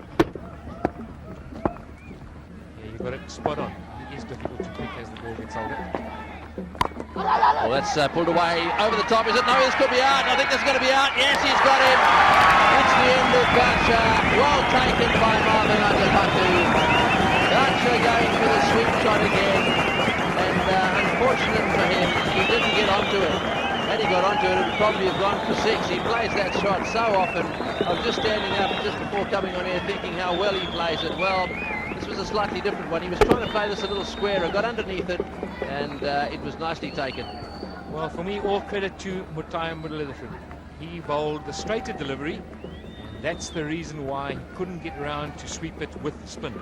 Yeah, you got it spot on. It is difficult to pick as the ball gets older. Well, that's pulled away over the top. Is it? No, this could be out. I think this is going to be out. Yes, he's got him. It's the end of Boucher. Well taken by Marvan Atapattu. Boucher going for the sweep shot again. And unfortunate for him, he didn't get onto it. Had he got onto it, it would probably have gone for 6. He plays that shot so often. I was just standing up just before coming on here thinking how well he plays it. Well, this was a slightly different one. He was trying to play this a little squarer, got underneath it, and it was nicely taken. Well, for me, all credit to Mutai Mudalathan. He bowled the straighter delivery, and That's the reason why he couldn't get round to sweep it with spin.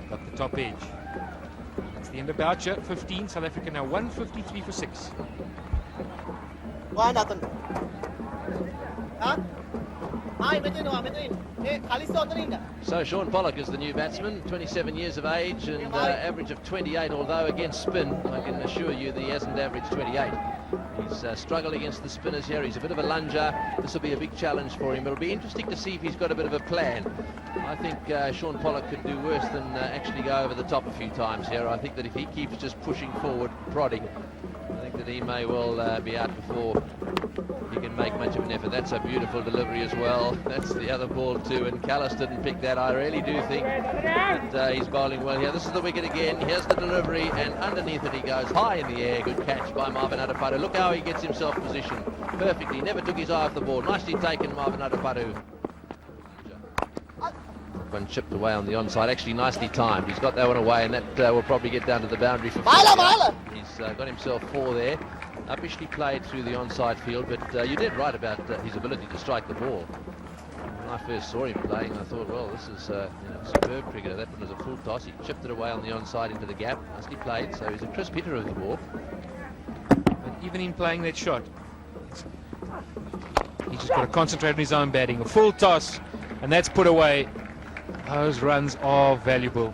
Got the top edge. That's the end of Boucher. 15. South Africa now 153 for 6. Why nothing? Huh? Hi, So Shaun Pollock is the new batsman, 27 years of age and average of 28, although against spin, I can assure you that he hasn't averaged 28. He's struggled against the spinners here. He's a bit of a lunger. This will be a big challenge for him. It'll be interesting to see if he's got a bit of a plan. I think Shaun Pollock could do worse than actually go over the top a few times here. I think that if he keeps just pushing forward, prodding, I think that he may well be out before he can make much of an effort. That's a beautiful delivery as well. That's the other ball too, and Kallis didn't pick that. I really do think that he's bowling well here. This is the wicket again. Here's the delivery, and underneath it he goes high in the air. Good catch by Marvan Atapattu. Look how he gets himself positioned perfectly. Never took his eye off the ball. Nicely taken, Marvan Atapattu. One chipped away on the onside, actually nicely timed. He's got that one away, and that will probably get down to the boundary for 4. He's got himself 4 there. Uppishly played through the onside field, but you did right about his ability to strike the ball. When I first saw him playing, I thought, well, this is superb cricketer. That one was a full toss. He chipped it away on the onside into the gap. Nicely played, so he's a crisp hitter of the ball. But even in playing that shot, he's just got to concentrate on his own batting. A full toss, and that's put away. Those runs are valuable.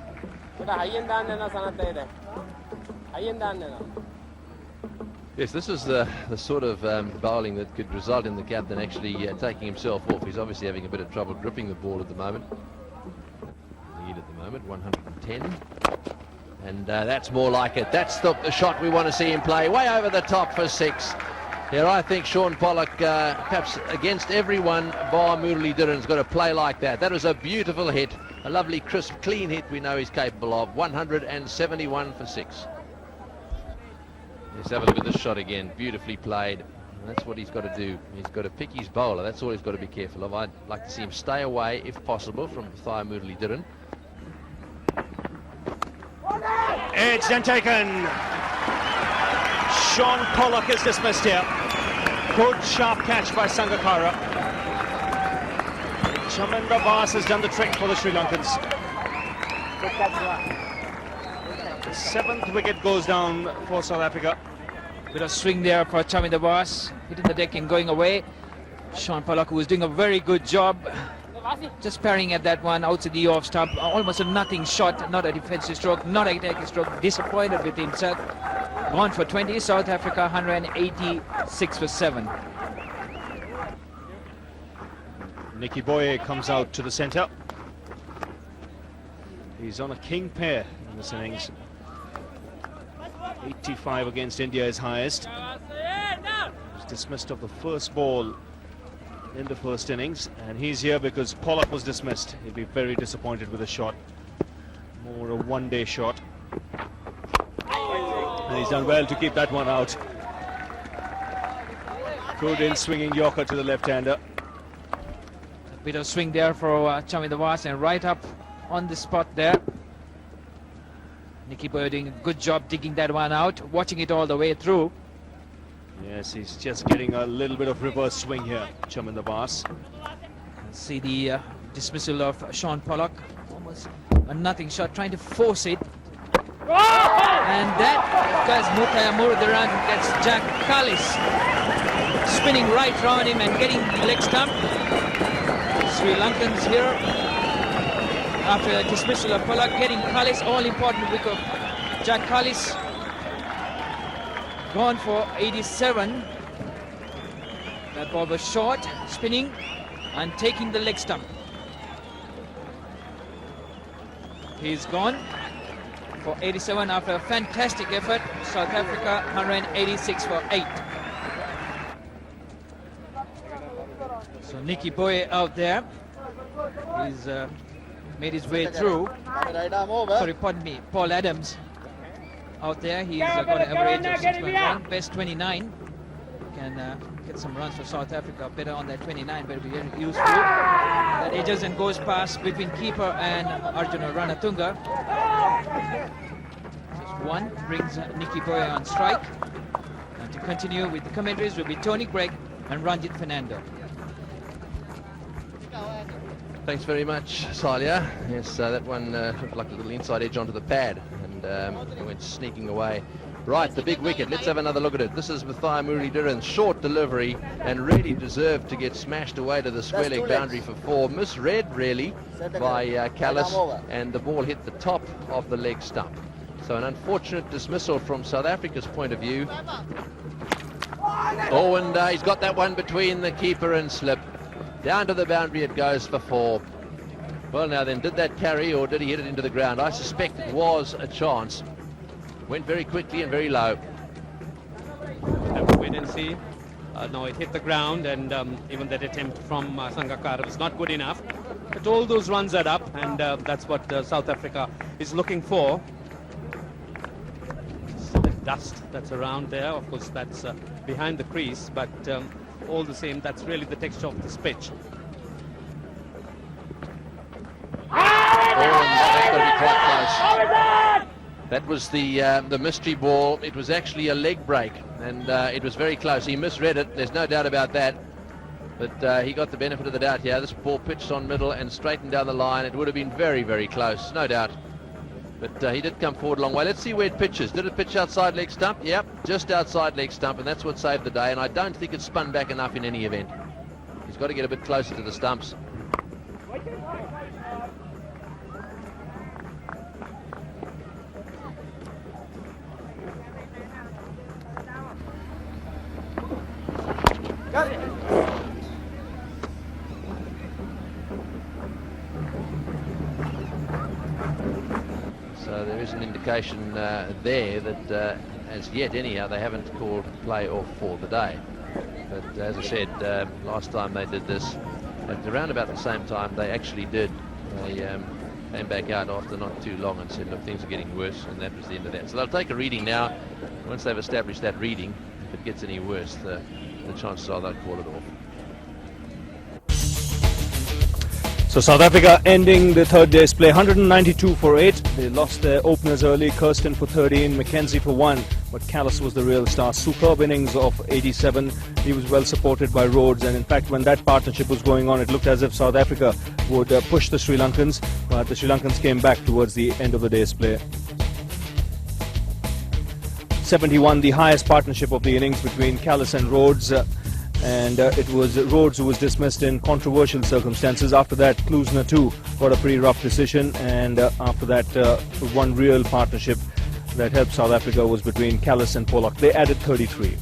Yes, this is the sort of bowling that could result in the captain actually taking himself off. He's obviously having a bit of trouble gripping the ball at the moment. Lead at the moment, 110. And that's more like it. That's the shot we want to see him play. Way over the top for 6. Here, I think Shaun Pollock, perhaps against everyone, bar Muralidharan's got to play like that. That was a beautiful hit. A lovely, crisp, clean hit we know he's capable of. 171 for 6. Let's have a look at this shot again. Beautifully played. And that's what he's got to do. He's got to pick his bowler. That's all he's got to be careful of. I'd like to see him stay away, if possible, from Thai Muralidharan. Edged and taken. Shaun Pollock is dismissed here. Good sharp catch by Sangakkara. Chaminda Vaas has done the trick for the Sri Lankans. The 7th wicket goes down for South Africa. Bit of swing there for Chaminda Vaas, hitting the deck and going away. Shaun Pollock, who was doing a very good job, just parrying at that one outside the off stump. Almost a nothing shot, not a defensive stroke, not an attacking stroke. Disappointed with himself. Gone for 20. South Africa 186 for 7. Nicky Boye comes out to the centre. He's on a king pair in this innings. 85 against India is highest. He's dismissed of the first ball in the first innings, and he's here because Pollock was dismissed. He'll be very disappointed with the shot. More a one-day shot. And he's done well to keep that one out. Good in-swinging Yorker to the left-hander. A bit of swing there for Chaminda Vaas, and right up on the spot there. Nicky Boye doing a good job digging that one out, watching it all the way through. Yes, he's just getting a little bit of reverse swing here, Chaminda Vaas. See the dismissal of Shaun Pollock. Almost a nothing shot, trying to force it. And that because Muralidharan gets Jacques Kallis spinning right round him and getting the leg stump. Sri Lankans here, after a dismissal of Pollock, getting Kallis, all important wicket. Jacques Kallis gone for 87. That ball was short, spinning and taking the leg stump. He's gone for 87 after a fantastic effort. South Africa 186 for 8. So Nicky Boye out there. He's made his way through. Sorry, pardon me. Paul Adams out there. He's got an average of 6.1, best 29. Can get some runs for South Africa. Better on that 29, but very useful. That edges and goes past between keeper and Arjuna Ranatunga. Just one brings Nicky Boye on strike. And to continue with the commentaries will be Tony Gregg and Ranjit Fernando. Thanks very much, Salia. Yes, that one looked like a little inside edge onto the pad, and it went sneaking away. Right, the big wicket. Let's have another look at it. This is Mathai Muralidharan's short delivery, and really deserved to get smashed away to the square leg boundary for 4. Misread, really, by Kallis, and the ball hit the top of the leg stump. So an unfortunate dismissal from South Africa's point of view. Oh, and he's got that one between the keeper and slip. Down to the boundary it goes for 4. Well, now then, did that carry or did he hit it into the ground? I suspect it was a chance. Went very quickly and very low. Have to wait and see. No, it hit the ground, and even that attempt from Sangakkara was not good enough. But all those runs add up, and that's what South Africa is looking for. So the dust that's around there, of course, that's behind the crease, but all the same, that's really the texture of this pitch. Oh, that's got to be quite close. That was the mystery ball. It was actually a leg break, and it was very close. He misread it, there's no doubt about that. But he got the benefit of the doubt here. This ball pitched on middle and straightened down the line. It would have been very, very close, no doubt. But he did come forward a long way. Let's see where it pitches. Did it pitch outside leg stump? Yep, just outside leg stump, and that's what saved the day. And I don't think it spun back enough in any event. He's got to get a bit closer to the stumps. So there is an indication there that as yet anyhow they haven't called play off for the day. But as I said, last time they did this, at around about the same time they actually did. They came back out after not too long and said, look, things are getting worse, and that was the end of that. So they'll take a reading now. Once they've established that reading, if it gets any worse, the chances are they'll call it off. So South Africa ending the third day's play 192 for 8. They lost their openers early, Kirsten for 13, McKenzie for 1, but Kallis was the real star. Superb innings of 87. He was well supported by Rhodes, and in fact when that partnership was going on, it looked as if South Africa would push the Sri Lankans, but the Sri Lankans came back towards the end of the day's play. 71, the highest partnership of the innings between Kallis and Rhodes. And it was Rhodes who was dismissed in controversial circumstances. After that, Klusener too got a pretty rough decision, and after that, one real partnership that helped South Africa was between Kallis and Pollock. They added 33.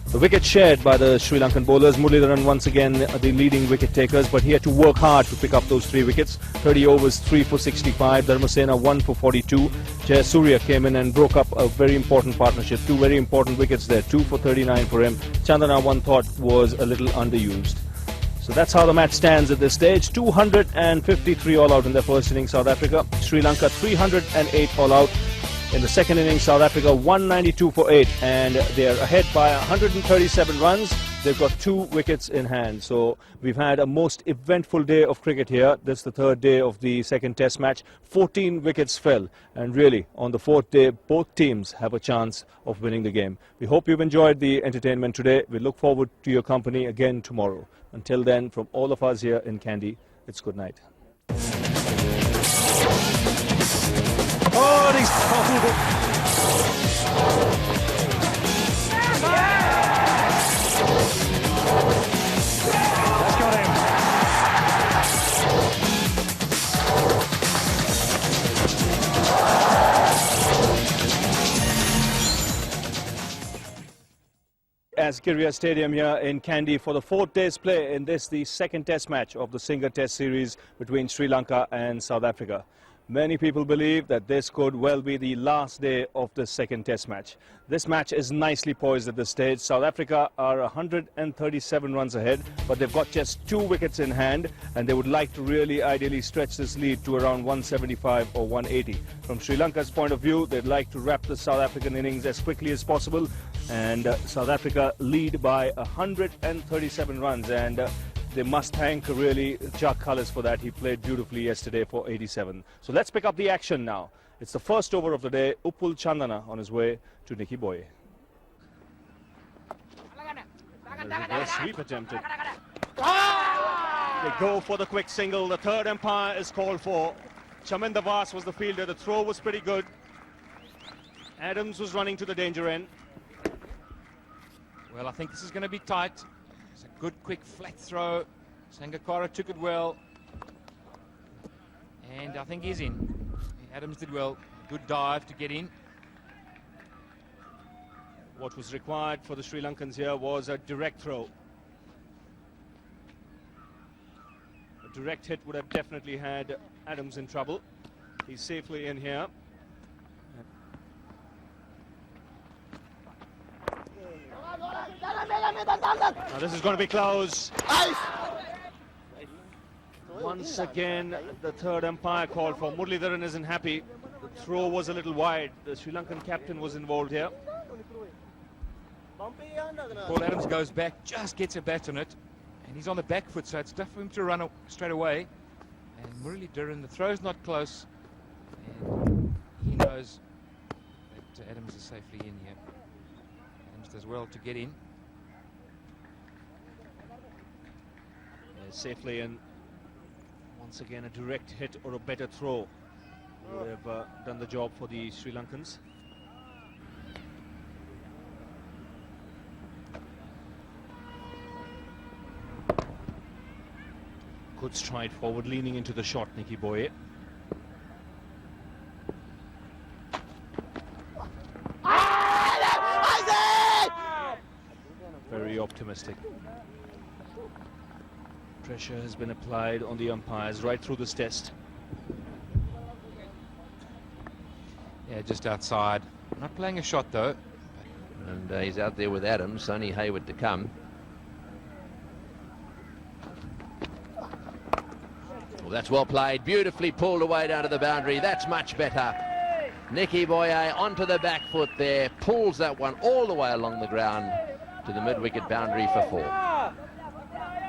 The wicket shared by the Sri Lankan bowlers. Muralidharan once again the leading wicket takers, but he had to work hard to pick up those 3 wickets. 30 overs, 3 for 65. Dharmasena 1 for 42. Jayasuriya came in and broke up a very important partnership. 2 very important wickets there. 2 for 39 for him. Chandana, one thought, was a little underused. So that's how the match stands at this stage. 253 all out in their first innings, South Africa. Sri Lanka 308 all out. In the second innings, South Africa 192 for 8, and they are ahead by 137 runs. They've got 2 wickets in hand. So we've had a most eventful day of cricket here. This is the third day of the second test match. 14 wickets fell, and really on the 4th day both teams have a chance of winning the game. We hope you've enjoyed the entertainment today. We look forward to your company again tomorrow. Until then, from all of us here in Kandy, it's good night. Oh, he's That's got him. Asgiria Stadium here in Kandy for the 4th day's play in this, the second test match of the Singer Test series between Sri Lanka and South Africa. Many people believe that this could well be the last day of the second test match. This match is nicely poised at this stage. South Africa are 137 runs ahead, but they've got just 2 wickets in hand, and they would like to really ideally stretch this lead to around 175 or 180. From Sri Lanka's point of view, they'd like to wrap the South African innings as quickly as possible, and South Africa lead by 137 runs, and they must thank really Jacques Kallis for that. He played beautifully yesterday for 87. So let's pick up the action now. It's the first over of the day. Uppul Chandana on his way to Nicky Boy. A reverse sweep attempted. They go for the quick single. The third umpire is called for. Chaminda Vas was the fielder. The throw was pretty good. Adams was running to the danger end. Well, I think this is going to be tight. It's a good, quick, flat throw. Sangakkara took it well. And I think he's in. Adams did well. Good dive to get in. What was required for the Sri Lankans here was a direct throw. A direct hit would have definitely had Adams in trouble. He's safely in here. Now this is going to be close. Once again, the third umpire called for. Muralidharan isn't happy. The throw was a little wide. The Sri Lankan captain was involved here. Paul Adams goes back, just gets a bat on it, and he's on the back foot, so it's tough for him to run straight away. And Muralidharan, the throw's not close, and he knows that Adams is safely in here. Adams does well to get in. Safely in. Once again, a direct hit or a better throw would have done the job for the Sri Lankans. Good stride forward, leaning into the shot, Nicky Boye. Very optimistic. Pressure has been applied on the umpires right through this test. Yeah, just outside. Not playing a shot though. And he's out there with Adams, only Hayward to come. Well, that's well played, beautifully pulled away down to the boundary. That's much better. Nicky Boye onto the back foot there, pulls that one all the way along the ground to the mid-wicket boundary for 4.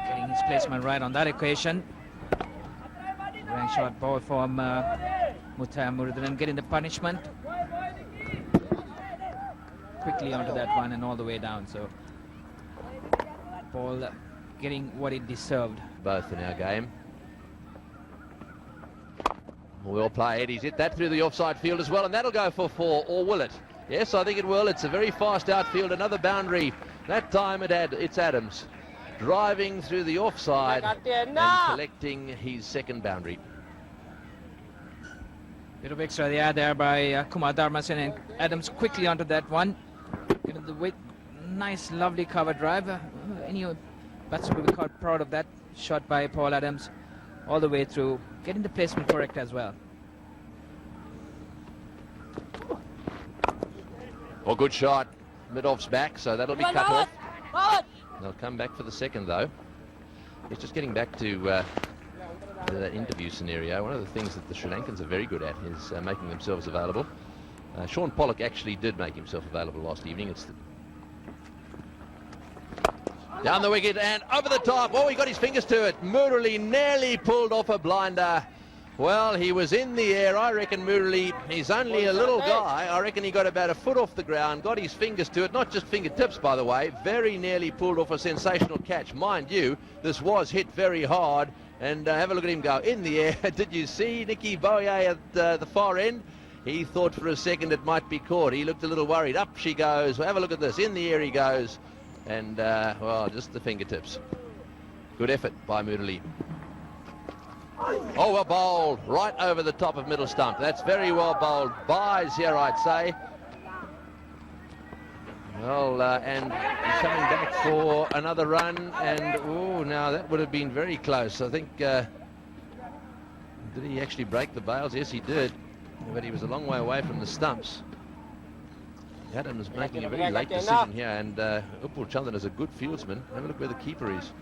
Getting his placement right on that occasion. Rank shot ball from Muralidharan, getting the punishment. Quickly onto that one and all the way down. So ball getting what it deserved. Both in our game. Well played. He's hit that through the offside field as well, and that'll go for 4, or will it? Yes, I think it will. It's a very fast outfield. Another boundary. That time it's Adams driving through the offside and collecting his second boundary. Bit of extra there by Kumar Dharmasena, and Adams quickly onto that one. Getting the weight. Nice, lovely cover drive. Any batsman will be quite proud of that shot by Paul Adams. All the way through, getting the placement correct as well. Well, good shot. Mid-off's back, so that'll be cut off. They'll come back for the second, though. He's just getting back to that interview scenario. One of the things that the Sri Lankans are very good at is making themselves available. Shaun Pollock actually did make himself available last evening. It's down the wicket and over the top. Oh, he got his fingers to it. Murali nearly pulled off a blinder. Well, he was in the air. I reckon Murali, he's only a little guy. I reckon he got about a foot off the ground, got his fingers to it. Not just fingertips, by the way. Very nearly pulled off a sensational catch. Mind you, this was hit very hard. And have a look at him go in the air. Did you see Nicky Boye at the far end? He thought for a second it might be caught. He looked a little worried. Up she goes. Well, have a look at this. In the air he goes. And, well, just the fingertips. Good effort by Murali. Oh, well bowled. Right over the top of middle stump. That's very well bowled. Buys here, I'd say. Well, and he's coming back for another run. And, oh, now that would have been very close. I think, did he actually break the bails? Yes, he did. But he was a long way away from the stumps. Adams making a very late decision here, and Upul Chandran is a good fieldsman. Have a look where the keeper is.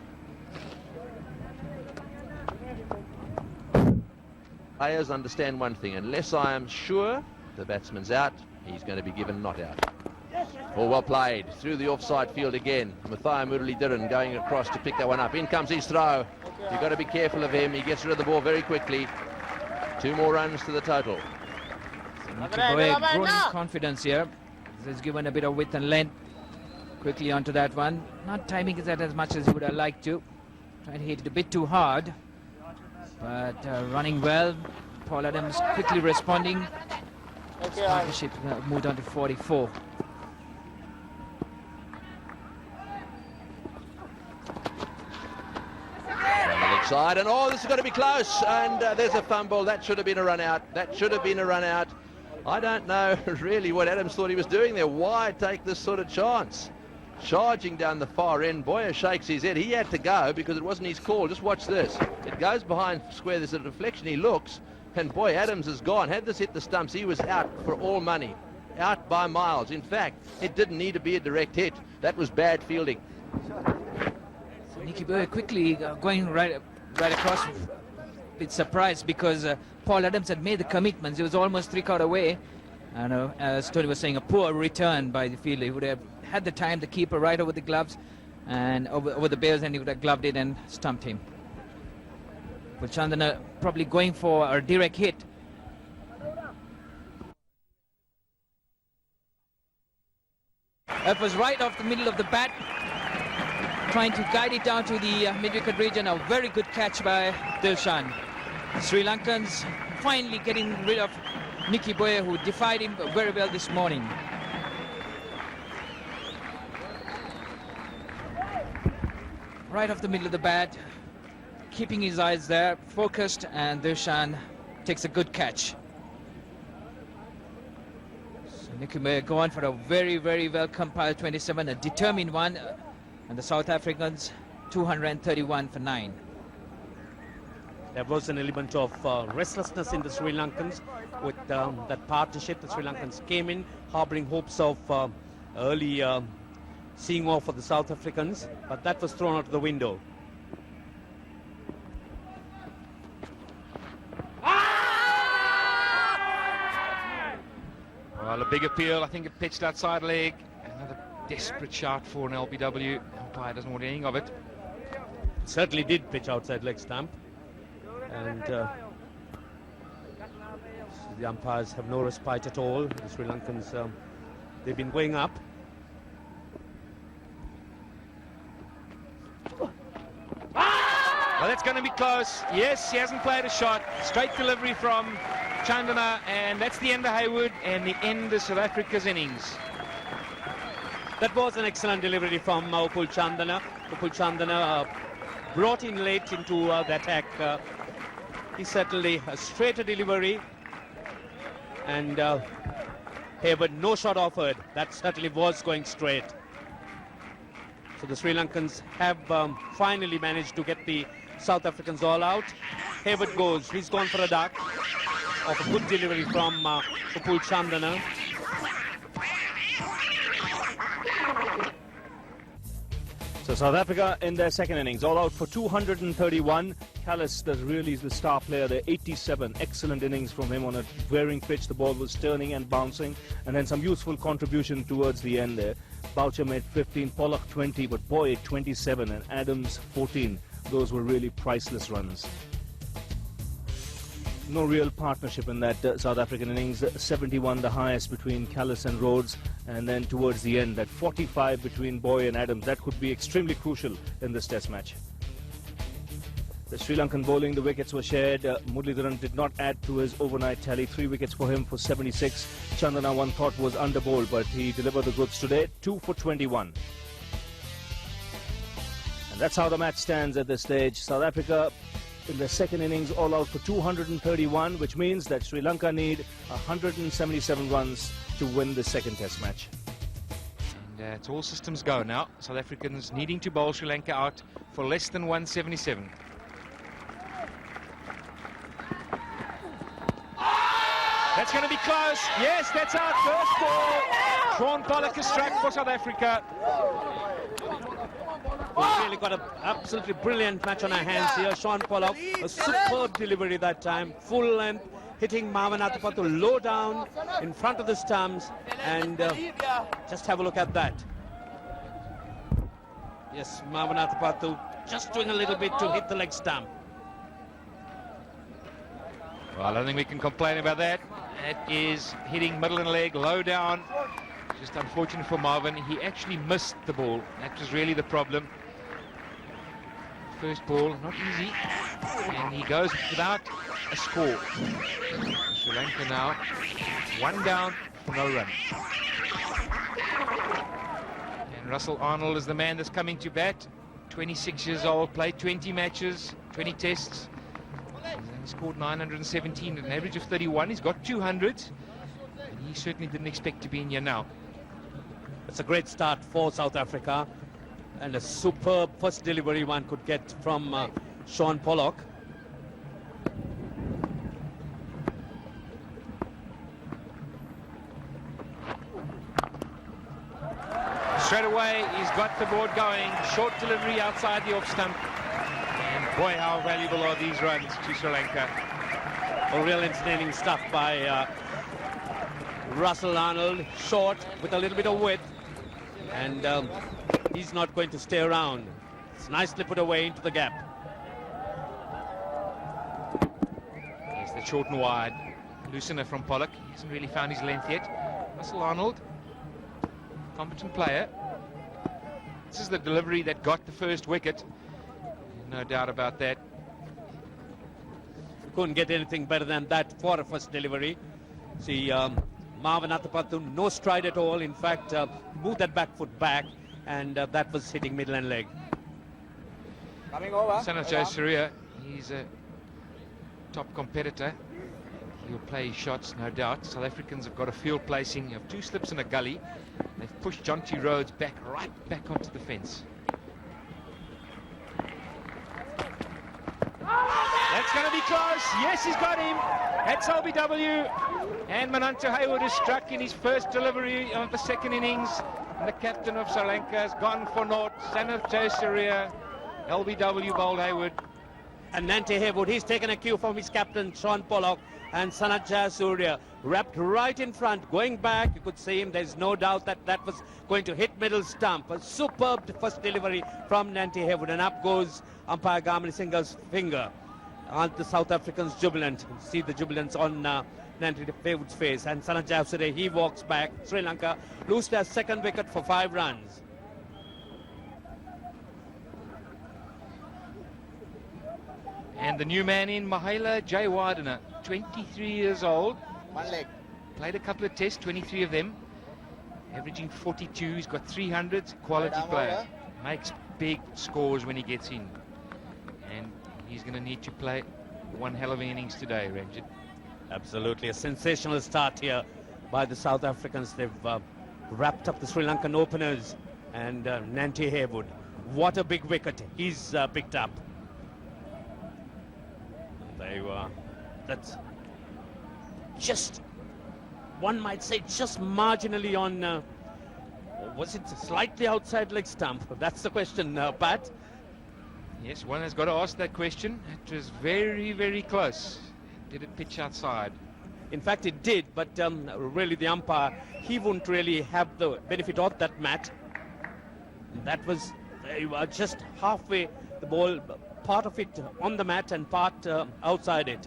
Players understand one thing: unless I am sure the batsman's out, he's going to be given not out. Oh, well played through the offside field again. Mathai Muralidharan going across to pick that one up. In comes his throw. You've got to be careful of him. He gets rid of the ball very quickly. 2 more runs to the total. Growing confidence here. He's given a bit of width and length. Quickly onto that one. Not timing that as much as he would have liked to. Tried to hit it a bit too hard, but running well. Paul Adams quickly responding. Partnership moved on to 44. Side, and oh, this is going to be close, and there's a fumble. That should have been a run out. That should have been a run out. I don't know really what Adams thought he was doing there. Why take this sort of chance? Charging down the far end, Boyer shakes his head. He had to go because it wasn't his call. Just watch this. It goes behind square. There's a deflection. He looks, and boy, Adams is gone. Had this hit the stumps, he was out for all money. Out by miles. In fact, it didn't need to be a direct hit. That was bad fielding. So Nicky Boyer quickly going right across. A bit surprised because Paul Adams had made the commitments. He was almost 3 away. And as Tony was saying, a poor return by the fielder. He would have had the time to keep it right over the gloves and over the bails, and he would have gloved it and stumped him. But Chandana probably going for a direct hit. That was right off the middle of the bat, trying to guide it down to the mid-wicket region. A very good catch by Dilshan. Sri Lankans finally getting rid of Nicky Boyer, who defied him very well this morning. Right off the middle of the bat, keeping his eyes there, focused, and Dilshan takes a good catch. So Nicky Boyer going for a very, very well compiled 27, a determined one, and the South Africans 231 for 9. There was an element of restlessness in the Sri Lankans with that partnership. The Sri Lankans came in harbouring hopes of early seeing off for the South Africans, but that was thrown out of the window. Well, a big appeal. I think it pitched outside leg. Another desperate shot for an LBW. Umpire doesn't want anything of it. Certainly did pitch outside leg stump. And the umpires have no respite at all. The Sri Lankans, they've been going up. Well, that's going to be close. Yes, he hasn't played a shot. Straight delivery from Chandana, and that's the end of Haywood and the end of South Africa's innings. That was an excellent delivery from Upul Chandana. Upul Chandana brought in late into the attack. He certainly a straighter delivery, and Haywood, no shot offered. That certainly was going straight. So the Sri Lankans have finally managed to get the South Africans all out. Haywood goes. He's gone for a duck. Of a good delivery from Upul Chandana. So South Africa in their second innings, all out for 231. Kallis, that really is the star player there, 87. Excellent innings from him on a wearing pitch. The ball was turning and bouncing, and then some useful contribution towards the end there. Boucher made 15, Pollock 20, but Boy 27 and Adams 14. Those were really priceless runs. No real partnership in that South African innings. 71 the highest between Kallis and Rhodes, and then towards the end that 45 between Boy and Adams. That could be extremely crucial in this test match. The Sri Lankan bowling, the wickets were shared. Muralidharan did not add to his overnight tally. 3 wickets for him for 76. Chandana, one thought, was under bowled, but he delivered the goods today. 2 for 21. And that's how the match stands at this stage. South Africa in the second innings all out for 231, which means that Sri Lanka need 177 runs to win the second test match. And it's all systems go now. South Africans needing to bowl Sri Lanka out for less than 177. That's going to be close. Yes, that's our first ball. Shaun Pollock is struck for South Africa. We've really got an absolutely brilliant match on our hands here. Shaun Pollock, a superb delivery that time, full length, hitting Marvan Atapattu low down in front of the stumps, and just have a look at that. Yes, Marvan Atapattu just doing a little bit to hit the leg stump. Well, I don't think we can complain about that. It is hitting middle and leg, low down. Just unfortunate for Marvan. He actually missed the ball. That was really the problem. first ball, not easy, and he goes without a score. Sri Lanka now 1 down, no run. And Russell Arnold is the man that's coming to bat. 26 years old, played 20 matches, 20 tests. He scored 917 at an average of 31. He's got 200s, and he certainly didn't expect to be in here now. It's a great start for South Africa, and a superb first delivery one could get from Shaun Pollock. Straight away, he's got the board going. Short delivery outside the off stump. And boy, how valuable are these runs to Sri Lanka. A real entertaining stuff by Russell Arnold. Short with a little bit of width. And he's not going to stay around. It's nicely put away into the gap. Here's the short and wide. Klusener from Pollock. He hasn't really found his length yet. Russell Arnold, competent player. This is the delivery that got the first wicket. No doubt about that. Couldn't get anything better than that for a first delivery. See, Marvan Atapattu, no stride at all. In fact, moved that back foot back, and that was hitting middle and leg. Coming over. Son of Joe Surya, he's a top competitor. He'll play shots, no doubt. South Africans have got a field placing of 2 slips and a gully. They've pushed Jonty Rhodes right back onto the fence. That's going to be close. Yes, he's got him. That's LBW. And Manantu Hayward is struck in his first delivery of the second innings. And the captain of Sri Lanka has gone for naught. Son of Joe Surya. LBW bowled Hayward. And Nanti Haywood, he's taken a cue from his captain, Shaun Pollock, and Sanat Jayasuriya, wrapped right in front, going back. You could see him. There's no doubt that that was going to hit middle stump. A superb first delivery from Nanti Haywood, and up goes umpire Dharmasena's finger. Aren't the South Africans jubilant? See the jubilance on Nanti Haywood's face. And Sanat Jayasuriya, he walks back. Sri Lanka lose their second wicket for 5 runs. And the new man in, Mahela Jayawardena, 23 years old. 1 leg. Played a couple of tests, 23 of them. Averaging 42, he's got 300s, quality player. Makes big scores when he gets in. And he's going to need to play one hell of an innings today, Ranjit. Absolutely, a sensational start here by the South Africans. They've wrapped up the Sri Lankan openers, and Nanti Haywood. What a big wicket he's picked up. They were, that's just, one might say, just marginally on, was it slightly outside leg stump? That's the question, Pat. Yes, one has got to ask that question. It was very, very close. Did it pitch outside? In fact, it did, but really the umpire, he wouldn't really have the benefit of that mat. That was, they were just halfway, the ball, part of it on the mat and part outside it.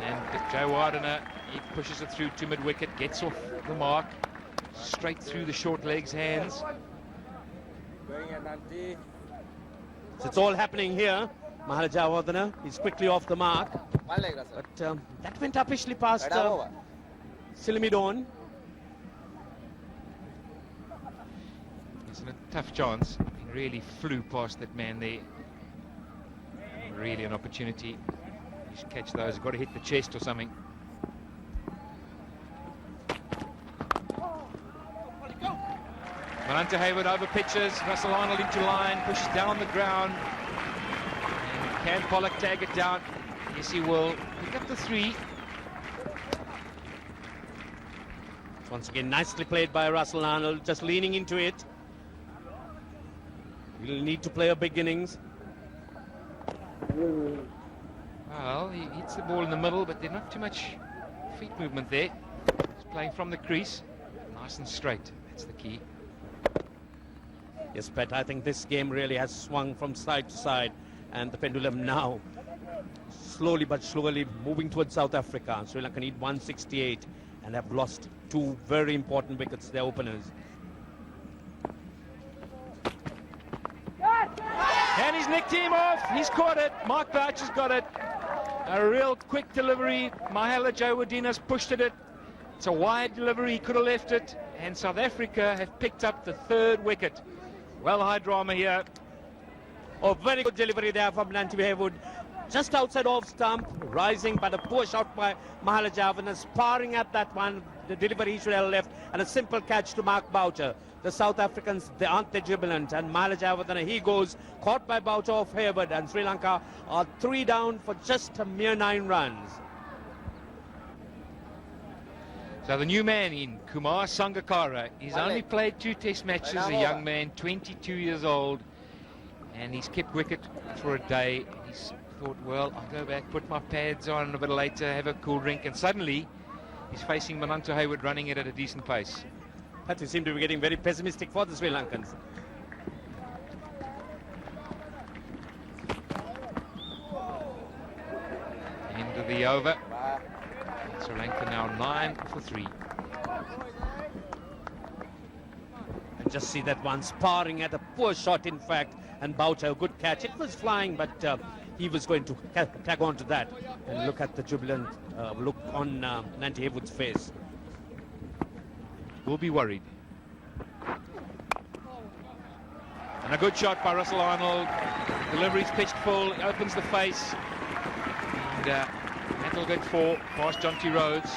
And Jayawardena, he pushes it through to mid-wicket, gets off the mark, straight through the short legs' hands. Going at Nanti. So it's all happening here. Mahela Jayawardena is quickly off the mark. 1 leg, Russell. But that went upishly past Right over. Silimidon. It's a tough chance. He really flew past that man there. Really an opportunity. You should catch those. Got to hit the chest or something. Manantu Hayward over pitches. Russell Arnold into line. Pushes down on the ground. And can Pollock tag it down? Yes, he will. Pick up the 3. Once again, nicely played by Russell Arnold, just leaning into it. He'll need to play a big innings. Well, he hits the ball in the middle, but there's not too much feet movement there. He's playing from the crease. Nice and straight. That's the key. Yes, Pat, I think this game really has swung from side to side, and the pendulum now slowly but surely moving towards South Africa. Sri Lanka need 168 and have lost 2 very important wickets, their openers. flicked him off. He's caught it. Mark Boucher's got it. A real quick delivery. Mahela Jawadinas pushed it. It's a wide delivery. He could have left it. And South Africa have picked up the 3rd wicket. Well, high drama here. Oh, very good delivery there from Nanti Haywood. Just outside off stump, rising, but a poor shot by Mahela Jawadinas, sparring at that one. The delivery he should have left, and a simple catch to Mark Boucher. The South Africans, they aren't the jubilant, and Mahela Jawadinas, he goes, caught by Boucher off Haywood, and Sri Lanka are 3 down for just a mere 9 runs. So the new man in, Kumar Sangakkara, he's only played 2 test matches, a young man, 22 years old, and he's kept wicket for a day. He's thought, well, I'll go back, put my pads on a bit later, have a cool drink, and suddenly he's facing Mananto Haywood running it at a decent pace. But we seem to be getting very pessimistic for the Sri Lankans. End of the over. Sri Lanka now 9 for 3. And just see that one sparring at a poor shot, in fact, and Boucher, a good catch. It was flying, but he was going to tag on to that. And look at the jubilant look on Nanti Haywood's face. Will be worried. And a good shot by Russell Arnold. Delivery's pitched full, it opens the face. And that'll get 4 past Jonty Rhodes.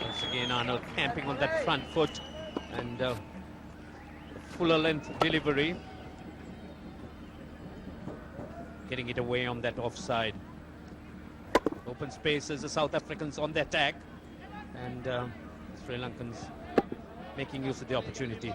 Once again, Arnold camping on that front foot, and fuller length delivery. Getting it away on that offside. Open spaces, the South Africans on the attack, and Sri Lankans making use of the opportunity.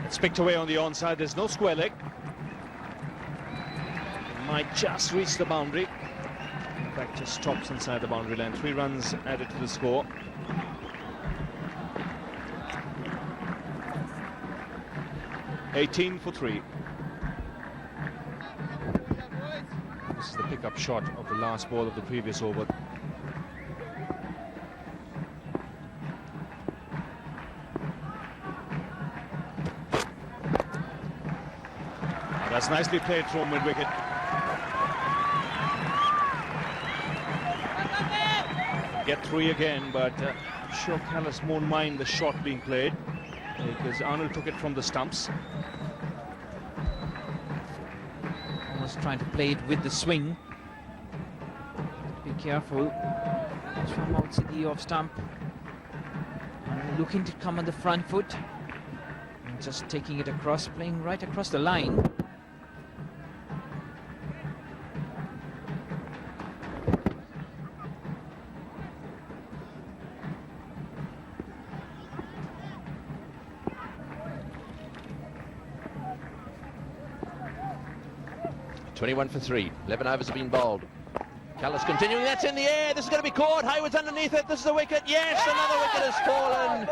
It's picked away on the onside. There's no square leg. It might just reach the boundary. In fact, just stops inside the boundary line. 3 runs added to the score. (18 for 3). This is the pickup shot of the last ball of the previous over. That's nicely played from mid-wicket. Get 3 again, but I'm sure Kallis won't mind the shot being played, because Arnold took it from the stumps. Almost trying to play it with the swing. Be careful. It's from outside the off stump. And looking to come on the front foot. And just taking it across, playing right across the line. .21 for 3. 11 overs have been bowled. Kallis continuing. That's in the air. This is going to be caught. Haywood's underneath it. This is a wicket. Yes, another wicket has fallen.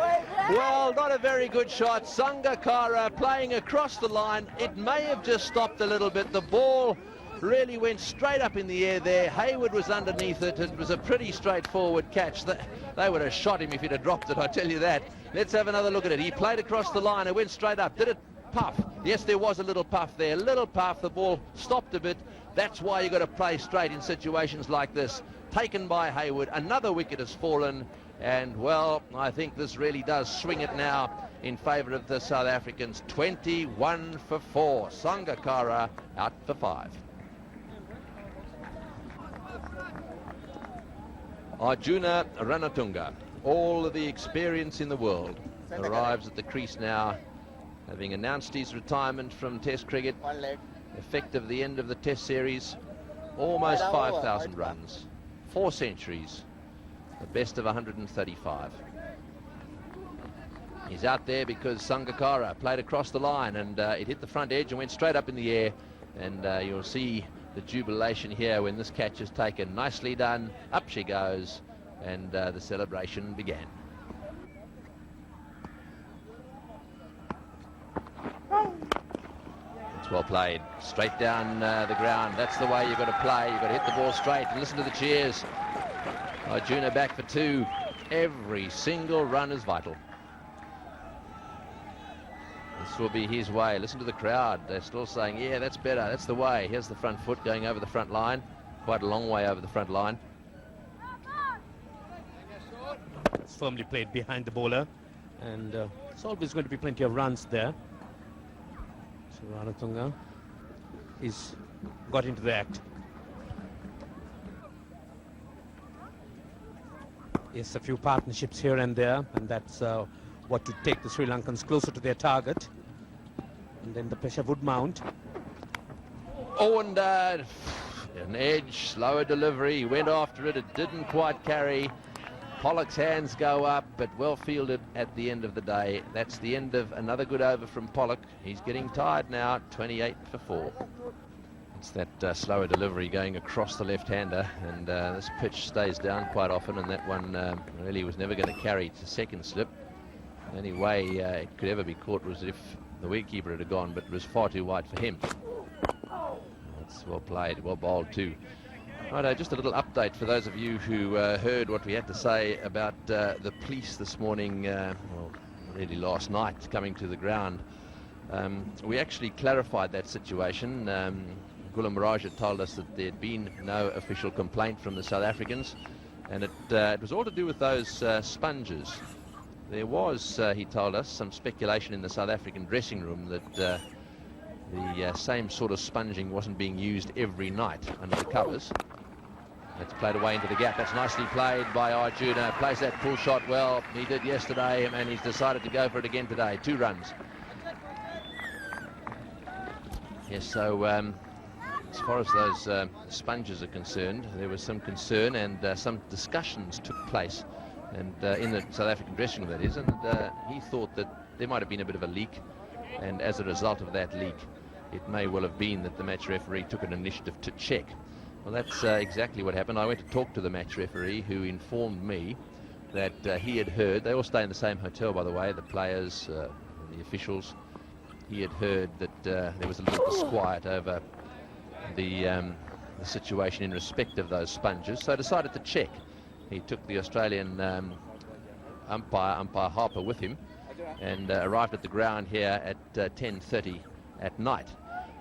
Well, not a very good shot. Sangakkara playing across the line. It may have just stopped a little bit. The ball really went straight up in the air there. Haywood was underneath it. It was a pretty straightforward catch. They would have shot him if he'd have dropped it, I tell you that. Let's have another look at it. He played across the line. It went straight up. Did it puff? Yes, there was a little puff there. Little puff. The ball stopped a bit. That's why you've got to play straight in situations like this. Taken by Haywood. Another wicket has fallen. And, well, I think this really does swing it now in favour of the South Africans. 21 for 4. Sangakkara out for 5. Arjuna Ranatunga, all of the experience in the world, arrives at the crease now, having announced his retirement from Test cricket, effective the end of the Test series. Almost 5,000 runs, 4 centuries, the best of 135. He's out there because Sangakkara played across the line, and it hit the front edge and went straight up in the air, and you'll see the jubilation here when this catch is taken. Nicely done. Up she goes, and the celebration began. well played. Straight down the ground. That's the way you've got to play. You've got to hit the ball straight and listen to the cheers. Arjuna back for 2. Every single run is vital. This will be his way. Listen to the crowd. They're still saying, yeah, that's better. That's the way. Here's the front foot going over the front line. Quite a long way over the front line. It's firmly played behind the bowler. And it's always going to be plenty of runs there. So Ranatunga is got into the act. Yes, a few partnerships here and there, and that's what to take the Sri Lankans closer to their target. And then the pressure would mount. Oh, and an edge, slower delivery. He went after it. It didn't quite carry. Pollock's hands go up, but well fielded at the end of the day. That's the end of another good over from Pollock. He's getting tired now, 28 for 4. It's that slower delivery going across the left-hander, and this pitch stays down quite often, and that one really was never going to carry to second slip. The only way it could ever be caught was if the wicketkeeper had gone, but it was far too wide for him. That's well played, well bowled too. Right, just a little update for those of you who heard what we had to say about the police this morning, well, really last night, coming to the ground. We actually clarified that situation. Gulam Raj had told us that there had been no official complaint from the South Africans, and it was all to do with those sponges. There was, he told us, some speculation in the South African dressing room that the same sort of sponging wasn't being used every night under the covers. That's played away into the gap. That's nicely played by Arjuna. Plays that pull shot well. He did yesterday, and he's decided to go for it again today. 2 runs. Yes, so as far as those sponges are concerned, there was some concern, and some discussions took place, and in the South African dressing room, that is, and he thought that there might have been a bit of a leak, and as a result of that leak, it may well have been that the match referee took an initiative to check. Well, that's exactly what happened. I went to talk to the match referee, who informed me that he had heard, they all stay in the same hotel, by the way, the players, the officials. He had heard that there was a little disquiet over the situation in respect of those sponges, so decided to check. He took the Australian umpire Harper, with him, and arrived at the ground here at 10:30 at night.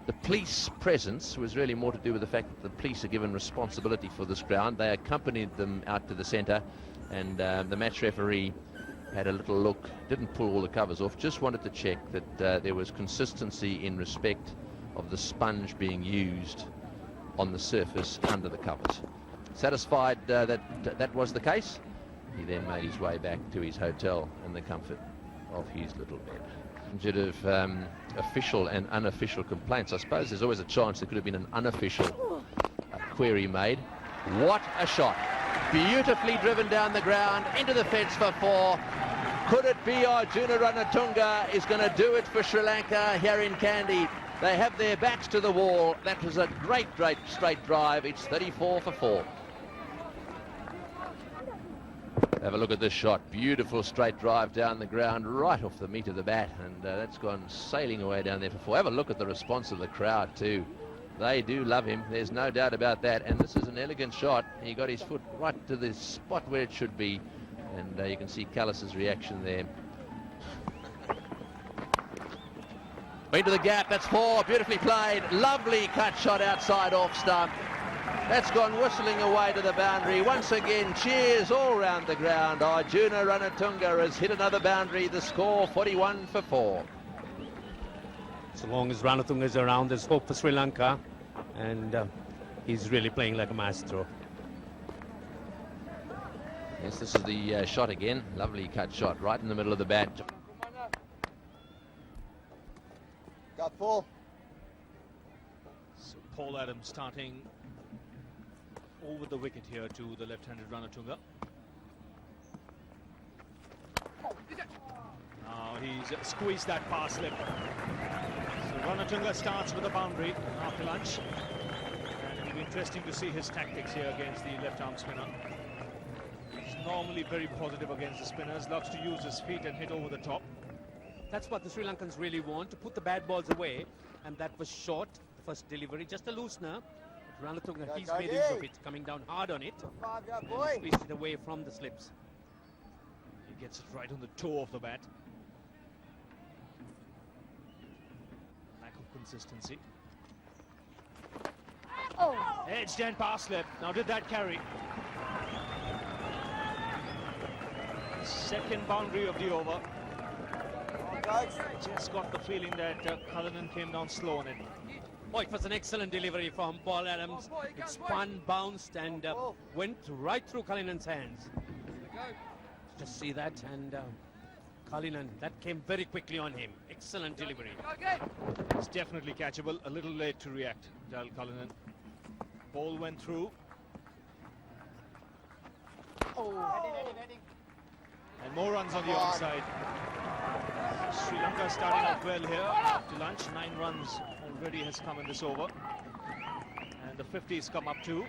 The police presence was really more to do with the fact that the police are given responsibility for this ground. They accompanied them out to the centre, and the match referee had a little look, didn't pull all the covers off, just wanted to check that there was consistency in respect of the sponge being used on the surface under the covers. Satisfied that was the case, he then made his way back to his hotel in the comfort of his little bed. Of official and unofficial complaints, I suppose there's always a chance there could have been an unofficial query made. What a shot! Beautifully driven down the ground into the fence for 4. Could it be Arjuna Ranatunga is going to do it for Sri Lanka here in Kandy? They have their backs to the wall. That was a great straight drive. It's 34 for 4. Have a look at this shot. Beautiful straight drive down the ground, right off the meat of the bat, and that's gone sailing away down there for 4. Have a look at the response of the crowd too. They do love him, there's no doubt about that, and this is an elegant shot. He got his foot right to the spot where it should be, and you can see Kallis's reaction there. Into the gap, that's 4, beautifully played. Lovely cut shot outside off stump. That's gone whistling away to the boundary. Once again, cheers all round the ground. Arjuna Ranatunga has hit another boundary. The score 41 for 4. So long as Ranatunga is around, there's hope for Sri Lanka, and he's really playing like a maestro. Yes, this is the shot again. Lovely cut shot right in the middle of the bat. Got full. So Paul Adams starting over the wicket here to the left-handed Ranatunga. Now he's squeezed that pass slip. So Ranatunga starts with a boundary after lunch, and it'll be interesting to see his tactics here against the left-arm spinner. He's normally very positive against the spinners, loves to use his feet and hit over the top. That's what the Sri Lankans really want, to put the bad balls away. And that was short, the first delivery, just a loosener. But Ranatunga, he's made use of it, coming down hard on it. 5-yard And boy. squeezed it away from the slips. He gets it right on the toe of the bat. Lack of consistency. Edged and pass slip. Now did that carry? Second boundary of the over. Just got the feeling that Cullinan came down slow on it. Oh, it was an excellent delivery from Paul Adams. It spun, bounced and went right through Cullinan's hands. Just see that, and Cullinan, that came very quickly on him. Excellent delivery. It's definitely catchable. A little late to react, Jacques Kallis. Ball went through. And more runs on the onside. Sri Lanka starting off well here after lunch. 9 runs already has come in this over. And the 50's come up too.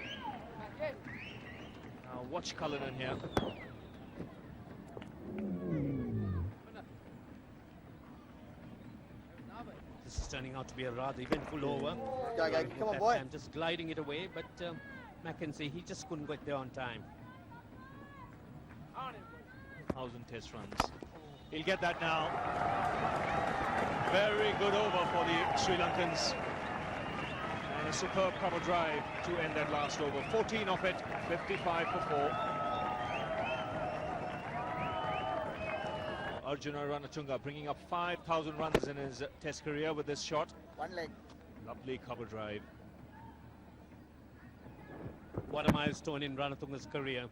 Now watch Cullinan here. This is turning out to be a rather eventful over. Go, come on, That boy. time just gliding it away, but Mackenzie, he just couldn't get there on time. 1,000 test runs. He'll get that now. Very good over for the Sri Lankans. And a superb cover drive to end that last over. 14 of it, 55 for 4. Arjuna Ranatunga bringing up 5,000 runs in his test career with this shot. 1 leg. Lovely cover drive. What a milestone in Ranatunga's career.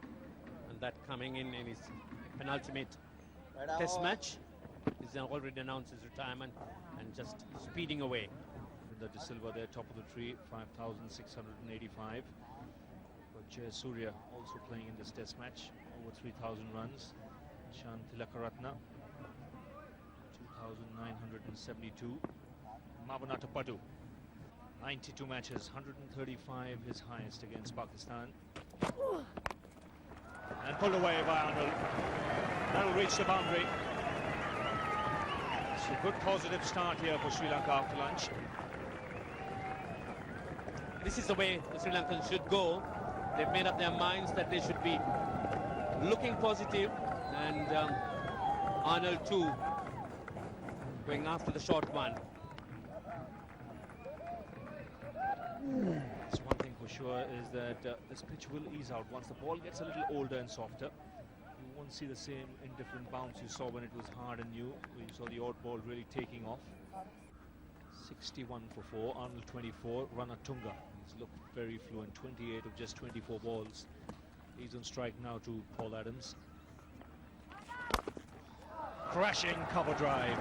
And that coming in his penultimate test match. He's already announced his retirement and just speeding away. The De Silva there, top of the tree, 5,685. But Surya also playing in this test match, over 3,000 runs. Shaun Pollock, 2,972. Marvan Atapattu, 92 matches, 135 his highest against Pakistan. And pulled away by Arnold. That'll reach the boundary. It's a good positive start here for Sri Lanka after lunch. This is the way the Sri Lankans should go. They've made up their minds that they should be looking positive, and Arnold too going after the short one. That's one thing for sure, is that this pitch will ease out once the ball gets a little older and softer. You won't see the same indifferent bounce you saw when it was hard and new, where you saw the odd ball really taking off. 61 for 4, Arnold 24, Ranatunga. He's looked very fluent, 28 of just 24 balls. He's on strike now to Paul Adams. Crashing cover drive.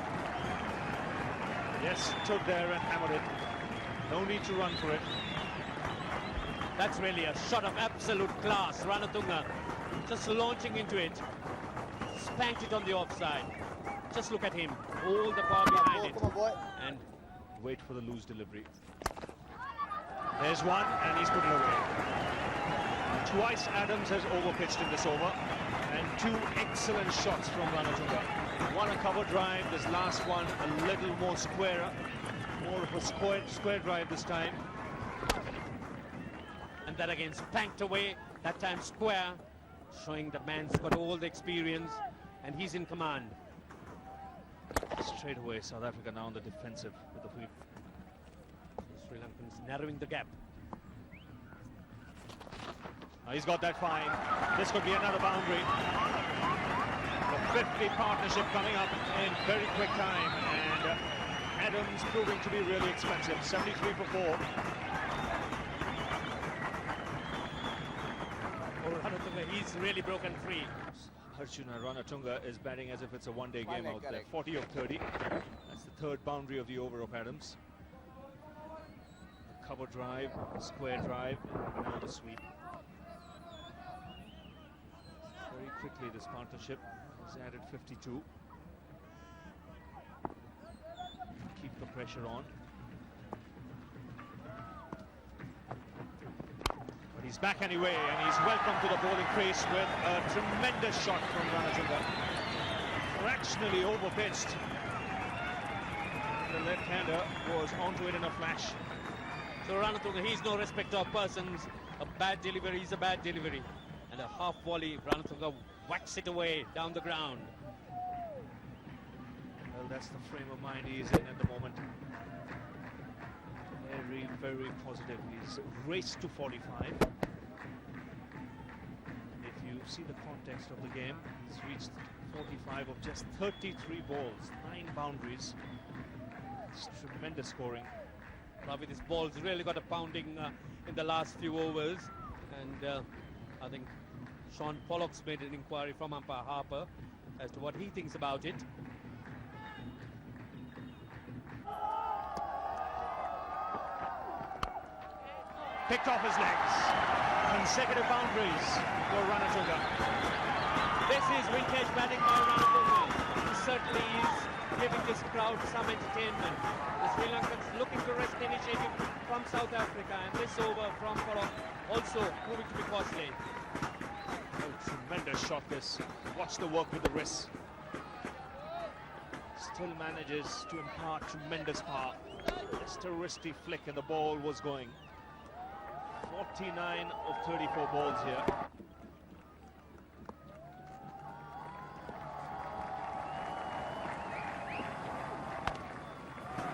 Yes, stood there and hammered it. No need to run for it. That's really a shot of absolute class. Ranatunga just launching into it. Spanked it on the offside. Just look at him. All the power behind it. Come on, boy. And Wait for the loose delivery. There's one, and he's put it away. Twice Adams has overpitched in this over, and 2 excellent shots from Ranatunga. One a cover drive, this last one a little more squarer, more of a square drive this time. and that again spanked away, that time square, showing the man's got all the experience and he's in command. Straight away, South Africa now on the defensive with the whip. Sri Lankans narrowing the gap. He's got that fine. This could be another boundary. The 50 partnership coming up in very quick time, and Adams proving to be really expensive. 73 for 4. He's really broken free. Arjuna Ranatunga is batting as if it's a one-day game out there. 40 of 30. That's the third boundary of the over of Adams. The cover drive, square drive, and now the sweep. Very quickly this partnership has added 52. Keep the pressure on. But he's back anyway, and he's welcome to the bowling crease with a tremendous shot from Ranatunga. Fractionally overpitched. the left-hander was onto it in a flash. So Ranatunga, he's no respecter of persons. A bad delivery is a bad delivery. And a half volley, Ranatunga whacks it away down the ground. Well, that's the frame of mind he is in at the moment. Very, very positive. He's raced to 45. And if you see the context of the game, he's reached 45 of just 33 balls, 9 boundaries. It's tremendous scoring. Ravi, this ball's really got a pounding in the last few overs. And I think Shaun Pollock's made an inquiry from umpire Harper as to what he thinks about it. Picked off his legs. Consecutive boundaries for Ranatunga. This is vintage batting by Ranatunga. He certainly is giving this crowd some entertainment. The Sri Lankans looking to wrest initiative from South Africa, and this over from Pollock also proving to be costly. Oh, tremendous shot this. Watch the work with the wrists. Still manages to impart tremendous power. Just a wristy flick and the ball was going. 49 of 34 balls here.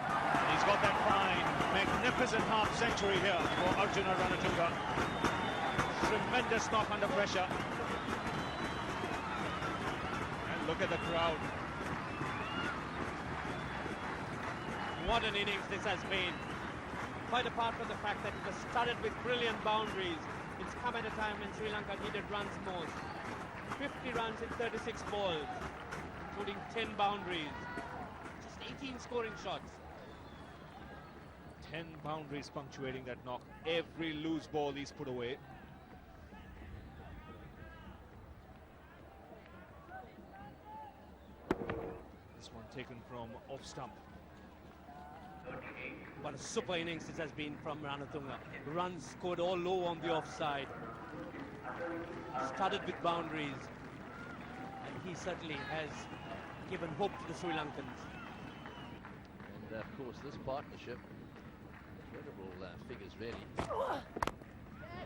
And he's got that fine, magnificent half century here for Arjuna Ranatunga. Tremendous knock under pressure. And look at the crowd. What an innings this has been. Quite apart from the fact that it was studded with brilliant boundaries, it's come at a time when Sri Lanka needed runs most. 50 runs in 36 balls, including 10 boundaries. Just 18 scoring shots. 10 boundaries punctuating that knock. Every loose ball he's put away. This one taken from off stump. What a super innings this has been from Ranatunga. Runs scored all low on the offside. Studded with boundaries. And he certainly has given hope to the Sri Lankans. And of course, this partnership, incredible figures really.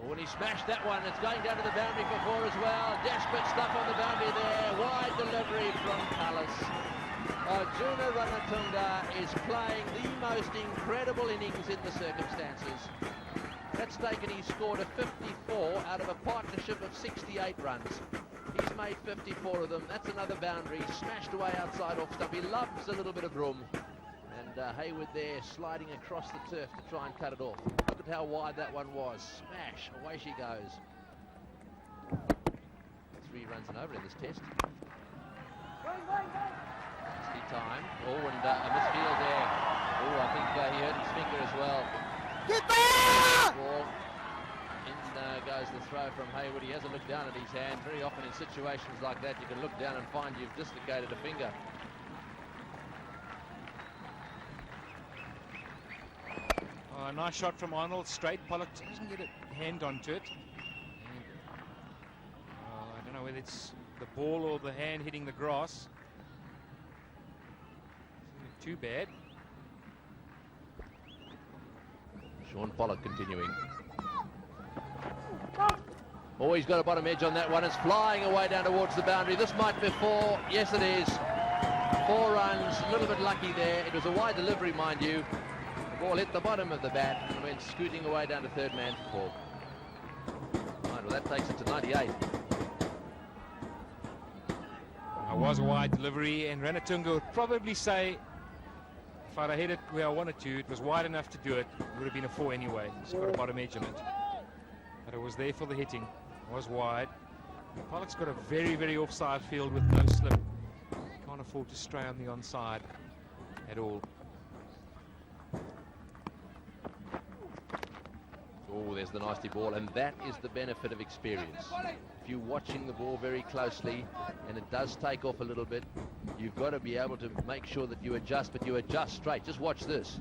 When he smashed that one, it's going down to the boundary for 4 as well. Desperate stuff on the boundary there. Wide delivery from Kallis. Arjuna Ranatunga is playing the most incredible innings in the circumstances. That's taken, he scored a 54 out of a partnership of 68 runs. He's made 54 of them. That's another boundary, smashed away outside off stump. He loves a little bit of room. And Hayward there sliding across the turf to try and cut it off. Look at how wide that one was. Smash, away she goes. 3 runs and over in this test. Time. Oh, and a misfield there. Oh, I think he hurt his finger as well. Get back! In goes the throw from Hayward. He hasn't looked down at his hand. Very often in situations like that, you can look down and find you've dislocated a finger. Oh, nice shot from Arnold. Straight. Pollock doesn't get a hand onto it. I don't know whether it's the ball or the hand hitting the grass. Too bad. Shaun Pollock continuing. Oh, he's got a bottom edge on that one. It's flying away down towards the boundary. This might be 4. Yes, it is. 4 runs. A little bit lucky there. It was a wide delivery, mind you. The ball hit the bottom of the bat and went scooting away down to third man for 4. Right, well, that takes it to 98. It was a wide delivery, and Ranatunga would probably say, if I'd have hit it where I wanted to, it was wide enough to do it. It would have been a 4 anyway. It's got a bottom edge on it. But it was there for the hitting. It was wide. Pollock's got a very, very offside field with no slip. Can't afford to stray on the onside at all. Oh, there's the nasty ball, and that is the benefit of experience. If you're watching the ball very closely and it does take off a little bit, you've got to be able to make sure that you adjust, but you adjust straight. Just watch this.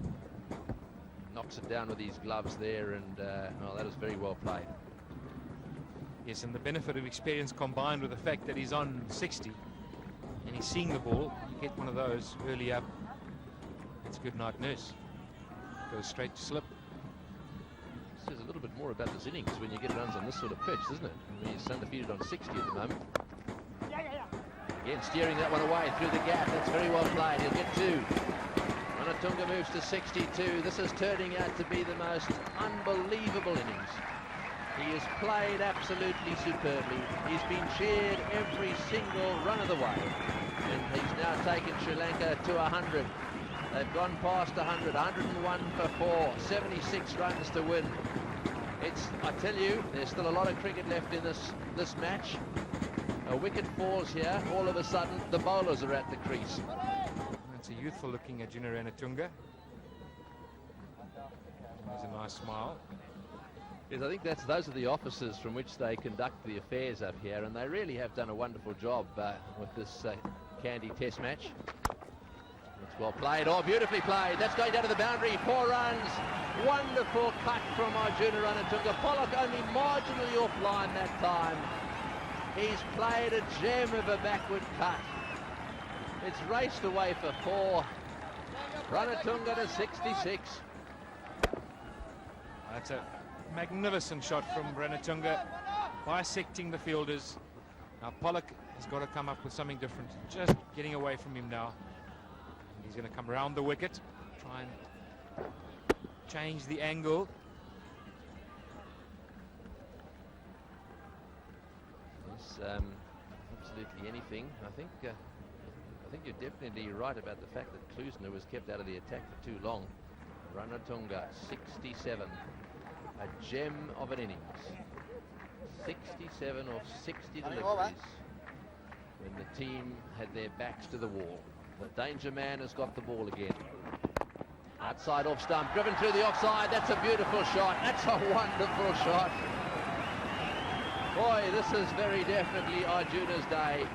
Knocks it down with his gloves there, and oh, that was very well played. Yes, and the benefit of experience combined with the fact that he's on 60 and he's seeing the ball, you get one of those early up. It's That's a good night nurse. Goes straight to slip. Says a little bit more about this innings when you get runs on this sort of pitch, doesn't it? He's undefeated on 60 at the moment. Again, steering that one away through the gap. That's very well played. He'll get 2. Ranatunga moves to 62. This is turning out to be the most unbelievable innings. He has played absolutely superbly. He's been cheered every single run of the way. And he's now taken Sri Lanka to 100. They've gone past 100, 101 for 4, 76 runs to win. I tell you, there's still a lot of cricket left in this match. A wicket falls here, all of a sudden the bowlers are at the crease. That's a youthful looking Arjuna Ranatunga. There's a nice smile. Yes, I think those are the offices from which they conduct the affairs up here, and they really have done a wonderful job with this Kandy Test match. It's well played, oh beautifully played, that's going down to the boundary, 4 runs, wonderful cut from Arjuna Ranatunga. Pollock only marginally offline that time. He's played a gem of a backward cut. It's raced away for 4. Ranatunga to 66. That's a magnificent shot from Ranatunga, bisecting the fielders. Now Pollock has got to come up with something different, just getting away from him now. He's going to come around the wicket, try and change the angle. Yes, absolutely anything. I think you're definitely right about the fact that Klusener was kept out of the attack for too long. Ranatunga, 67. A gem of an innings. 67 off 60 deliveries when the team had their backs to the wall. The danger man has got the ball again. Outside off stump, driven through the offside. That's a beautiful shot. That's a wonderful shot. Boy, this is very definitely Arjuna's day.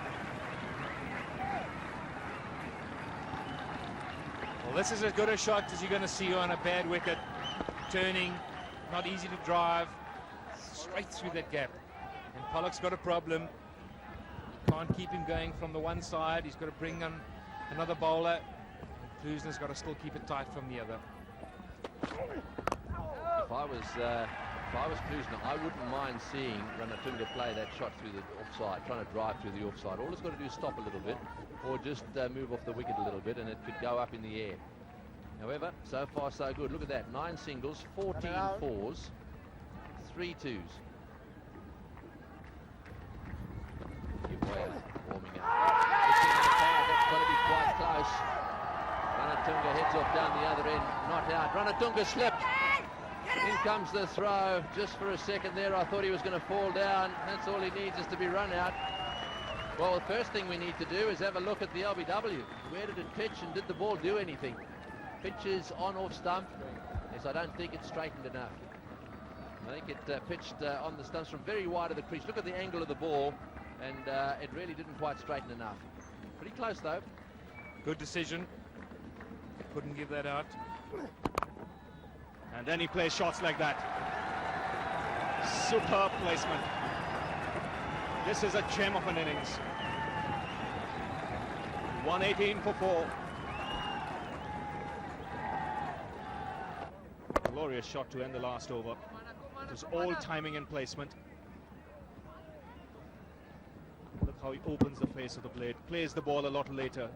Well, this is as good a shot as you're going to see on a bad wicket. Turning, not easy to drive, straight through that gap. And Pollock's got a problem. Can't keep him going from the one side. He's got to bring on another bowler. Klusener's got to still keep it tight from the other. If I was Klusener, I wouldn't mind seeing Ranatunga play that shot through the offside, trying to drive through the offside. All he's got to do is stop a little bit, or just move off the wicket a little bit, and it could go up in the air. However, so far so good. Look at that, 9 singles, 14 fours, 3 twos. Warming up. That's going to be quite close. Ranatunga heads off down the other end, not out. Ranatunga slipped. In comes the throw. Just for a second there, I thought he was going to fall down. That's all he needs, is to be run out. Well, the first thing we need to do is have a look at the LBW. Where did it pitch, and did the ball do anything? Pitches on off stump. Yes, I don't think it's straightened enough. I think it pitched on the stumps from very wide of the crease. Look at the angle of the ball, and it really didn't quite straighten enough. Pretty close though. Good decision. Couldn't give that out. And then he plays shots like that. Superb placement. This is a gem of an innings. 118 for 4. Glorious shot to end the last over. It was all timing and placement. Look how he opens the face of the blade. Plays the ball a lot later.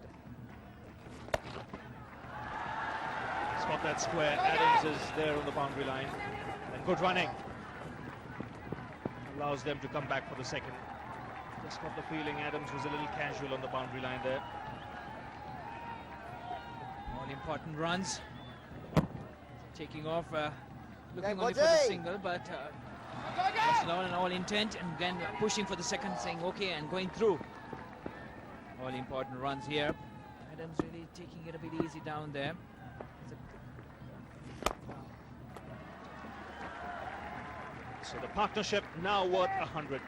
Got that square. Adams is there on the boundary line, and good running allows them to come back for the second. Just got the feeling Adams was a little casual on the boundary line there. All important runs. Taking off, looking only for the single, but was not an all intent, and then pushing for the second, saying okay and going through. All important runs here. Adams really taking it a bit easy down there. So the partnership now worth 100.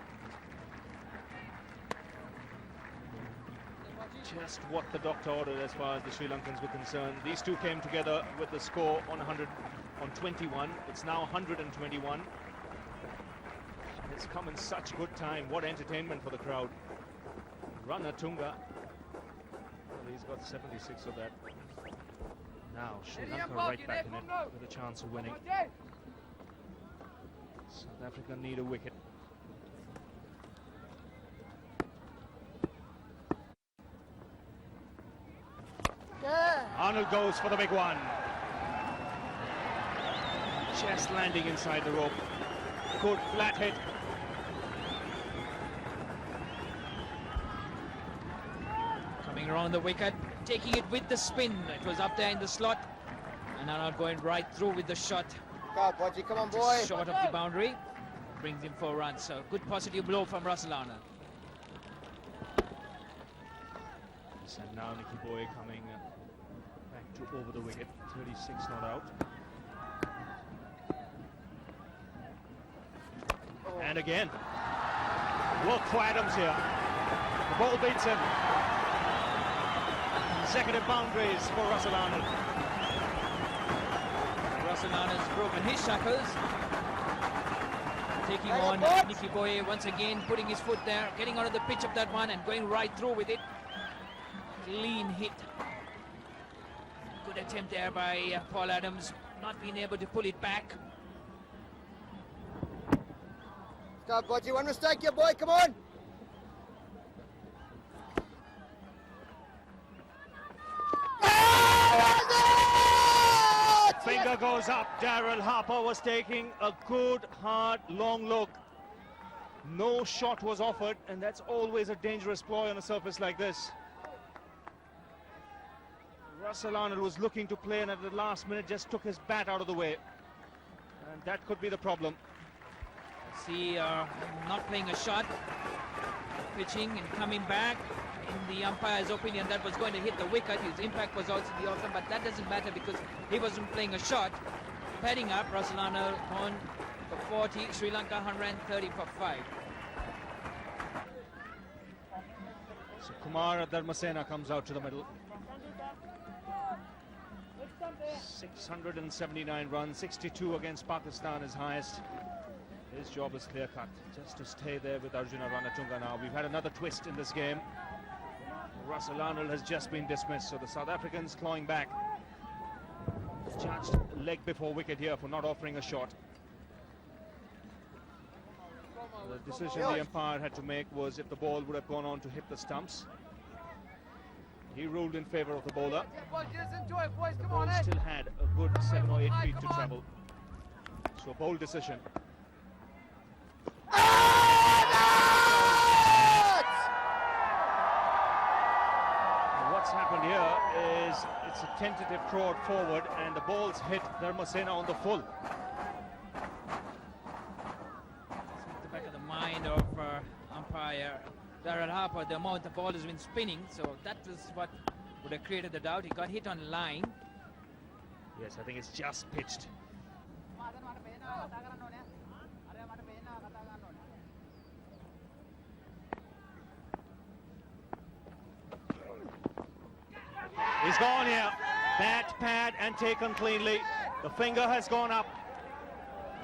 Just what the doctor ordered as far as the Sri Lankans were concerned. These two came together with the score on 100 on 21. It's now 121. It's come in such good time. What entertainment for the crowd. Ranatunga. Well, he's got 76 of that. Now Sri Lanka right back in it with a chance of winning. South Africa need a wicket. Arnold goes for the big one. Just landing inside the rope. Good flat hit. Coming around the wicket, taking it with the spin. It was up there in the slot. And now going right through with the shot. Come on, boy. Just short of the boundary. Brings him 4 runs. So good positive blow from Russell Arnold. And now Nicky Boy coming back to over the wicket. 36 not out. And again. Work for Adams here. The ball beats him. Consecutive boundaries for Russell Arnold. Russell Arnold's broken his shackles. Taking on Nicky Boy once again, putting his foot there, getting onto the pitch of that one and going right through with it. Clean hit. Good attempt there by Paul Adams, not being able to pull it back. Go, Bodgy, one mistake here, boy, come on! Finger goes up. Daryl Harper was taking a good, hard, long look. No shot was offered, and that's always a dangerous ploy on a surface like this. Russell Arnold was looking to play, and at the last minute just took his bat out of the way. And that could be the problem. See, not playing a shot, pitching and coming back. In the umpire's opinion, that was going to hit the wicket. His impact was also the awesome, but that doesn't matter because he wasn't playing a shot. Padding up, Russell Arnold on for 40, Sri Lanka 130 for 5. So Kumar Dharmasena comes out to the middle. 679 runs, 62 against Pakistan is highest. His job is clear-cut, just to stay there with Arjuna Ranatunga now. We've had another twist in this game. Russell Arnold has just been dismissed, so the South Africans clawing back. Judged leg before wicket here for not offering a shot. The decision the umpire had to make was if the ball would have gone on to hit the stumps. He ruled in favour of the bowler. The ball still had a good 7 or 8 feet to travel. So a bold decision. What's happened here is it's a tentative throw out forward and the ball's hit Dharmasena on the full. It's at the back of the mind of umpire Daryl Harper, the amount the ball has been spinning, so that was what would have created the doubt. He got hit on line. Yes, I think it's just pitched. He's gone here. Bat, pad and taken cleanly. The finger has gone up.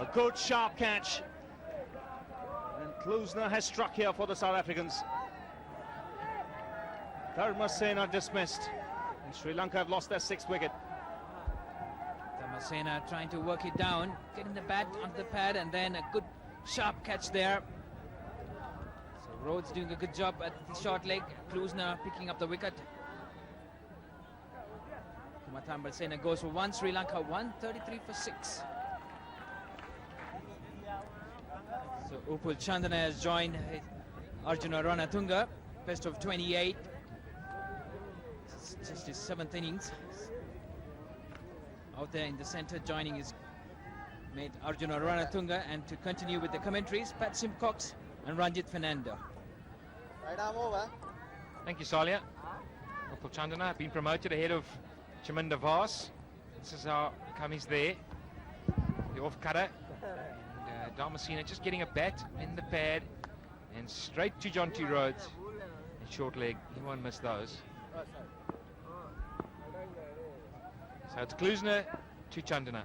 A good sharp catch. And Klusener has struck here for the South Africans. Dharmasena dismissed. And Sri Lanka have lost their 6th wicket. Dharmasena trying to work it down, getting the bat onto the pad and then a good sharp catch there. So Rhodes doing a good job at the short leg. Klusener picking up the wicket. Kumar Dharmasena goes for 1, Sri Lanka 133 for 6. So Upul Chandana has joined Arjuna Ranatunga, best of 28. It's just his 7th innings. Out there in the centre, joining his mate Arjuna Ranatunga, and to continue with the commentaries, Pat Simcox and Ranjit Fernando. Right arm over. Thank you, Salia. Upul Chandana been promoted ahead of Chaminda Vas. This is how come he's there. The off cutter. And Dharmasena just getting a bat in the pad and straight to Jonty Rhodes. And short leg. He won't miss those. So it's Klusener to Chandana.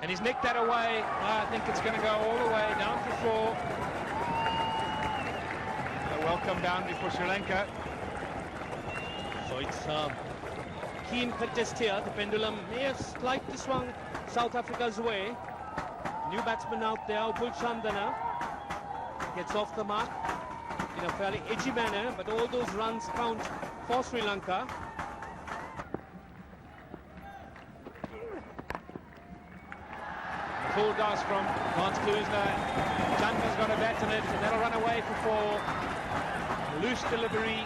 And he's nicked that away. I think it's going to go all the way down for 4. A welcome boundary for Sri Lanka. it's a keen contest here. The pendulum may have slightly swung South Africa's way. New batsman out there, Upul Chandana, gets off the mark in a fairly edgy manner, but all those runs count for Sri Lanka. Full dose from Klusener. Chandana's got a bat in it, and that'll run away for 4. Loose delivery.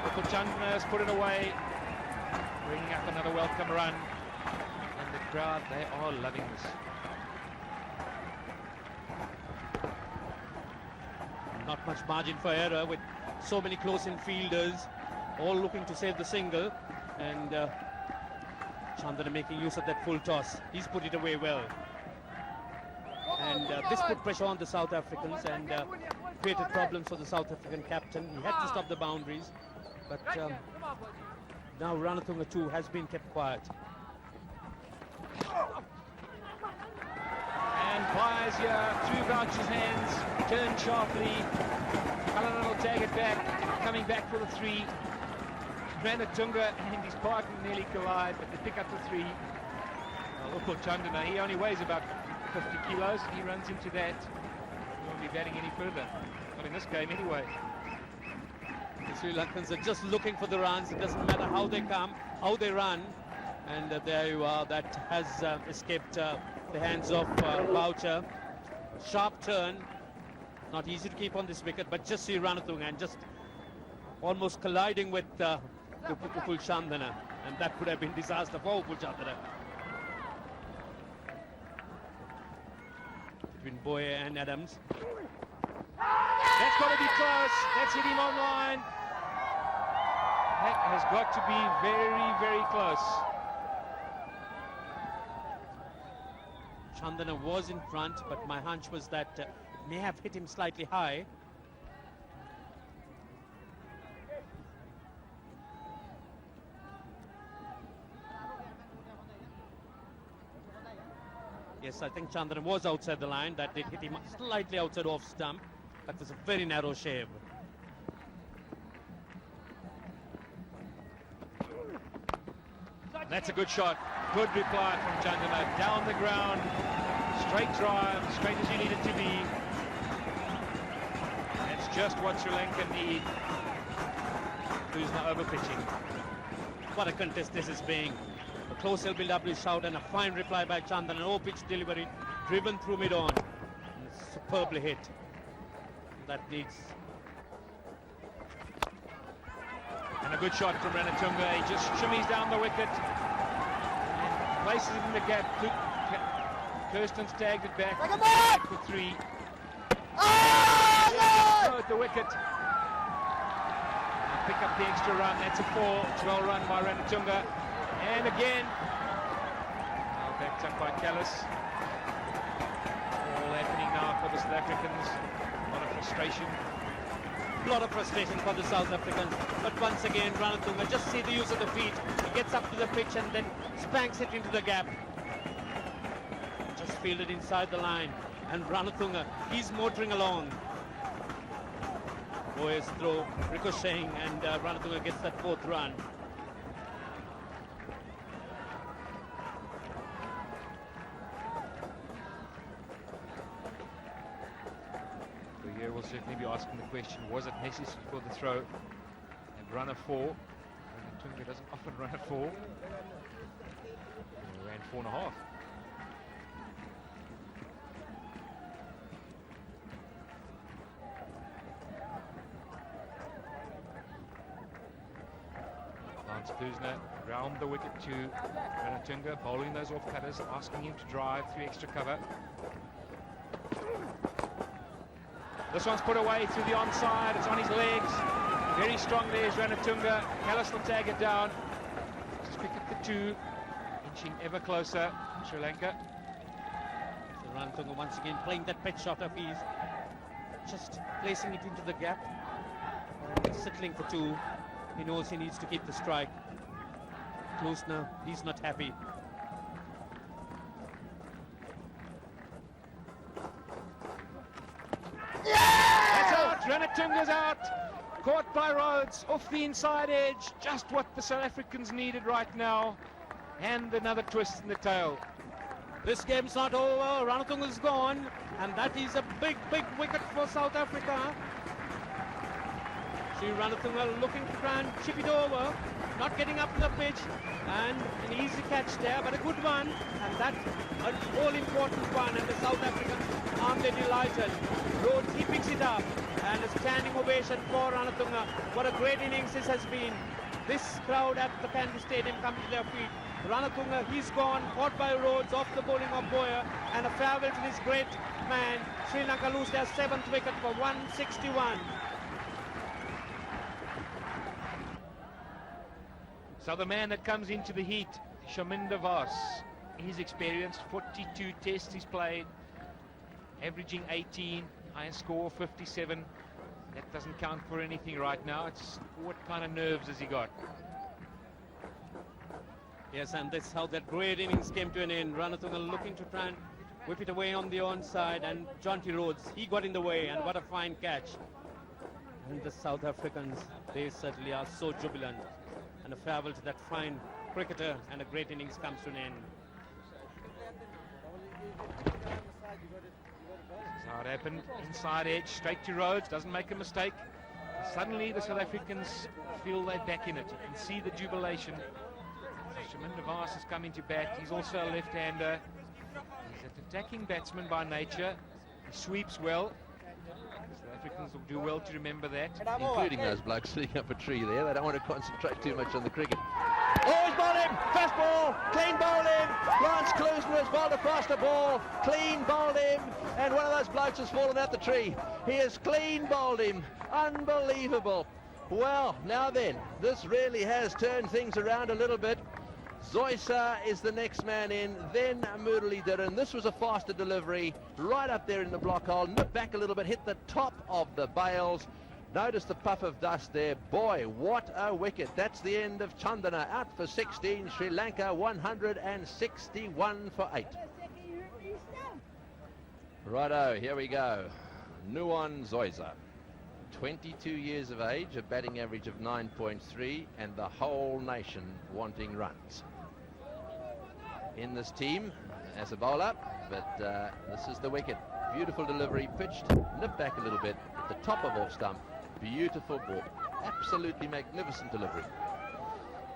Upul Chandana has put it away, bringing up another welcome run. And the crowd, they are loving this. Not much margin for error with so many close-in fielders, all looking to save the single, and Chandana making use of that full toss. He's put it away well. And this put pressure on the South Africans and created problems for the South African captain. He had to stop the boundaries, but now Ranatunga too has been kept quiet. And fires here through Grouch's hands, turned sharply. Cullinan will tag it back, coming back for the 3. Ranatunga and his partner nearly collide, but they pick up the 3. Upul Chandana, he only weighs about 50 kilos. He runs into that. He won't be batting any further. Not in this game anyway. The Sri Lankans are just looking for the runs. It doesn't matter how they come, how they run. And there you are. That has escaped the hands of Boucher. Sharp turn. Not easy to keep on this wicket, but just see Ranatunga and just almost colliding with Upul Chandana. And that could have been disaster for Upul Chandana. Between Boyer and Adams. That's got to be close. That's hit him on line. That has got to be very, very close. Chandana was in front, but my hunch was that it may have hit him slightly high. Yes, I think Chandana was outside the line. That did hit him slightly outside off stump. That was a very narrow shave. That's a good shot. Good reply from Chandana. Down the ground. Straight drive. Straight as you need it to be. That's just what Sri Lanka need. Klusener over pitching. What a contest this is being. A close LBW shout and a fine reply by Chandana. An all-pitch delivery driven through mid-on. Superbly hit. That needs... And a good shot from Ranatunga. He just shimmies down the wicket and places it in the gap. Kirsten's tagged it back for 3. At the wicket. Pick up the extra run. That's a 4. It's well run by Ranatunga. And again, now backed up by Kallis. All happening now for the South Africans. A lot of frustration. A lot of frustration for the South Africans. But once again, Ranatunga, just see the use of the feet. He gets up to the pitch and then spanks it into the gap. Just fielded inside the line. And Ranatunga, he's motoring along. Boy's throw ricocheting, and Ranatunga gets that 4th run. Here we'll certainly be asking the question, was it necessary for the throw and run a 4? Ranatunga doesn't often run a 4. He ran 4.5. Lance Klusener round the wicket to Ranatunga, bowling those off cutters, asking him to drive through extra cover. This one's put away through the onside. It's on his legs. Very strong there is Ranatunga. Kallis will tag it down. Just pick up the 2. Inching ever closer. Sri Lanka. So Ranatunga once again playing that pitch shot of his. Just placing it into the gap. Settling for 2. He knows he needs to keep the strike. Klusener, he's not happy. Ranatunga's out. Caught by Rhodes, off the inside edge, just what the South Africans needed right now. And another twist in the tail. This game's not over. Ranatunga is gone, and that is a big wicket for South Africa. Sri Ranatunga looking to try and chip it over, not getting up to the pitch, and an easy catch there, but a good one, and that's an all-important one, and the South Africans aren't they delighted. Rhodes, he picks it up, and a standing ovation for Ranatunga. What a great innings this has been. This crowd at the Kandy Stadium coming to their feet. Ranatunga, he's gone, caught by Rhodes off the bowling of Boucher, and a farewell to this great man. Sri Lanka lose their 7th wicket for 161. So the man that comes into the heat, Shaun Pollock, he's experienced, 42 tests he's played, averaging 18, highest score 57. That doesn't count for anything right now. It's what kind of nerves has he got? Yes, and that's how that great innings came to an end. Ranatunga looking to try and whip it away on the onside, and Jonty Rhodes, he got in the way, and what a fine catch. And the South Africans, they certainly are so jubilant. And a farewell to that fine cricketer, and a great innings comes to an end. That's how it happened. Inside edge, straight to Rhodes, doesn't make a mistake. Suddenly the South Africans feel they're back in it. You can see the jubilation. Shaun Pollock has come into bat. He's also a left-hander. He's an attacking batsman by nature. He sweeps well. South Africans will do well to remember that. Including those blokes sitting up a tree there. They don't want to concentrate too much on the cricket. Oh, he's bowled him! Fast ball! Clean bowled him! Lance Klusener has bowled across the ball. Clean bowled him. And one of those blokes has fallen out the tree. He has clean bowled him. Unbelievable. Well, now then, this really has turned things around a little bit. Zoysa is the next man in, then Muralidharan. This was a faster delivery, right up there in the block hole, nipped back a little bit, hit the top of the bails. Notice the puff of dust there. Boy, what a wicket. That's the end of Chandana, out for 16, Sri Lanka 161 for 8. Righto, here we go. Nuwan Zoysa, 22 years of age, a batting average of 9.3, and the whole nation wanting runs in this team as a bowler. But this is the wicket. Beautiful delivery, pitched, nipped back a little bit at the top of off stump. Beautiful ball, absolutely magnificent delivery.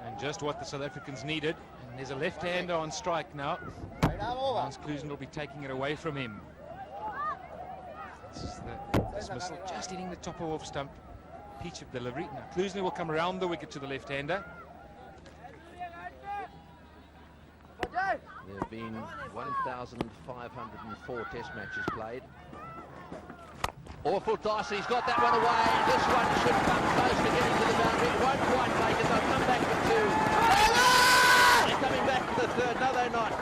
And just what the South Africans needed. And there's a left-hander on strike now. Lance Klusener will be taking it away from him. This is the dismissal, just hitting the top of off stump. Peach of delivery. Now Klusener will come around the wicket to the left-hander. There have been 1,504 test matches played. Awful toss, he's got that one away. This one should come close to getting to the boundary. It won't quite make it, they'll come back for 2. They're coming back for the 3rd. No, they're not.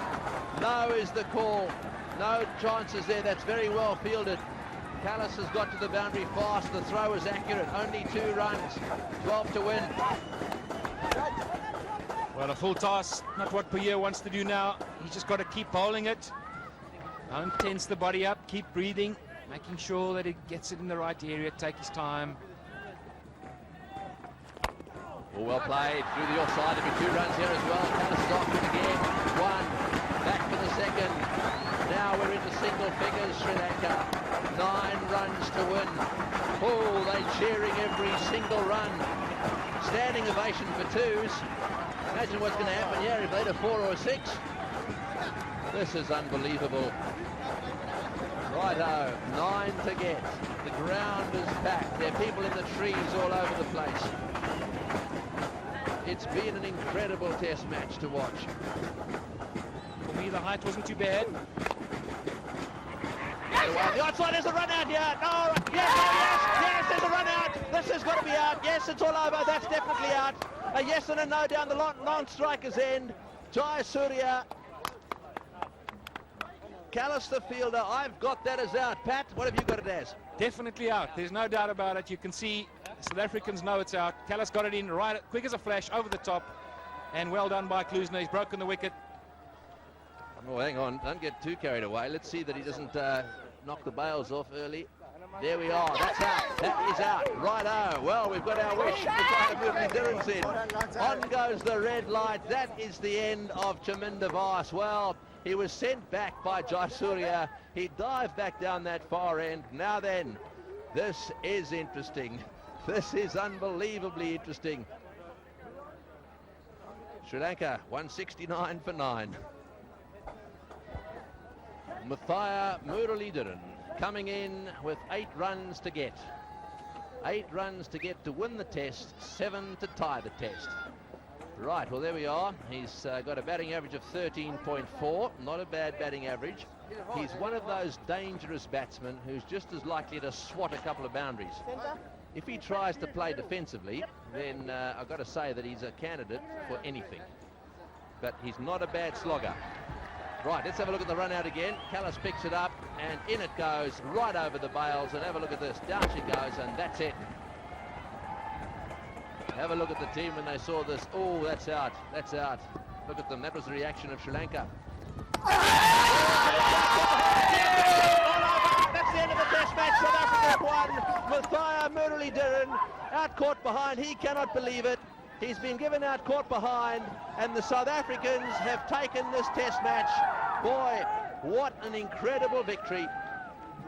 No is the call. No chances there, that's very well fielded. Kallis has got to the boundary fast, the throw is accurate, only 2 runs, 12 to win. Well, a full toss, not what Boucher wants to do now. He's just got to keep bowling it. Don't tense the body up, keep breathing, making sure that he gets it in the right area, take his time. Oh, well played, through the offside, there'll be 2 runs here as well. Kallis is off it again, 1, back for the 2nd. Now we're into single figures, Sri Lanka. 9 runs to win. Oh, they're cheering every single run. Standing ovation for 2s. Imagine what's going to happen here if they had a 4 or a 6. This is unbelievable. Righto, 9 to get. The ground is back. There are people in the trees all over the place. It's been an incredible test match to watch. For me, the height wasn't too bad. The outside, there's a run out here. No, yes, there's a run out. This has got to be out. Yes, it's all over. That's definitely out. A yes and a no down the non-striker's end. Jai Surya. Kallis the fielder. I've got that as out. Pat, what have you got it as? Definitely out. There's no doubt about it. You can see South Africans know it's out. Kallis got it in right, quick as a flash, over the top. And well done by Klusener. He's broken the wicket. Oh, hang on. Don't get too carried away. Let's see that he doesn't knock the bails off early. There we are. That's out. That is out. Righto. Well, we've got our wish. Dylan's in. On goes the red light. That is the end of Chaminda Vas. Well, he was sent back by Jayasuriya. He dived back down that far end. Now then, this is interesting. This is unbelievably interesting. Sri Lanka 169 for 9. Mathaya Muralidharan coming in with 8 runs to get. 8 runs to get to win the test, 7 to tie the test. Right, well there we are. He's got a batting average of 13.4, not a bad batting average. He's one of those dangerous batsmen who's just as likely to swat a couple of boundaries. If he tries to play defensively, then I've got to say that he's a candidate for anything. But he's not a bad slogger. Right, let's have a look at the run out again. Kallis picks it up and in it goes right over the bails, and have a look at this. Down she goes, and that's it. Have a look at the team when they saw this. Oh, that's out. That's out. Look at them. That was the reaction of Sri Lanka. That's the end of the test match. South Africa won. Mathaya Muralidharan out caught behind. He cannot believe it. He's been given out caught behind, and the South Africans have taken this test match. Boy, what an incredible victory.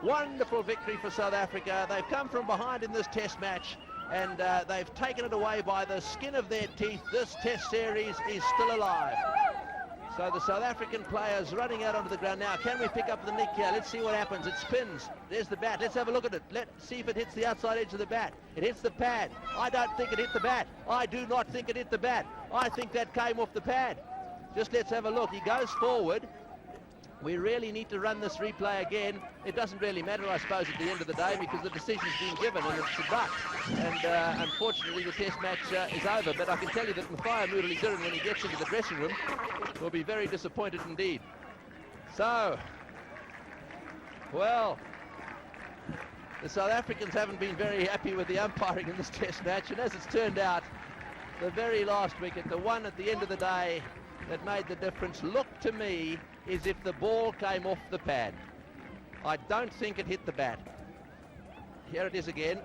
Wonderful victory for South Africa. They've come from behind in this test match, and they've taken it away by the skin of their teeth. This test series is still alive. So the South African players running out onto the ground now. Can we pick up the nick here? Let's see what happens. It spins. There's the bat. Let's have a look at it. Let's see if it hits the outside edge of the bat. It hits the pad. I don't think it hit the bat. I do not think it hit the bat. I think that came off the pad. Just let's have a look. He goes forward. We really need to run this replay again. It doesn't really matter, I suppose, at the end of the day, because the decision's been given and it's a duck. And unfortunately, the test match is over. But I can tell you that Mathaya Muralidharan, when he gets into the dressing room, will be very disappointed indeed. So, well, the South Africans haven't been very happy with the umpiring in this test match. And as it's turned out, the very last wicket, the one at the end of the day that made the difference, looked to me as if the ball came off the pad. I don't think it hit the bat. Here it is again.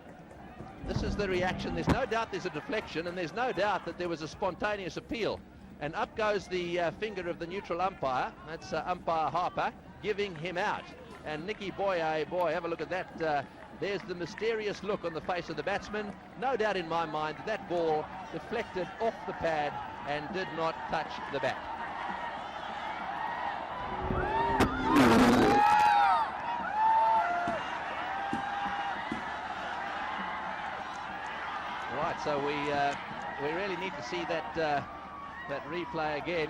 This is the reaction. There's no doubt there's a deflection, and there's no doubt that there was a spontaneous appeal. And up goes the finger of the neutral umpire. That's umpire Harper, giving him out. And Nicky Boye, boy, have a look at that. There's the mysterious look on the face of the batsman. No doubt in my mind that that ball deflected off the pad and did not touch the bat. Right, so we really need to see that that replay again.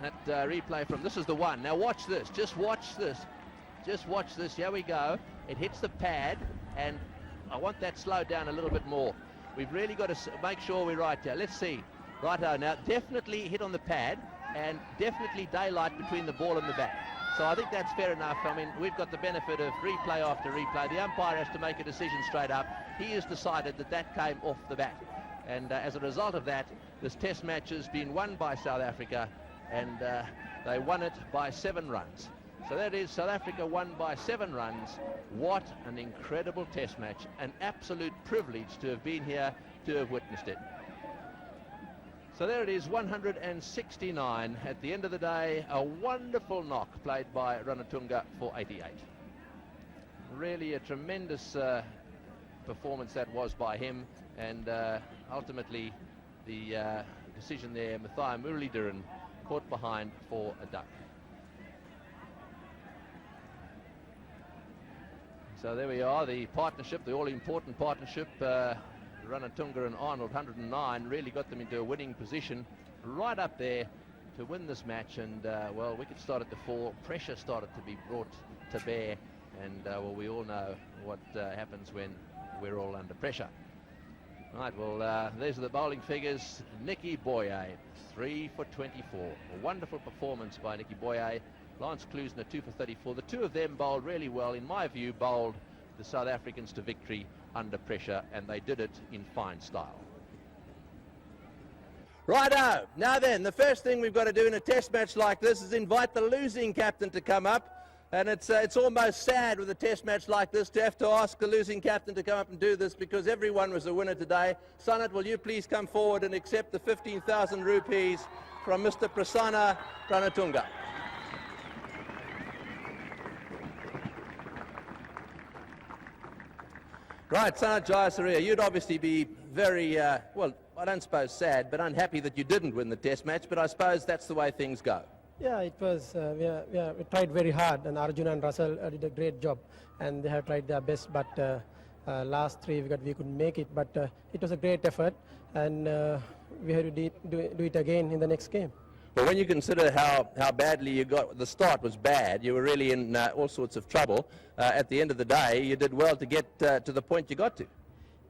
That replay from, this is the one. Now watch this. Just watch this. Just watch this. Here we go. It hits the pad, and I want that slowed down a little bit more. We've really got to make sure we're right here. Let's see. Righto. Now definitely hit on the pad, and definitely daylight between the ball and the bat. So I think that's fair enough. I mean, we've got the benefit of replay after replay. The umpire has to make a decision straight up. He has decided that that came off the bat. And as a result of that, this test match has been won by South Africa, and they won it by 7 runs. So that is South Africa won by 7 runs. What an incredible test match. An absolute privilege to have been here, to have witnessed it. So there it is, 169 at the end of the day. A wonderful knock played by Ranatunga for 88. Really a tremendous performance that was by him, and ultimately the decision there, Mathaya Muralidharan caught behind for a duck. So there we are, the partnership, the all-important partnership. Ranatunga and Arnold, 109, really got them into a winning position right up there to win this match. And well, wickets started to fall, pressure started to be brought to bear, and well, we all know what happens when we're all under pressure. Right, well, these are the bowling figures. Nicky Boye, 3 for 24. A wonderful performance by Nicky Boye. Lance Klusener, 2 for 34. The two of them bowled really well, in my view, bowled the South Africans to victory under pressure, and they did it in fine style. Righto, now then, the first thing we've got to do in a test match like this is invite the losing captain to come up. And it's almost sad with a test match like this to have to ask the losing captain to come up and do this, because everyone was a winner today. Sanat, will you please come forward and accept the 15,000 rupees from Mr. Prasanna Ranatunga. Right, Sanat Jayasuriya, you'd obviously be very, well, I don't suppose sad, but unhappy that you didn't win the test match, but I suppose that's the way things go. Yeah, it was, we tried very hard, and Arjun and Russell did a great job, and they have tried their best, but last 3 wickets we couldn't make it, but it was a great effort, and we had to do it again in the next game. Well, when you consider how badly you got, the start was bad, you were really in all sorts of trouble. At the end of the day, you did well to get to the point you got to.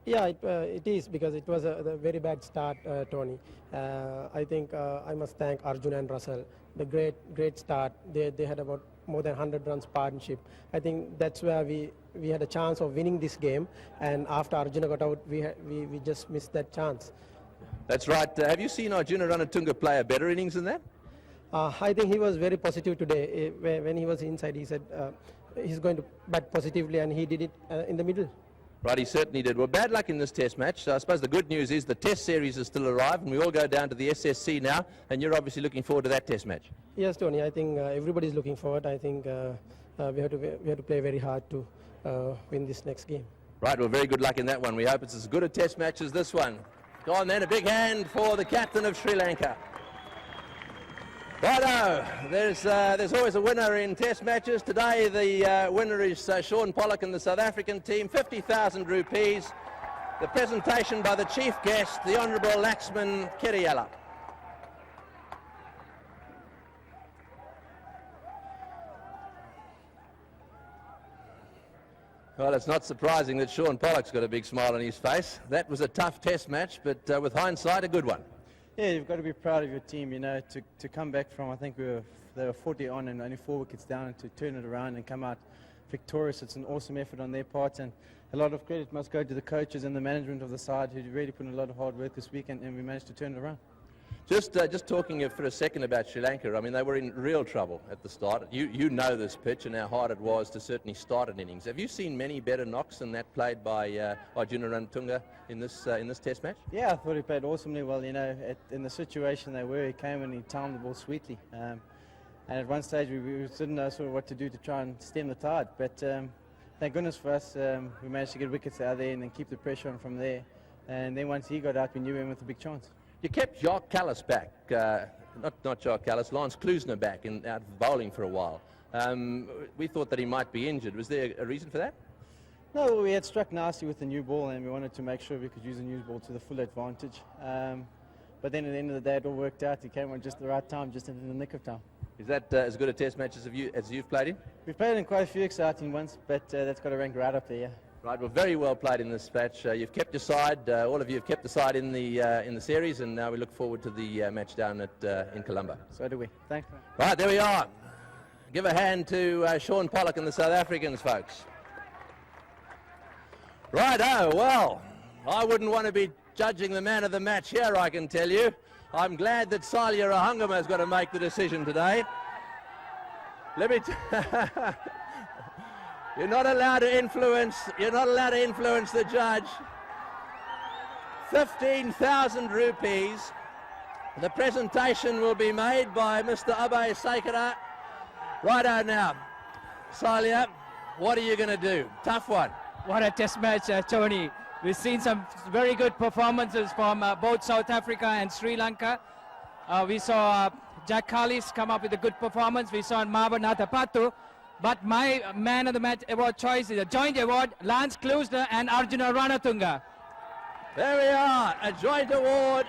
Yeah, it is, because it was a very bad start, Tony. I think I must thank Arjun and Russell. The great start. They had about more than 100 runs partnership. I think that's where we had a chance of winning this game. And after Arjuna got out, we just missed that chance. That's right. Have you seen Arjuna Ranatunga play a better innings than that? I think he was very positive today. When he was inside, he said he's going to bat positively, and he did it in the middle. Right, he certainly did. Well, bad luck in this test match. So I suppose the good news is the test series is still alive, and we all go down to the SSC now, and you're obviously looking forward to that test match. Yes, Tony, I think everybody's looking forward. I think we have to play very hard to win this next game. Right, well, very good luck in that one. We hope it's as good a test match as this one. Go on then, a big hand for the captain of Sri Lanka. Righto, there's always a winner in test matches. Today the winner is Shaun Pollock and the South African team, 50,000 rupees. The presentation by the chief guest, the Honourable Laxman Kiriyala. Well, it's not surprising that Shaun Pollock's got a big smile on his face. That was a tough test match, but with hindsight, a good one. Yeah, you've got to be proud of your team, you know, to come back from, I think they were 40 on and only 4 wickets down, and to turn it around and come out victorious. It's an awesome effort on their part, and a lot of credit must go to the coaches and the management of the side, who really put in a lot of hard work this week, and we managed to turn it around. Just talking for a second about Sri Lanka, I mean, they were in real trouble at the start. You know this pitch and how hard it was to certainly start an innings. Have you seen many better knocks than that played by Arjuna Ranatunga in this test match? Yeah, I thought he played awesomely well, you know, in the situation they were. He came and he timed the ball sweetly. And at one stage we didn't know sort of what to do to try and stem the tide. But thank goodness for us, we managed to get wickets out of there and then keep the pressure on from there. And then once he got out, we knew him with a big chance. You kept Jacques Kallis back, not Jacques Kallis, Lance Klusener back out of bowling for a while. We thought that he might be injured. Was there a reason for that? No, we had struck nasty with the new ball, and we wanted to make sure we could use the new ball to the full advantage. But then at the end of the day, it all worked out. He came on just at the right time, just in the nick of time. Is that as good a test match as you've played in? We've played in quite a few exciting ones, but that's got to rank right up there, yeah. Right, well, very well played in this match. You've kept your side. All of you have kept the side in the series, and now we look forward to the match down in Colombo. So do we. Thanks. Right, there we are. Give a hand to Shaun Pollock and the South Africans, folks. Right, well, I wouldn't want to be judging the man of the match here, I can tell you. I'm glad that Salia Rahangama's got to make the decision today. Let me. You're not allowed to influence the judge. 15,000 rupees. The presentation will be made by Mr. Abhay Sekara. Righto now. Salia, what are you going to do? Tough one. What a test match, Tony. We've seen some very good performances from both South Africa and Sri Lanka. We saw Jacques Kallis come up with a good performance. We saw Marvan Atapattu. But my man of the match award choice is a joint award, Lance Klusener and Arjuna Ranatunga. There we are, a joint award.